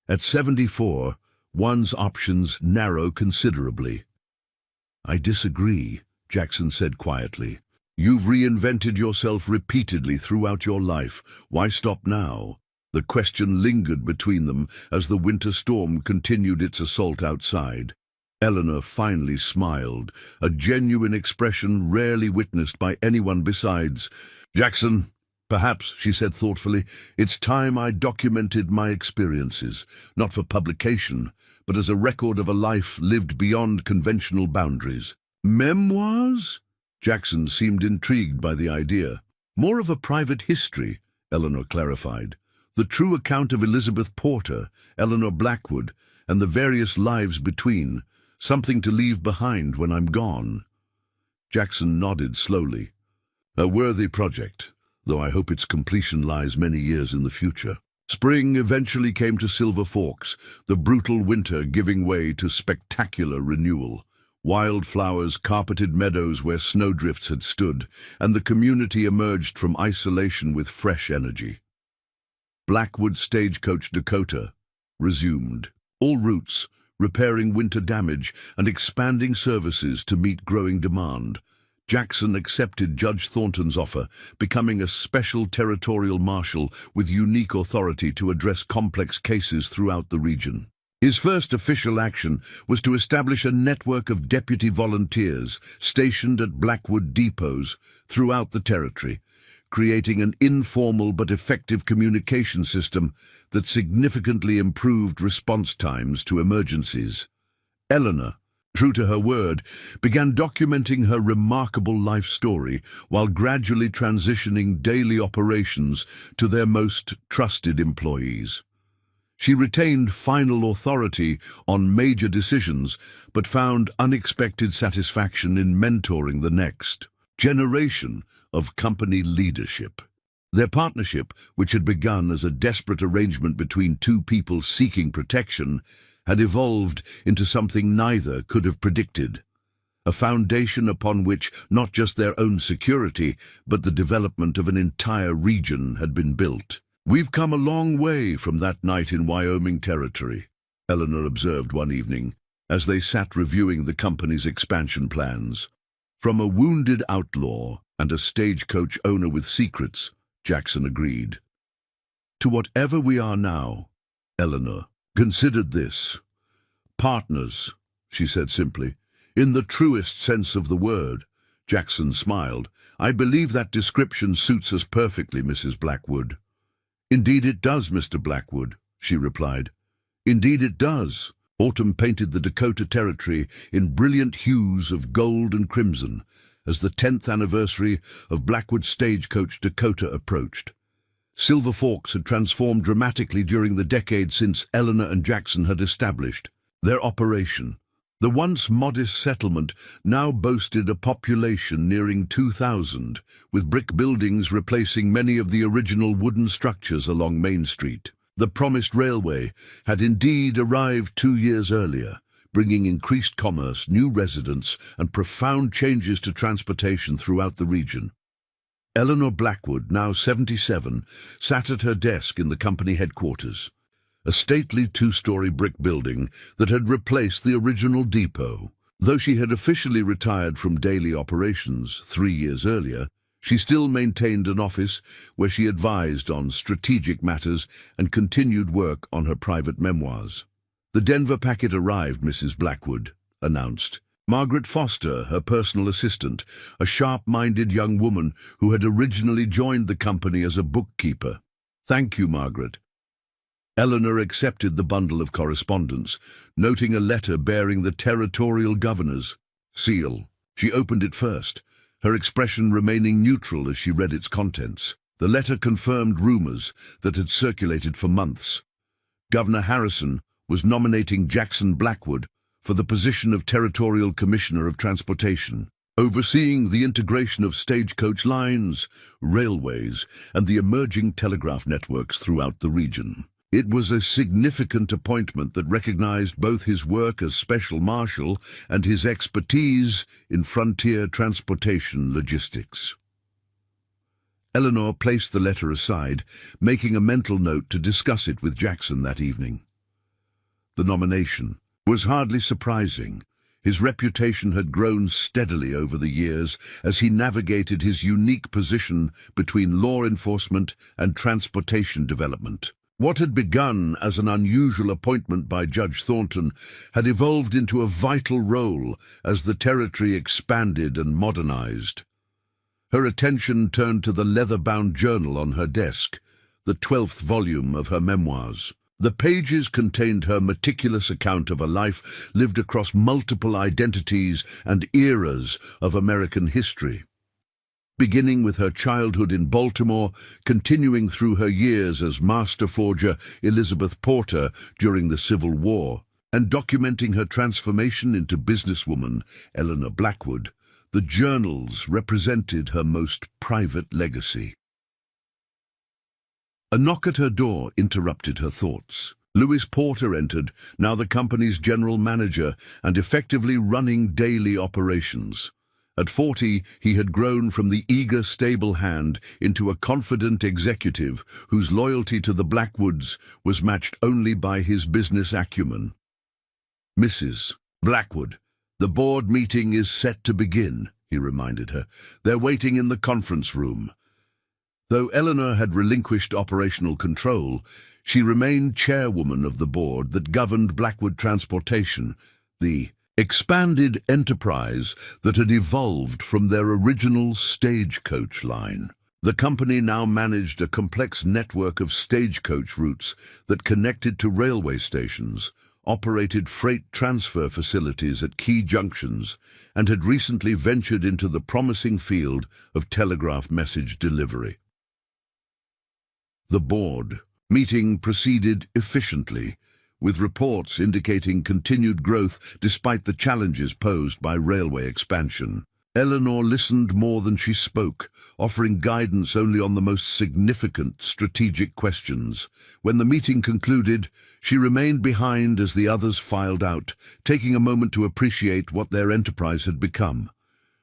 At 74, one's options narrow considerably. "I disagree," Jackson said quietly. "You've reinvented yourself repeatedly throughout your life. Why stop now?" The question lingered between them as the winter storm continued its assault outside. Eleanor finally smiled, a genuine expression rarely witnessed by anyone besides. "Jackson, perhaps," she said thoughtfully, "it's time I documented my experiences, not for publication, but as a record of a life lived beyond conventional boundaries." "Memoirs?" Jackson seemed intrigued by the idea. "More of a private history," Eleanor clarified. "The true account of Elizabeth Porter, Eleanor Blackwood, and the various lives between. Something to leave behind when I'm gone." Jackson nodded slowly. "A worthy project, though I hope its completion lies many years in the future." Spring eventually came to Silver Forks, the brutal winter giving way to spectacular renewal. Wildflowers carpeted meadows where snowdrifts had stood, and the community emerged from isolation with fresh energy. Blackwood Stagecoach Dakota resumed. All routes, repairing winter damage and expanding services to meet growing demand. Jackson accepted Judge Thornton's offer, becoming a special territorial marshal with unique authority to address complex cases throughout the region. His first official action was to establish a network of deputy volunteers stationed at Blackwood depots throughout the territory, creating an informal but effective communication system that significantly improved response times to emergencies. Eleanor, true to her word, began documenting her remarkable life story while gradually transitioning daily operations to their most trusted employees. She retained final authority on major decisions, but found unexpected satisfaction in mentoring the next generation of company leadership. Their partnership, which had begun as a desperate arrangement between two people seeking protection, had evolved into something neither could have predicted. A foundation upon which not just their own security, but the development of an entire region had been built. "We've come a long way from that night in Wyoming Territory," Eleanor observed one evening, as they sat reviewing the company's expansion plans. "From a wounded outlaw and a stagecoach owner with secrets," Jackson agreed. "To whatever we are now," Eleanor considered this. "Partners," she said simply. "In the truest sense of the word." Jackson smiled. "I believe that description suits us perfectly, Mrs. Blackwood." "Indeed it does, Mr. Blackwood," she replied. "Indeed it does." Autumn painted the Dakota Territory in brilliant hues of gold and crimson as the 10th anniversary of Blackwood's Stagecoach Dakota approached. Silver Forks had transformed dramatically during the decade since Eleanor and Jackson had established their operation. The once modest settlement now boasted a population nearing 2,000, with brick buildings replacing many of the original wooden structures along Main Street. The promised railway had indeed arrived 2 years earlier, bringing increased commerce, new residents, and profound changes to transportation throughout the region. Eleanor Blackwood, now 77, sat at her desk in the company headquarters, a stately 2-story brick building that had replaced the original depot. Though she had officially retired from daily operations 3 years earlier, she still maintained an office where she advised on strategic matters and continued work on her private memoirs. "The Denver packet arrived," Mrs. Blackwood announced. Margaret Foster, her personal assistant, a sharp-minded young woman who had originally joined the company as a bookkeeper. "Thank you, Margaret." Eleanor accepted the bundle of correspondence, noting a letter bearing the territorial governor's seal. She opened it first, her expression remaining neutral as she read its contents. The letter confirmed rumors that had circulated for months. Governor Harrison was nominating Jackson Blackwood for the position of Territorial Commissioner of Transportation, overseeing the integration of stagecoach lines, railways, and the emerging telegraph networks throughout the region. It was a significant appointment that recognized both his work as special marshal and his expertise in frontier transportation logistics. Eleanor placed the letter aside, making a mental note to discuss it with Jackson that evening. The nomination was hardly surprising. His reputation had grown steadily over the years as he navigated his unique position between law enforcement and transportation development. What had begun as an unusual appointment by Judge Thornton had evolved into a vital role as the territory expanded and modernized. Her attention turned to the leather-bound journal on her desk, the 12th volume of her memoirs. The pages contained her meticulous account of a life lived across multiple identities and eras of American history. Beginning with her childhood in Baltimore, continuing through her years as master forger Elizabeth Porter during the Civil War, and documenting her transformation into businesswoman Eleanor Blackwood, the journals represented her most private legacy. A knock at her door interrupted her thoughts. Lewis Porter entered, now the company's general manager and effectively running daily operations. At 40, he had grown from the eager, stable hand into a confident executive whose loyalty to the Blackwoods was matched only by his business acumen. "Mrs. Blackwood, the board meeting is set to begin," he reminded her. "They're waiting in the conference room." Though Eleanor had relinquished operational control, she remained chairwoman of the board that governed Blackwood Transportation, the expanded enterprise that had evolved from their original Stagecoach line. The company now managed a complex network of stagecoach routes that connected to railway stations, operated freight transfer facilities at key junctions, and had recently ventured into the promising field of telegraph message delivery. The board meeting proceeded efficiently, with reports indicating continued growth despite the challenges posed by railway expansion. Eleanor listened more than she spoke, offering guidance only on the most significant strategic questions. When the meeting concluded, she remained behind as the others filed out, taking a moment to appreciate what their enterprise had become.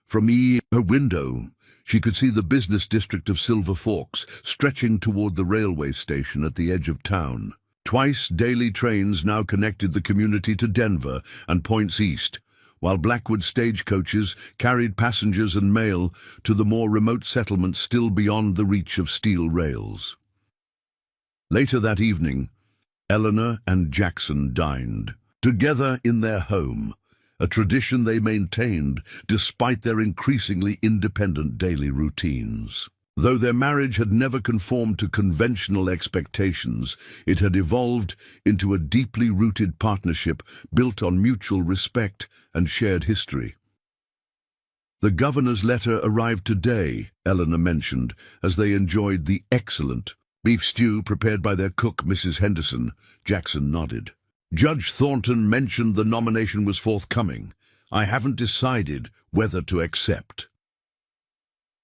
From her window, she could see the business district of Silver Forks stretching toward the railway station at the edge of town. Twice daily trains now connected the community to Denver and points east, while Blackwood stagecoaches carried passengers and mail to the more remote settlements still beyond the reach of steel rails. Later that evening, Eleanor and Jackson dined together in their home, a tradition they maintained despite their increasingly independent daily routines. Though their marriage had never conformed to conventional expectations, it had evolved into a deeply rooted partnership built on mutual respect and shared history. The governor's letter arrived today, Eleanor mentioned, as they enjoyed the excellent beef stew prepared by their cook, Mrs. Henderson. Jackson nodded. Judge Thornton mentioned the nomination was forthcoming. I haven't decided whether to accept.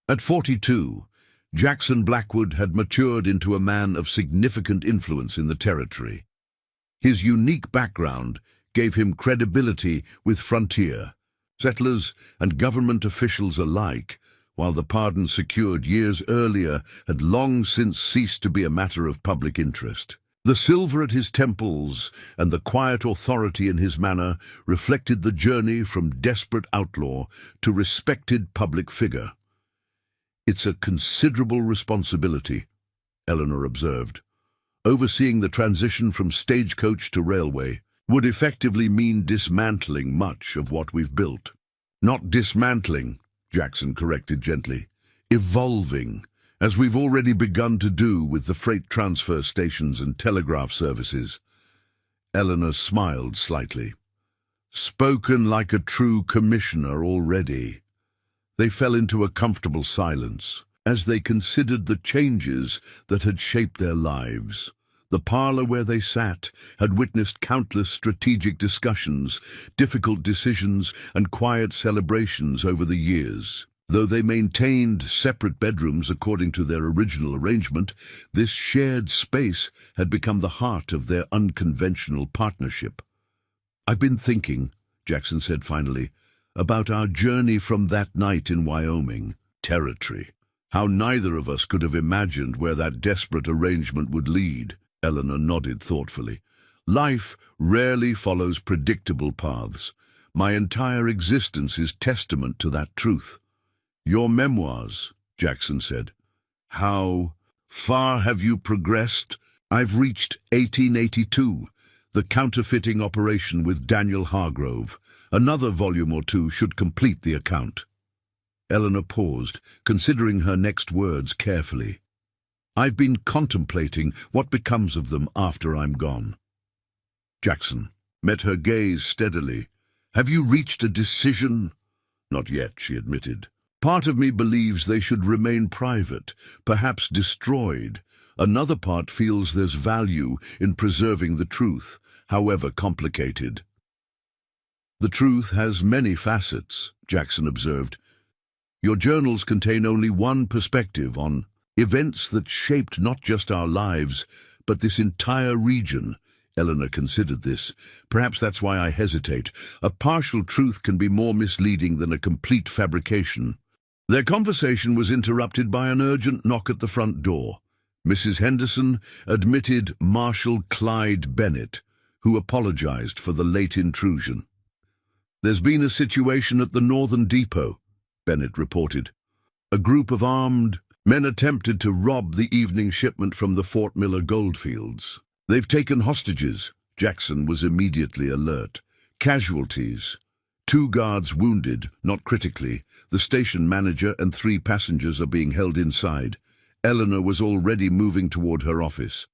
At 42, Jackson Blackwood had matured into a man of significant influence in the territory. His unique background gave him credibility with frontier settlers and government officials alike, while the pardon secured years earlier had long since ceased to be a matter of public interest. The silver at his temples and the quiet authority in his manner reflected the journey from desperate outlaw to respected public figure. It's a considerable responsibility, Eleanor observed. Overseeing the transition from stagecoach to railway would effectively mean dismantling much of what we've built. Not dismantling, Jackson corrected gently. Evolving, as we've already begun to do with the freight transfer stations and telegraph services. Eleanor smiled slightly. Spoken like a true commissioner already. They fell into a comfortable silence as they considered the changes that had shaped their lives. The parlor where they sat had witnessed countless strategic discussions, difficult decisions, and quiet celebrations over the years. Though they maintained separate bedrooms according to their original arrangement, this shared space had become the heart of their unconventional partnership. I've been thinking, Jackson said finally, about our journey from that night in Wyoming territory. How neither of us could have imagined where that desperate arrangement would lead. Eleanor nodded thoughtfully. Life rarely follows predictable paths. My entire existence is testament to that truth. Your memoirs, Jackson said. How far have you progressed? I've reached 1882, the counterfeiting operation with Daniel Hargrove. Another volume or two should complete the account. Eleanor paused, considering her next words carefully. I've been contemplating what becomes of them after I'm gone. Jackson met her gaze steadily. Have you reached a decision? Not yet, she admitted. Part of me believes they should remain private, perhaps destroyed. Another part feels there's value in preserving the truth, however complicated. The truth has many facets, Jackson observed. Your journals contain only one perspective on events that shaped not just our lives, but this entire region. Eleanor considered this. Perhaps that's why I hesitate. A partial truth can be more misleading than a complete fabrication. Their conversation was interrupted by an urgent knock at the front door. Mrs. Henderson admitted Marshal Clyde Bennett, who apologized for the late intrusion. There's been a situation at the Northern Depot, Bennett reported. A group of armed Men attempted to rob the evening shipment from the Fort Miller goldfields. They've taken hostages. Jackson was immediately alert. Casualties. 2 guards wounded, not critically. The station manager and 3 passengers are being held inside. Eleanor was already moving toward her office.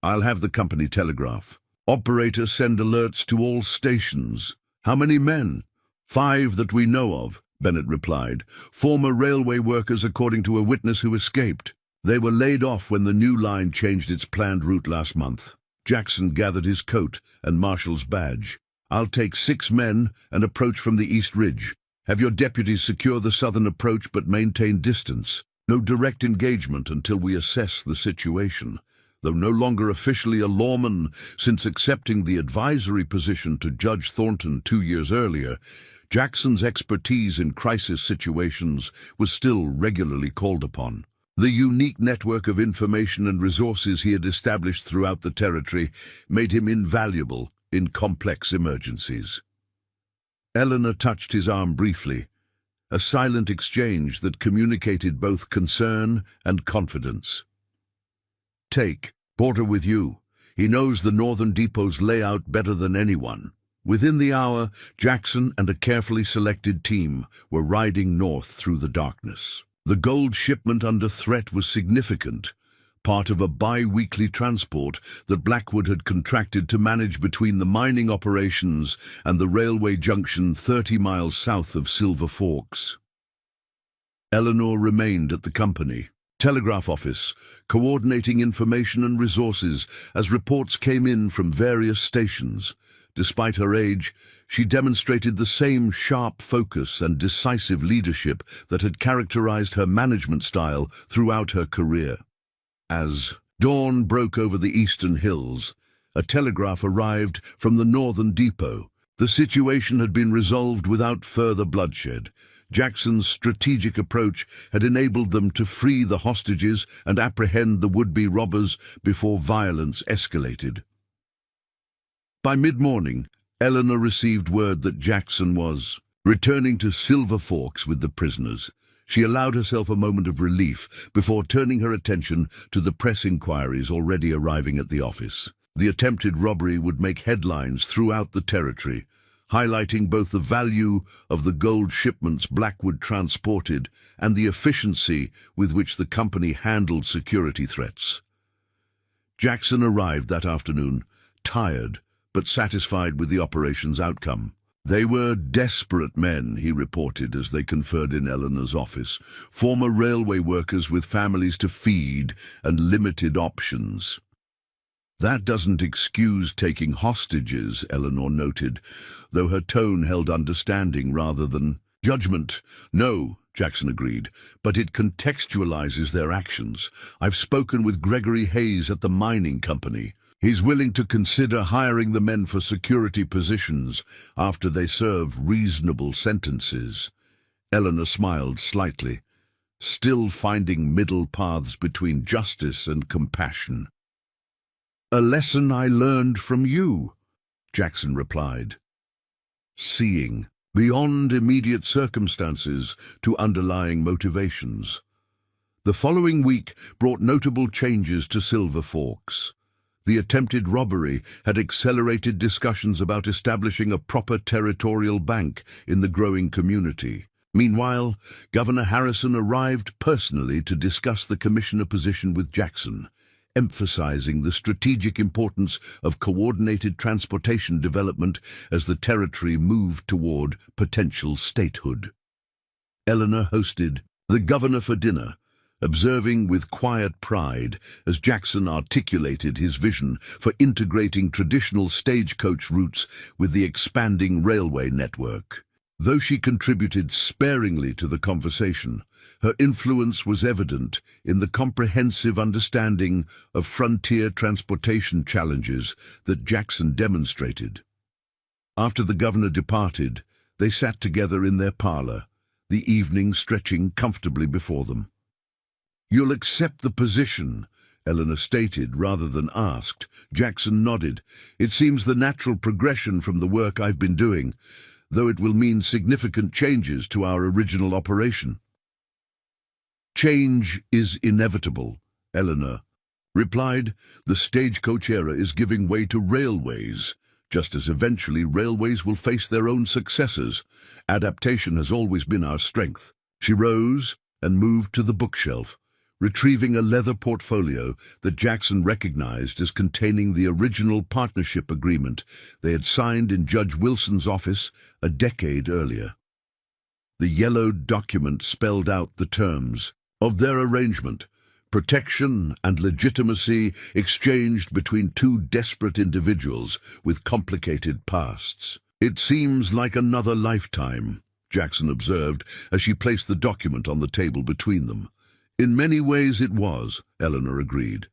I'll have the company telegraph. Operator, send alerts to all stations. How many men? 5 that we know of, Bennett replied. Former railway workers, according to a witness who escaped. They were laid off when the new line changed its planned route last month. Jackson gathered his coat and marshal's badge. I'll take 6 men and approach from the East Ridge. Have your deputies secure the southern approach but maintain distance. No direct engagement until we assess the situation. Though no longer officially a lawman since accepting the advisory position to Judge Thornton 2 years earlier, Jackson's expertise in crisis situations was still regularly called upon. The unique network of information and resources he had established throughout the territory made him invaluable in complex emergencies. Eleanor touched his arm briefly, a silent exchange that communicated both concern and confidence. Take Porter with you. He knows the Northern Depot's layout better than anyone. Within the hour, Jackson and a carefully selected team were riding north through the darkness. The gold shipment under threat was significant, part of a bi-weekly transport that Blackwood had contracted to manage between the mining operations and the railway junction 30 miles south of Silver Forks. Eleanor remained at the company telegraph office, coordinating information and resources as reports came in from various stations. Despite her age, she demonstrated the same sharp focus and decisive leadership that had characterized her management style throughout her career. As dawn broke over the eastern hills, a telegraph arrived from the Northern Depot. The situation had been resolved without further bloodshed. Jackson's strategic approach had enabled them to free the hostages and apprehend the would-be robbers before violence escalated. By mid-morning, Eleanor received word that Jackson was returning to Silver Forks with the prisoners. She allowed herself a moment of relief before turning her attention to the press inquiries already arriving at the office. The attempted robbery would make headlines throughout the territory, highlighting both the value of the gold shipments Blackwood transported and the efficiency with which the company handled security threats. Jackson arrived that afternoon, tired but satisfied with the operation's outcome. They were desperate men, he reported as they conferred in Eleanor's office, former railway workers with families to feed and limited options. That doesn't excuse taking hostages, Eleanor noted, though her tone held understanding rather than judgment. No, Jackson agreed, but it contextualizes their actions. I've spoken with Gregory Hayes at the mining company. He's willing to consider hiring the men for security positions after they serve reasonable sentences. Eleanor smiled slightly, still finding middle paths between justice and compassion. A lesson I learned from you, Jackson replied. Seeing beyond immediate circumstances to underlying motivations. The following week brought notable changes to Silver Forks. The attempted robbery had accelerated discussions about establishing a proper territorial bank in the growing community. Meanwhile, Governor Harrison arrived personally to discuss the commissioner position with Jackson, emphasizing the strategic importance of coordinated transportation development as the territory moved toward potential statehood. Eleanor hosted the governor for dinner, observing with quiet pride as Jackson articulated his vision for integrating traditional stagecoach routes with the expanding railway network. Though she contributed sparingly to the conversation, her influence was evident in the comprehensive understanding of frontier transportation challenges that Jackson demonstrated. After the governor departed, they sat together in their parlor, the evening stretching comfortably before them. You'll accept the position, Eleanor stated rather than asked. Jackson nodded. It seems the natural progression from the work I've been doing, though it will mean significant changes to our original operation. Change is inevitable, Eleanor replied. The stagecoach era is giving way to railways, just as eventually railways will face their own successors. Adaptation has always been our strength. She rose and moved to the bookshelf, retrieving a leather portfolio that Jackson recognized as containing the original partnership agreement they had signed in Judge Wilson's office a decade earlier. The yellowed document spelled out the terms of their arrangement: protection and legitimacy exchanged between two desperate individuals with complicated pasts. It seems like another lifetime, Jackson observed as she placed the document on the table between them. In many ways it was, Eleanor agreed.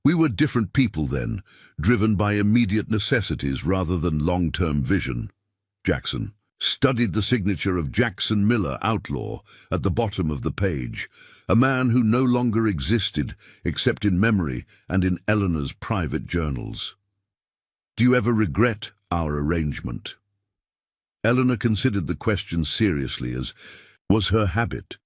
We were different people then, driven by immediate necessities rather than long-term vision. Jackson studied the signature of Jackson Miller, Outlaw, at the bottom of the page, a man who no longer existed except in memory and in Eleanor's private journals. Do you ever regret our arrangement? Eleanor considered the question seriously, as was her habit.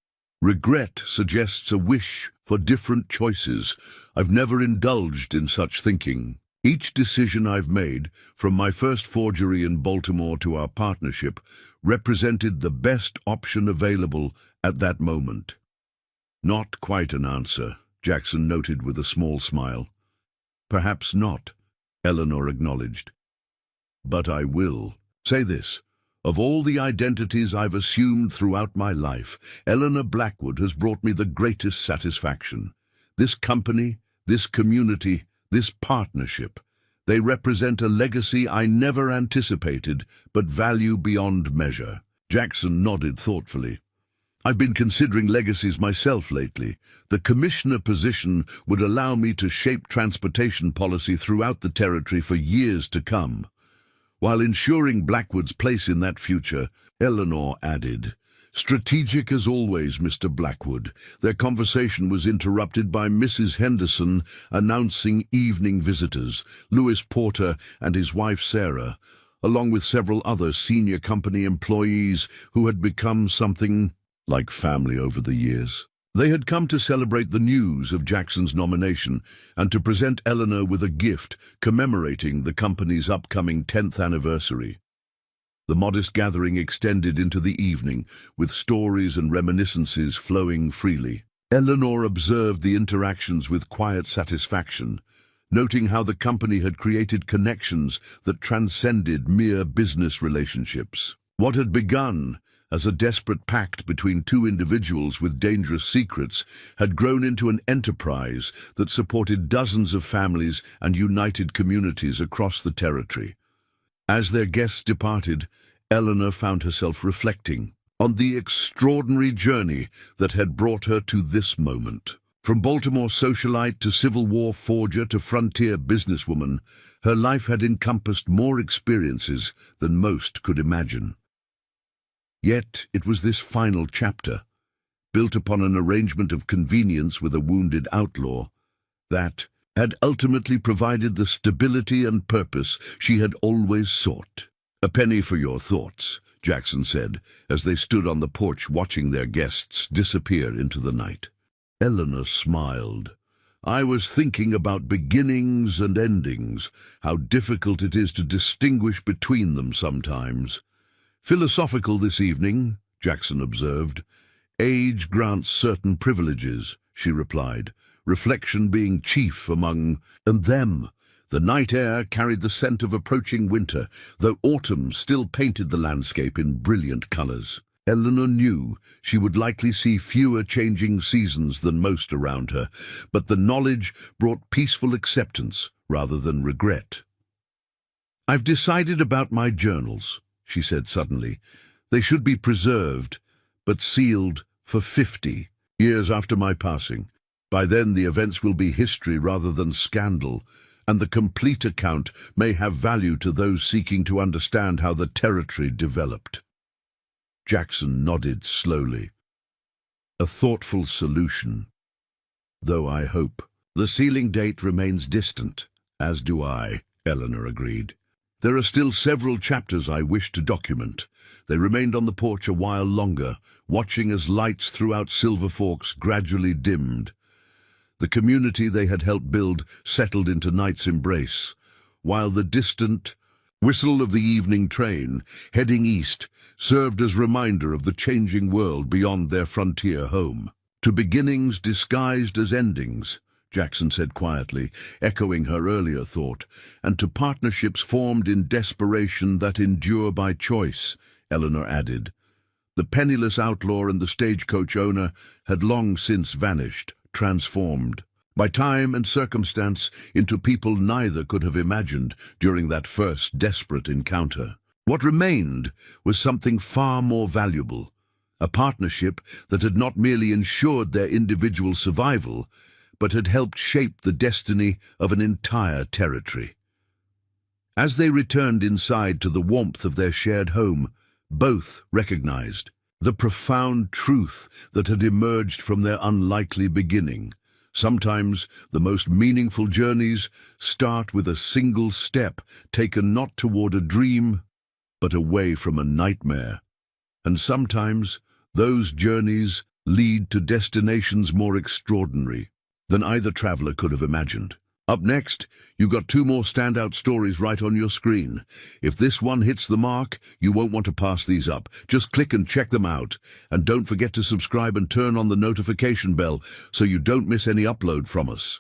Regret suggests a wish for different choices. I've never indulged in such thinking. Each decision I've made, from my first forgery in Baltimore to our partnership, represented the best option available at that moment. Not quite an answer, Jackson noted with a small smile. Perhaps not, Eleanor acknowledged. But I will say this. Of all the identities I've assumed throughout my life, Eleanor Blackwood has brought me the greatest satisfaction. This company, this community, this partnership, they represent a legacy I never anticipated, but value beyond measure. Jackson nodded thoughtfully. I've been considering legacies myself lately. The commissioner position would allow me to shape transportation policy throughout the territory for years to come. While ensuring Blackwood's place in that future, Eleanor added, strategic as always, Mr. Blackwood. Their conversation was interrupted by Mrs. Henderson announcing evening visitors, Louis Porter and his wife Sarah, along with several other senior company employees who had become something like family over the years. They had come to celebrate the news of Jackson's nomination and to present Eleanor with a gift commemorating the company's upcoming 10th anniversary. The modest gathering extended into the evening, with stories and reminiscences flowing freely. Eleanor observed the interactions with quiet satisfaction, noting how the company had created connections that transcended mere business relationships. What had begun as a desperate pact between two individuals with dangerous secrets had grown into an enterprise that supported dozens of families and united communities across the territory. As their guests departed, Eleanor found herself reflecting on the extraordinary journey that had brought her to this moment. From Baltimore socialite to Civil War forger to frontier businesswoman, her life had encompassed more experiences than most could imagine. Yet it was this final chapter, built upon an arrangement of convenience with a wounded outlaw, that had ultimately provided the stability and purpose she had always sought. A penny for your thoughts, Jackson said, as they stood on the porch watching their guests disappear into the night. Eleanor smiled. I was thinking about beginnings and endings, how difficult it is to distinguish between them sometimes. Philosophical this evening, Jackson observed. Age grants certain privileges, she replied, reflection being chief among them. The night air carried the scent of approaching winter, though autumn still painted the landscape in brilliant colors. Eleanor knew she would likely see fewer changing seasons than most around her, but the knowledge brought peaceful acceptance rather than regret. I've decided about my journals, she said suddenly. They should be preserved, but sealed for 50 years after my passing. By then the events will be history rather than scandal, and the complete account may have value to those seeking to understand how the territory developed. Jackson nodded slowly. A thoughtful solution, though I hope. The sealing date remains distant, as do I, Eleanor agreed. There are still several chapters I wish to document. They remained on the porch a while longer, watching as lights throughout Silver Forks gradually dimmed. The community they had helped build settled into night's embrace, while the distant whistle of the evening train, heading east, served as reminder of the changing world beyond their frontier home. To beginnings disguised as endings, Jackson said quietly, echoing her earlier thought, and to partnerships formed in desperation that endure by choice, Eleanor added. The penniless outlaw and the stagecoach owner had long since vanished, transformed by time and circumstance into people neither could have imagined during that first desperate encounter. What remained was something far more valuable, a partnership that had not merely ensured their individual survival, but had helped shape the destiny of an entire territory. As they returned inside to the warmth of their shared home, both recognized the profound truth that had emerged from their unlikely beginning. Sometimes the most meaningful journeys start with a single step taken not toward a dream, but away from a nightmare. And sometimes those journeys lead to destinations more extraordinary than either traveler could have imagined. Up next, you've got two more standout stories right on your screen. If this one hits the mark, you won't want to pass these up. Just click and check them out. And don't forget to subscribe and turn on the notification bell so you don't miss any upload from us.